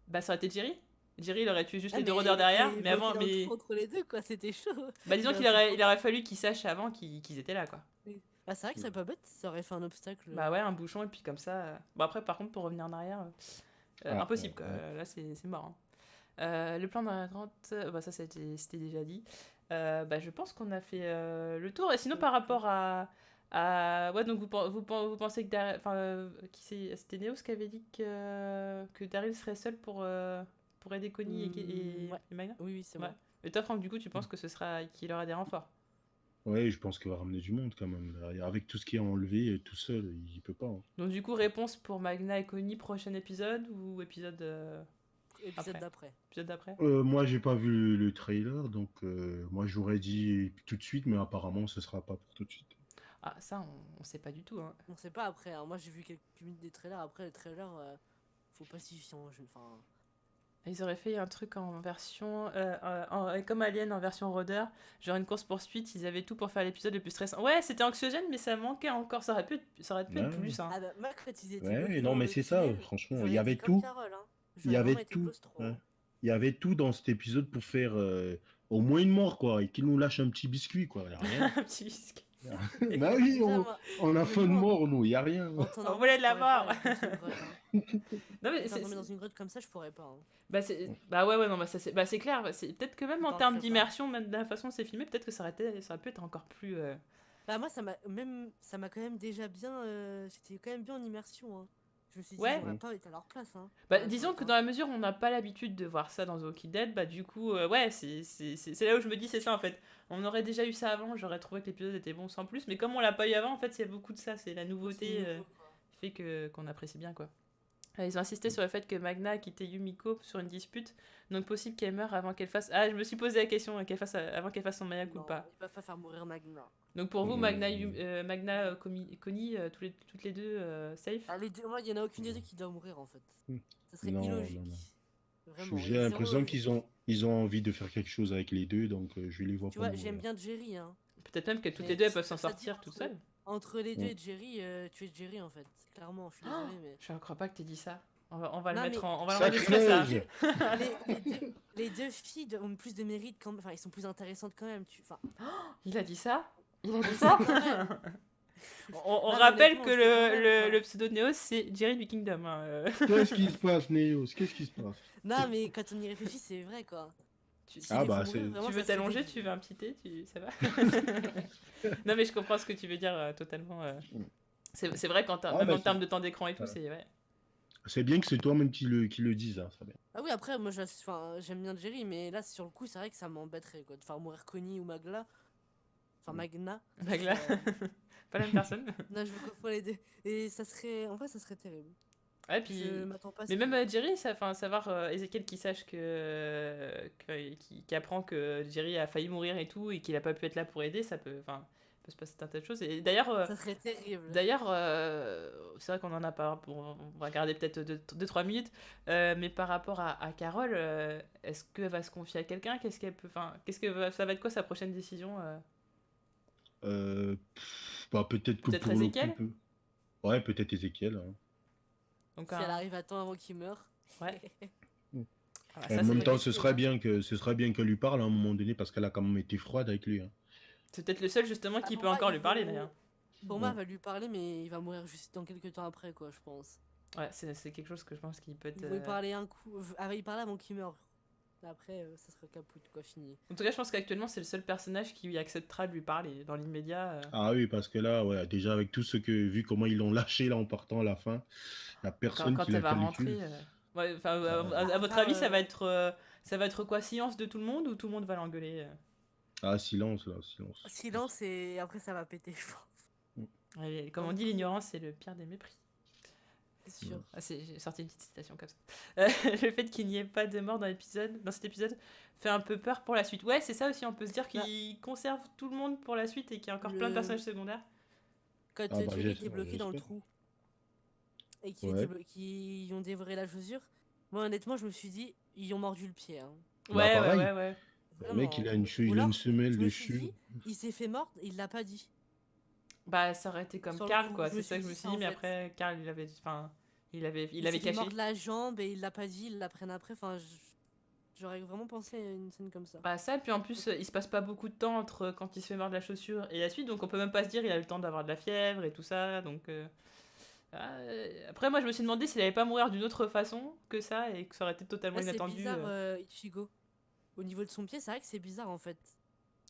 Bah ça aurait été Jerry. Jerry il aurait tué juste Ah, les deux mais rôdeurs il derrière, était mais bloqué avant, dans le trou entre les deux, quoi. C'était chaud. bah disons Il qu'il aurait peut-être il aurait fallu qu'ils sachent avant qu'ils étaient là quoi. compris. Bah, c'est vrai que c'est pas bête, ça aurait fait un obstacle. Bah ouais, un bouchon et puis comme ça. Bon après par contre pour revenir en arrière, impossible quoi. Là c'est mort. Hein. Le plan dans la grotte, bah ça c'était déjà dit. Bah je pense qu'on a fait le tour. Et sinon par rapport ouais donc vous pensez que c'était Neos qui avait dit que Daryl serait seul pour aider Connie Ouais. et Magna. Oui, c'est Ouais. bon. Et toi Franck du coup tu penses que ce sera qu'il aura des renforts. Ouais, je pense qu'il va ramener du monde quand même. Avec tout ce qui est enlevé tout seul, il peut pas. Hein. Donc du coup réponse pour Magna et Connie prochain épisode ou épisode Épisode après. d'après. Épisode d'après. Moi, j'ai pas vu le trailer, donc moi j'aurais dit tout de suite, mais apparemment ce sera pas pour tout de suite. Ah ça on sait pas du tout hein. On sait pas après. Hein. Moi, j'ai vu quelques minutes des trailers. Après, les trailers, faut pas s'y fier. Enfin, Ils auraient fait un truc en version. Comme Alien en version Rôdeur, genre une course-poursuite, ils avaient tout pour faire l'épisode le plus stressant. Ouais, c'était anxiogène, mais ça manquait encore. Ça aurait pu être plus. Hein. ah bah, moi, quand ils étaient Ouais, bloqués non, dans mais le c'est ça, tunnel, franchement, il j'aurais y été avait comme tout. Carole. Hein. Il y J'aurais avait vraiment été tout. claustro. Ouais. Il y avait tout dans cet épisode pour faire au moins une mort, quoi, et qu'il nous lâche un petit biscuit, quoi. Il y a rien. Un petit biscuit. Bah oui, Déjà, moi, on a faim de honnêtement, mort, nous, il y a rien. en temps On normal, voulait je de la pourrais pas mort. aller dans une grotte, hein. Non, mais Être enfermé dans une grotte comme ça, je pourrais pas. Hein. Bah ouais, non, bah c'est clair. Peut-être que même Je en t'en termes ferai pas. d'immersion, même de la façon dont c'est filmé, peut-être que ça aurait pu être encore plus. Bah, moi, ça m'a quand même déjà bien. J'étais quand même bien en immersion. Hein. Je me suis dit, Ouais. j'aurais pas été à leur place. Hein. Bah, Ouais, disons j'aurais que pas. dans la mesure où on n'a pas l'habitude de voir ça dans The Walking Dead, bah du coup, ouais, c'est là où je me dis, c'est ça en fait. On aurait déjà eu ça avant, j'aurais trouvé que l'épisode était bon sans plus, mais comme on l'a pas eu avant, en fait, il y a beaucoup de ça, c'est la C'est nouveauté nouveau, quoi. qui fait qu'on apprécie bien quoi. Ils ont insisté sur le fait que Magna a quitté Yumiko sur une dispute, donc possible qu'elle meure avant qu'elle fasse. Ah, je me suis posé la question, avant qu'elle fasse son mea Non, culpa. ils peuvent pas faire mourir Magna. Donc pour vous, Magna, Connie, toutes les deux, safe. Ah, moi, il y en a aucune des deux qui doit mourir en fait. Ça serait Non, illogique. non. Vraiment. J'ai et l'impression zéro- ils ont envie de faire quelque chose avec les deux, donc je vais les voir Tu pas vois, mourir. j'aime bien Jerry. Hein. Peut-être même que toutes Mais les deux elles peuvent ça s'en dit sortir toutes seules. Entre les deux et Jerry, tu es Jerry en fait. Clairement, je suis désolé, mais. Je ne crois pas que tu aies dit ça. On va le Non, mettre mais- on va l'enregistrer Sacrilège. ça. les deux filles ont plus de mérite quand même. Enfin, ils sont plus intéressantes quand même. Enfin, Il a dit ça. Il a dit on ça. sait quand même. On Non, mais rappelle honnêtement, que on sait quand même, le pseudo de Néo c'est Jerry du Kingdom. Hein. Qu'est-ce qui se passe, Néos? Qu'est-ce qui se passe? Non, mais quand on y réfléchit, c'est vrai quoi. Tu, S'il Ah les bah, faut mourir, vraiment, tu veux ça serait t'allonger, débile. tu veux un petit thé, ça va? Non, mais je comprends ce que tu veux dire totalement. C'est vrai, Ah, même bah, en termes de temps d'écran et tout, ouais. c'est. Ouais. C'est bien que c'est toi-même qui le dise, hein, c'est bien. Ah oui, après, moi, enfin, j'aime bien Jerry, mais là, sur le coup, c'est vrai que ça m'embêterait, quoi. De faire mourir Connie ou Magla. Enfin, Magna. ça Magla, serait, pas la même personne. Non, je me confonds les deux. Et ça serait... En vrai, ça serait terrible. Ouais, Je puis. m'attends pas à ce Mais qu'il même meure. Jerry, savoir Ezekiel qui sache qui apprend que Jerry a failli mourir et tout, et qu'il a pas pu être là pour aider, ça peut. Enfin, peut se passer un tas de choses. Et d'ailleurs. Ça serait terrible. D'ailleurs, c'est vrai qu'on en a pas. On va garder peut-être 2-3 minutes. Mais par rapport à Carole, est-ce qu'elle va se confier à quelqu'un? Qu'est-ce qu'elle peut. Enfin, ça va être quoi sa prochaine décision? Bah, peut-être que Peut-être pour le coup, Ezekiel? ouais, peut-être Ezekiel, hein. Donc, Si elle arrive à temps avant qu'il meure. ouais. Ah, En ça, c'est même une temps, bonne idée. ce serait bien qu'elle lui parle à un moment donné parce qu'elle a quand même été froide avec lui, hein. C'est peut-être le seul justement qui Pour peut moi, encore lui parler d'ailleurs. Pour moi, Ouais. elle va lui parler, mais il va mourir juste dans quelques temps après, quoi, je pense. Ouais, c'est quelque chose que je pense qu'il peut être. Ils vont y parler un coup. Elle va y parler avant qu'il meure. Après, ça sera caput, quoi, fini. En tout cas, je pense qu'actuellement, c'est le seul personnage qui acceptera de lui parler dans l'immédiat. Ah oui, parce que là, ouais, déjà avec tout ce que, vu comment ils l'ont lâché là en partant à la fin, il n'y a personne qui Quand elle l'a va calculé. rentrer. Ouais, enfin, Ah, à votre part, avis, ça va être quoi, silence de tout le monde ou tout le monde va l'engueuler? ah, silence là, silence. Silence et après ça va péter, je pense. Ouais, comme on dit, l'ignorance, c'est le pire des mépris. C'est sûr. Ah, j'ai sorti une petite citation comme ça. Le fait qu'il n'y ait pas de mort dans cet épisode fait un peu peur pour la suite. Ouais, c'est ça aussi, on peut se dire qu'il conserve tout le monde pour la suite et qu'il y a encore plein de personnages secondaires. Quand Ah bah, Jerry était bloqué dans le j'espère. trou et Ouais. qu'ils ont dévoré la chaussure, moi honnêtement, je me suis dit, ils ont mordu le pied. Hein. Bah, Ouais, pareil. ouais. Le mec, Vraiment. il a une Alors, semelle je me suis dessus. dit, il s'est fait mordre et il l'a pas dit. Bah, ça aurait été comme Sur le Karl, coup, quoi. je me C'est ça suis que je me dit suis ça, dit, en mais fait. après, Karl, il Il avait s'est fait caché. mordre la jambe et il l'a pas dit, ils l'apprennent après. Enfin, j'aurais vraiment pensé à une scène comme ça. Bah, ça, et puis en plus, il se passe pas beaucoup de temps entre quand il se fait mordre la chaussure et la suite, donc on peut même pas se dire il a eu le temps d'avoir de la fièvre et tout ça, donc. Après, moi, je me suis demandé s'il allait pas mourir d'une autre façon que ça et que ça aurait été totalement Là, c'est inattendu. bizarre, Ichigo. Au niveau de son pied, c'est vrai que c'est bizarre en fait.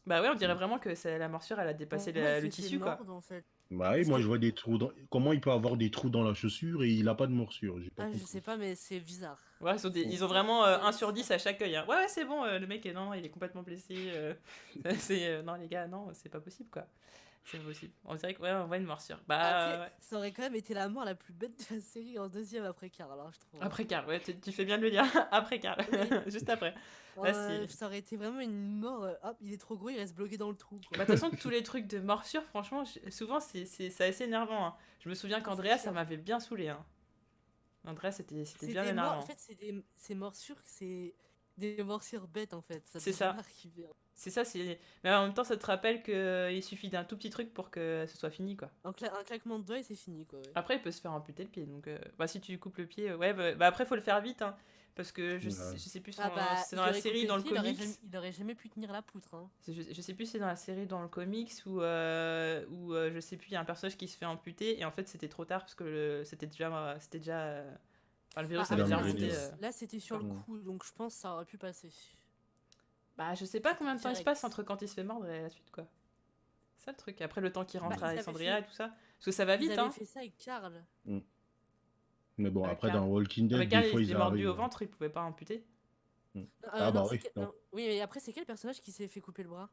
Bah, ouais, on dirait vraiment que la morsure, elle a dépassé Pour moi, il le s'est fait tissu, quoi. mordre en fait. Bah oui, Parce moi que- je vois des trous comment il peut avoir des trous dans la chaussure et il a pas de morsure, j'ai pas Ah, je compris. sais pas, mais c'est bizarre. Ouais, C'est ils ont bizarre, vraiment mais 1 sur ça- 10 à chaque œil. Hein. Ouais, c'est bon, le mec, non, il est complètement blessé. Non, les gars, non, c'est pas possible, quoi. C'est pas possible. On dirait que, ouais, on voit une morsure. Bah, Après, ouais. ça aurait quand même été la mort la plus bête de la série en deuxième après Karl, alors je trouve. Après Karl, ouais, tu fais bien de le dire. Après Karl, Oui. juste après. Là, Ça aurait été vraiment une mort. Hop, il est trop gros, il reste bloqué dans le trou. Quoi. Bah, de toute façon, tous les trucs de morsure, franchement, souvent, c'est assez énervant. Hein. Je me souviens qu'Andrea, ça m'avait bien saoulé. Hein. Andrea, c'était bien des énervant. morts, en fait, c'est morsures, c'est des morsures bêtes en fait. C'est peut ça. jamais arriver, hein. C'est ça, mais en même temps, ça te rappelle qu'il suffit d'un tout petit truc pour que ce soit fini, quoi. Un claquement de doigts et c'est fini quoi. Ouais. Après, il peut se faire amputer le pied, donc bah, si tu lui coupes le pied, ouais, bah, après, faut le faire vite, hein, parce que je Ouais. sais plus si Ah bah, c'est dans la série, dans le comics. Il aurait jamais pu tenir la poutre. Hein. Je sais plus si c'est dans la série, dans le comics, ou je sais plus, il y a un personnage qui se fait amputer, et en fait, c'était trop tard, parce que c'était déjà enfin, le virus avait dans déjà le remonté. virus. Là, c'était sur le Mm. coup, donc je pense que ça aurait pu passer. Bah, je sais pas combien de temps il se Direct. passe entre quand il se fait mordre et la suite, quoi. C'est ça le truc. Après, le temps qu'il rentre Bah, à ils avaient Alexandria fait- et tout ça. Parce que ça va Ils vite, avaient hein. fait ça avec Karl. Mais bon, Avec après Karl. dans Walking Ah, mais Dead, Karl, des fois il ils était mordu arrivent. au ventre, il pouvait pas amputer. Ah bah non, oui, non. non. Oui, mais après, c'est quel personnage qui s'est fait couper le bras?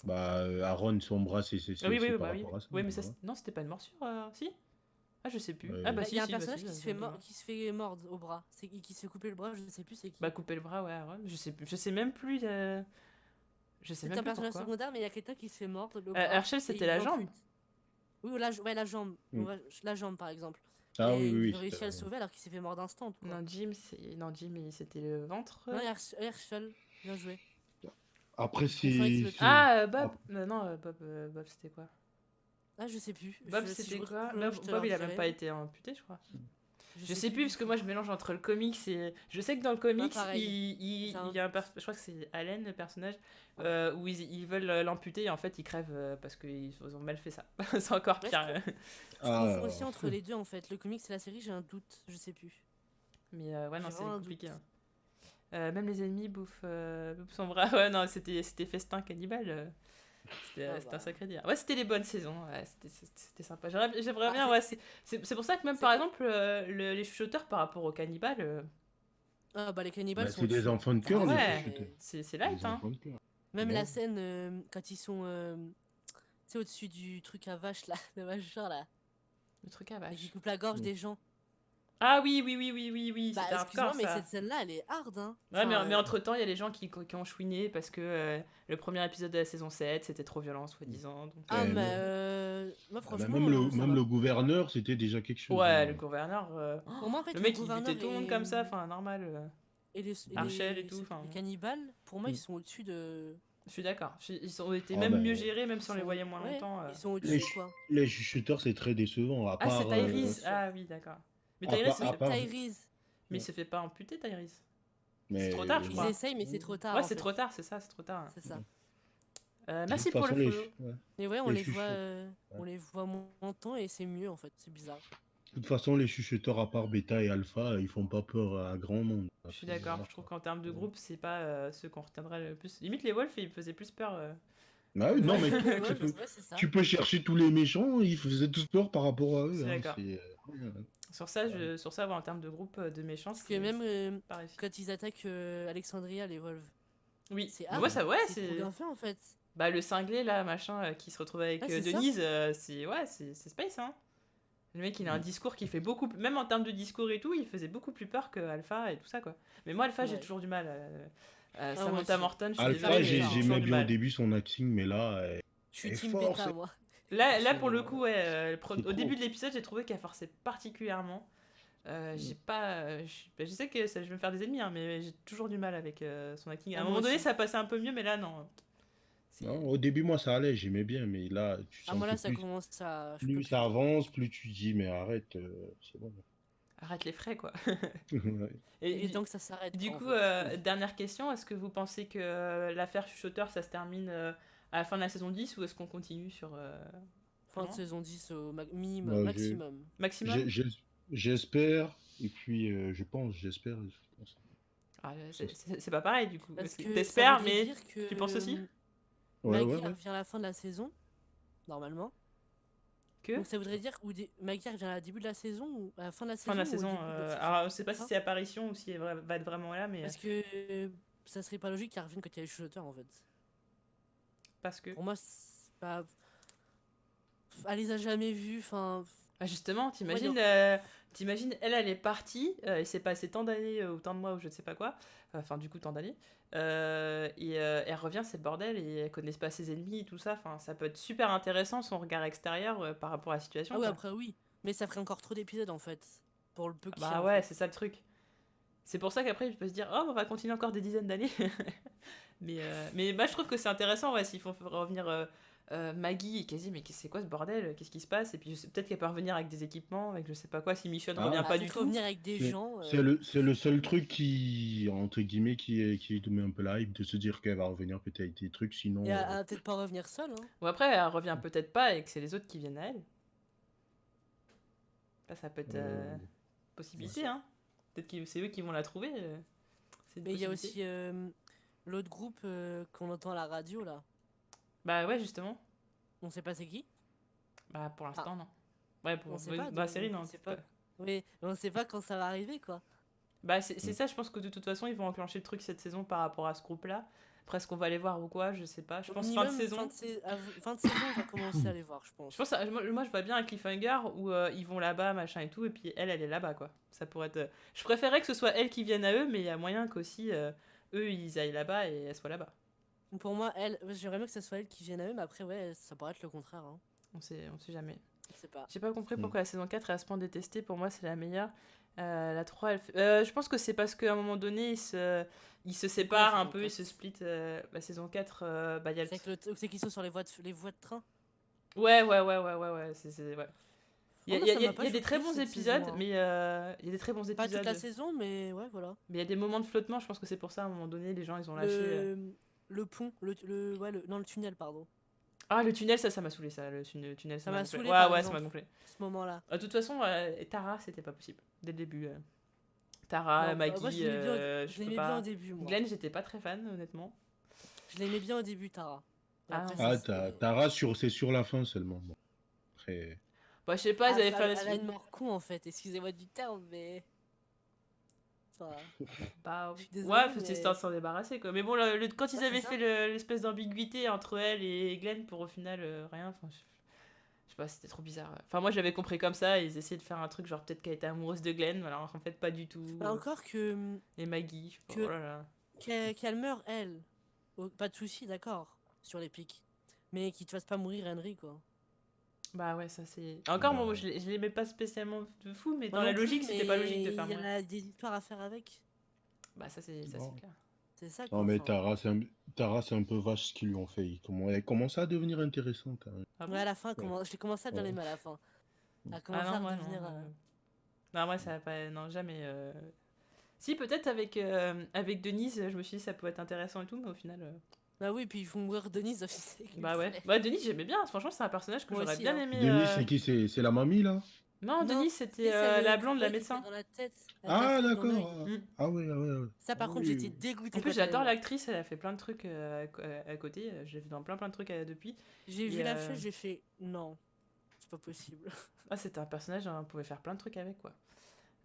Bah Aaron, son bras, c'est Ah oui, par bah oui. rapport à ça. Oui, mais ça, ouais. non, c'était pas une morsure, si? Ah, je sais plus. Ouais. Ah, bah Bah, si, il y a un si, bah, personnage si, qui se ça fait doit voir. qui se fait mordre au bras. Qui se fait couper le bras, je sais plus c'est qui. Bah, couper le bras, ouais, Aaron. Je sais plus. Je sais même plus. Je sais C'est même un plus personnage pourquoi. secondaire, mais il y a quelqu'un qui se fait mordre le bras. Herschel, et c'était il la l'ampute. jambe. Oui, ou la jambe. Mm. La jambe, par exemple. Ah et oui, oui, il a réussi c'était- à le sauver alors qu'il s'est fait mordre instant. Quoi. Non, Jim, c'était le ventre. Non, Herschel, bien joué. Après Félix c'est. Le Ah, Bob. Non, Bob, c'était quoi? Ah, je sais plus. Bob, Si c'était je quoi? retrouve le nom, je te Bob, le il a même redirai. pas été amputé, je crois. Je sais plus, parce que moi je mélange entre le comics et. Je sais que dans le comics, pareil. il y a je crois que c'est Allen, le personnage, où ils veulent l'amputer et en fait ils crèvent parce qu'ils ont mal fait ça. C'est encore Ouais, pire. Je confonds aussi entre les deux en fait. Le comics et la série, j'ai un doute. Je sais plus. Mais ouais, non, J'ai c'est vraiment un compliqué. doute. Hein. Même les ennemis bouffent son bras. Ouais, non, c'était festin cannibale. C'était un bah. sacré dire. Ouais, c'était les bonnes saisons. Ouais, c'était sympa. J'aimerais Ah, bien. Ouais, c'est pour ça que même c'est par quoi exemple, les chuchoteurs par rapport aux cannibales. Ah, bah les cannibales Bah, sont c'est des au-dessus. enfants de Ah cœur, les Clairement, ouais, chuchoteurs. mais c'est C'est light, des hein. enfants de cœur. même Ouais. la scène quand ils sont tu sais, au-dessus du truc à vache là, le machin là, Le truc à et qui vache. coupe la gorge Mm. des gens. Ah oui, oui, oui, oui, oui, oui, Bah c'était hardcore excuse-moi, mais cette ça. scène-là, elle est hard, hein. Ouais, Enfin, mais entre-temps, il y a les gens qui ont chouiné parce que le premier épisode de la saison 7, c'était trop violent, soi-disant. Donc, ah, Ben, mais ouais. moi Ah bah, franchement, ça même va. le gouverneur, c'était déjà quelque chose, ouais, le hein. gouverneur. Pour moi, en Le fait, le mec, il butait gouverneur tout le monde comme ça, enfin, normal. et À Archel et tout, enfin. les cannibales, pour moi, ils Mm. sont au-dessus de. Je suis d'accord. Ils ont été Ah même ben, mieux gérés, même Ils si on les sont, voyait moins ouais, longtemps. ils sont les, au-dessus, quoi. les chuchoteurs, c'est très décevant. Ah, c'est Bien Tyrese. sûr. Ah oui, d'accord. Mais À Tyrese, part, se à fait... part, Tyrese, Mais il se fait pas amputer, Tyrese. C'est trop tard, mais je ils crois. essayent, mais c'est trop tard, Ouais, en c'est fait. trop tard, c'est ça, c'est trop tard. C'est ça. de toute Merci pour le façon, follow. ouais, Mais ouais, les chuchoteurs. on les voit moins longtemps et c'est mieux, en fait. C'est bizarre. De toute façon, les chuchoteurs, à part Beta et Alpha, ils font pas peur à grand monde. Je suis d'accord. Voilà, Je trouve quoi. qu'en termes de Ouais. groupe, c'est pas ceux qu'on retiendra le plus. Limite, les Wolves, ils faisaient plus peur. Bah oui, non, mais Ouais, que- ouais, c'est ça. tu peux chercher tous les méchants, ils faisaient tous peur par rapport à Je eux, suis hein. d'accord. Ouais. Sur ça, ouais, en termes de groupe de méchants, Parce que même c'est pas réussi. quand ils attaquent Alexandria, les Wolves, Oui. c'est Mais moi, hard. ça, ouais, C'est trop c'est. bien fait, en fait. Bah, le cinglé, là, machin, qui se retrouve avec Ouais, c'est ça. Denise, c'est space, hein. Le mec, il a un discours qui fait beaucoup. Même en termes de discours et tout, il faisait beaucoup plus peur que Alpha et tout ça, quoi. Mais moi, Alpha, j'ai Ouais. toujours du mal. moi Samantha aussi. Morton, je suis Alpha, désolée, mais j'ai- j'ai toujours j'aimais du bien au mal. début son acting, mais là, Je suis elle team force. bêta, moi. Là, pour le coup, ouais, C'est au trop. début de l'épisode, j'ai trouvé qu'elle forçait particulièrement. J'ai pas. Je sais que je vais me faire des ennemis, hein, mais j'ai toujours du mal avec son acting. À un Moi moment donné, aussi. ça passait un peu mieux, mais là, non. C'est- Non, au début, moi, ça allait, j'aimais bien, mais là, tu Ah, sens moi que là, ça commence à. Je peux plus plus, ça quoi. avance, plus tu dis, mais arrête, c'est bon. Arrête les frais, quoi. Ouais. Et Il est temps que ça s'arrête, du quoi, en coup, fait, je trouve. dernière question, est-ce que vous pensez que l'affaire Chuchoteur, ça se termine à la fin de la saison 10 ou est-ce qu'on continue sur plus Fin de loin saison 10 au minimum, Bah, maximum. Maximum j'espère, et puis j'espère. Je pense. Ah, c'est pas pareil, du coup. Parce que ça T'espères, voudrait mais dire que tu penses aussi Ouais, Maggie ouais, ouais. revient à la fin de la saison, normalement. que Donc ça voudrait dire que Maggie revient à la début de la saison ou à la fin de la saison fin de la ou au saison. début de la saison. Alors, je sais pas si Ça c'est apparition ou si elle va être vraiment là, mais Parce que ça serait pas logique qu'elle revienne quand il y a les chuchoteurs, en fait. parce que. Pour moi, c'est pas... Elle les a jamais vus, enfin... Ah, justement, Moi, t'imagines, elle est partie, il s'est passé tant d'années ou tant de mois ou je ne sais pas quoi, enfin du coup tant d'années, et elle revient, c'est le bordel, et elle connaît pas ses ennemis et tout ça, enfin ça peut être super intéressant son regard extérieur par rapport à la situation. Ah oui, Quoi. après oui. Mais ça ferait encore trop d'épisodes, en fait. Pour le peu Ah qu'il y a, bah en ouais, fait. c'est ça le truc. C'est pour ça qu'après, il peut se dire, oh, on va continuer encore des dizaines d'années. mais bah, je trouve que c'est intéressant, ouais, s'il faut revenir Maggie et quasi, mais c'est quoi ce bordel? Qu'est-ce qui se passe? Et puis peut-être qu'elle peut revenir avec des équipements, avec je sais pas quoi, si Michonne Ah, revient Ah, pas du peut-être tout. revenir avec des gens... C'est le seul truc qui, entre guillemets, qui te met un peu la hype de se dire qu'elle va revenir peut-être avec des trucs, sinon. Et elle va peut-être pas revenir seule, hein. Ou après, elle revient peut-être pas et que c'est les autres qui viennent à elle. Ça peut être possibilité, sûr. hein. Peut-être que c'est eux qui vont la trouver. C'est une Mais il y a possibilité. aussi l'autre groupe qu'on entend à la radio, là. Bah ouais, justement. On sait pas c'est qui. Bah pour l'instant, non. Ouais, On sait pas. dans la donc série, on non. sait pas. Mais on sait pas quand ça va arriver, quoi. Bah c'est ça, je pense que de toute façon, ils vont enclencher le truc cette saison par rapport à ce groupe-là. Après, est-ce qu'on va les voir ou quoi, je sais pas. Je Au pense fin de minimum, saison. fin de saison, on va commencer à les voir, je pense. Je pense, moi, je vois bien un cliffhanger où ils vont là-bas, machin et tout, et puis elle est là-bas, quoi. Ça pourrait être. Je préférerais que ce soit elle qui vienne à eux, mais il y a moyen qu'aussi eux, ils aillent là-bas et elle soit là-bas. Pour moi, j'aimerais mieux que ce soit elle qui vienne à eux, mais après, ouais, ça pourrait être le contraire, hein. On sait jamais. Je sais pas. J'ai pas compris Mm. pourquoi la saison 4 est à ce point détestée. Pour moi, c'est la meilleure. La 3, je pense que c'est parce qu'à un moment donné, ils se séparent un saison peu, ils 4? se splittent. La saison 4, il y a le... C'est qu'ils sont sur les voies de train. Ouais. Ouais. Il y a, Oh, il y a- ça il y a- m'a pas il y a des très choqué, bons cette épisodes, saison, hein. mais il y a des très bons Pas toute la épisodes. saison, mais ouais, voilà. Mais il y a des moments de flottement, je pense que c'est pour ça, à un moment donné, les gens, ils ont lâché. Le pont, non, le tunnel, pardon. Ah, le tunnel, ça m'a saoulé, ça. Le tunnel, Ça m'a m'a gonflé. saoulé, par Ouais, ça exemple. m'a gonflé. Ce moment-là. De toute façon, Tara, c'était pas possible. Dès le début. Tara, Non, bah, moi, Maggie, je l'aimais bien, je je peux l'aimais bien pas. au début, moi. Glenn, j'étais pas très fan, honnêtement. Je l'aimais bien au début, Tara. Et Ah après, non. ça Ah, s'est... Tara, c'est sur la fin seulement. Bon. Après, Bah, je sais pas, ils Ah, avaient fait elle a une mort con, en fait. Excusez-moi du terme, mais... Enfin, Bah, je suis ouais, désolée, c'était histoire mais... de s'en débarrasser, quoi. Mais bon, quand ils Ouais, c'est avaient ça. fait l'espèce d'ambiguïté entre elle et Glenn pour au final rien, enfin, je sais pas, c'était trop bizarre. Ouais. Enfin, moi j'avais compris comme ça, ils essayaient de faire un truc genre peut-être qu'elle était amoureuse de Glenn, alors en fait pas du tout. Bah, encore que... Et Maggie, je sais pas, oh que là là. qu'elle meurt, elle. Pas de souci, d'accord. Sur les pics. Mais qu'il te fasse pas mourir, Henry, quoi. Bah ouais, ça c'est. Encore, moi bah, je l'aimais pas spécialement de fou, mais Moi dans la non plus, logique, c'était pas logique de mais faire il y mourir. a des histoires à faire avec. Bah ça c'est bon. clair. C'est ça, Non, quoi. mais Enfin... Tara, c'est un peu vache ce qu'ils lui ont fait. Elle commence à devenir intéressante, quand même. Ah Ouais, bon? à la fin, Ouais. j'ai commencé à bien Ouais. l'aimer à la fin. Elle a Ah commencé non, à moi non. redevenir... Non, moi ça a pas. Non, jamais. Si, peut-être avec Denise, je me suis dit ça peut être intéressant et tout, mais au final. Bah oui, puis ils font mourir Denise aussi. Bah ouais. Bah Denise, j'aimais bien, franchement, c'est un personnage que Moi j'aurais aussi, bien hein. aimé. Denise, c'est qui? C'est la mamie, là? Non, Non, Denise, c'était Denise, c'est la le blonde, la cowboy qui était médecin. dans la tête, avec la Ah, flèche dans l'œil. d'accord. Mm. Ah oui, ah oui, ah oui. Ça, par Ah contre, oui. j'étais dégoûtée En plus, quand elle est j'adore morte. l'actrice, elle a fait plein de trucs à côté. Je l'ai vu dans plein de trucs depuis. J'ai Et, vu la flèche, j'ai fait non, c'est pas possible. Ah, c'était un personnage, hein, on pouvait faire plein de trucs avec, quoi.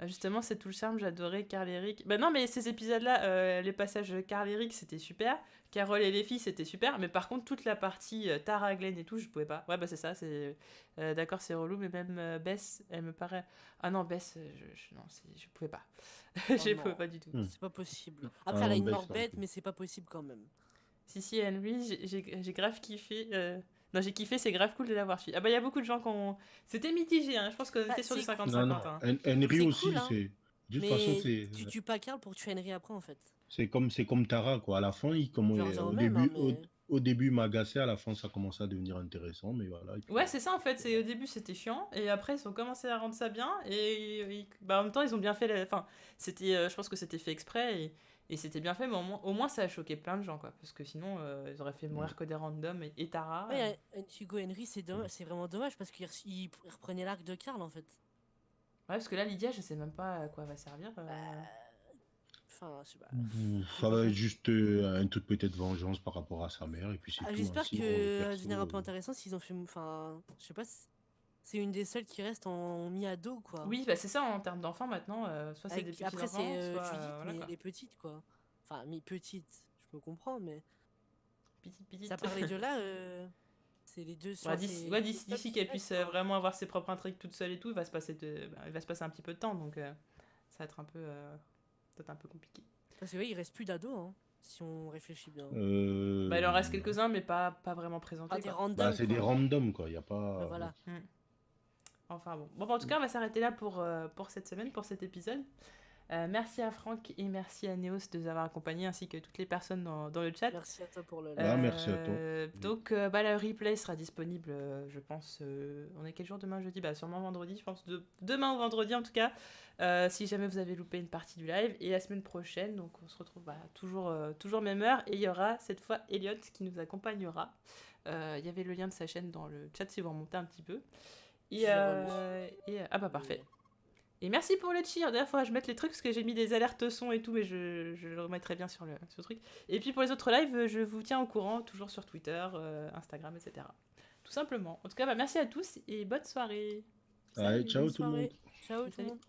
Justement, c'est tout le charme, j'adorais Carl et Rick. Bah non, mais ces épisodes-là, les passages Carl et Rick, c'était super. Carole et les filles, c'était super. Mais par contre, toute la partie Tara, Glenn et tout, je pouvais pas. Ouais, bah c'est ça, c'est... d'accord, c'est relou, mais même Bess, elle me paraît... Ah non, Bess, non, je pouvais pas. Oh Je non. pouvais pas du tout. C'est pas possible. Ah Après, elle a non, une Bess mort non bête, plus. mais c'est pas possible quand même. Si, Henry, j'ai grave kiffé. Non, j'ai kiffé, c'est grave cool de l'avoir suivi. Ah bah, il y a beaucoup de gens qui ont... C'était mitigé, hein. Je pense qu'on Bah, était sur du c'est cool. Non, 50-50. non. Hein. Henry C'est aussi, cool, hein. c'est... De toute façon, Mais tu tues pas Carl pour tuer Henry après, en fait. c'est comme Tara, quoi. À la fin, Je reviens au au même, hein, début, mais... au début, il m'agaçait. À la fin, ça commençait à devenir intéressant, mais voilà. Et puis, Ouais, c'est ça en fait. C'est au début c'était chiant et après ils ont commencé à rendre ça bien et bah, en même temps ils ont bien fait. Enfin, c'était, je pense que c'était fait exprès et c'était bien fait, mais au moins ça a choqué plein de gens quoi, parce que sinon ils auraient fait mourir que des randoms et Tara. Ouais, Hugo Henry, c'est vraiment dommage parce qu'il reprenait l'arc de Carl, en fait. Ouais, parce que là Lydia, je sais même pas à quoi elle va servir. Enfin, je sais pas. ça va être juste un truc peut-être vengeance par rapport à sa mère, et puis c'est tout. J'espère Sinon, que ça va perso, devenir un peu intéressant s'ils ont fait. Enfin, je sais pas. C'est une des seules qui reste en mi-ado, quoi. Oui, bah c'est ça en termes d'enfants maintenant. Soit c'est des petits Après, enfants, c'est soit Judith, voilà mais quoi. les petites, quoi. Enfin, mi-petite, je peux comprendre, mais Petite. ça parlait de là, c'est les deux. Ouais, c'est ouais, les d'ici seuls qui qu'elle restent, puisse quoi. vraiment avoir ses propres intrigues toute seule et tout, il va se passer un petit peu de temps, donc ça va être peut-être un peu compliqué. Parce que oui, il reste plus d'ados, hein, si on réfléchit bien. Bah, il en reste quelques-uns, mais pas vraiment présentés. Ah, des Quoi. randoms. bah, c'est quoi. des randoms, quoi. Il y a pas. Voilà. Enfin bon. Bon, en tout cas, on va s'arrêter là pour cette semaine, pour cet épisode. Merci à Franck et merci à Néos de nous avoir accompagnés, ainsi que toutes les personnes dans le chat. Merci à toi pour le. Ah, merci à toi. Donc, le replay sera disponible, je pense. On est quel jour demain, jeudi? Bah, sûrement vendredi, je pense. Demain ou vendredi, en tout cas. Si jamais vous avez loupé une partie du live. Et la semaine prochaine, donc on se retrouve toujours même heure. Et il y aura cette fois Elliot qui nous accompagnera. Il y avait le lien de sa chaîne dans le chat si vous remontez un petit peu. Ah bah parfait. Et merci pour le cheer. D'ailleurs, il faudra que je mette les trucs parce que j'ai mis des alertes son et tout, mais je le remettrai bien sur le truc. Et puis pour les autres lives, je vous tiens au courant, toujours sur Twitter, Instagram, etc. Tout simplement. En tout cas, bah, merci à tous et bonne soirée. Allez, ciao Bonne tout le monde. soirée. Ciao tout le Salut. monde.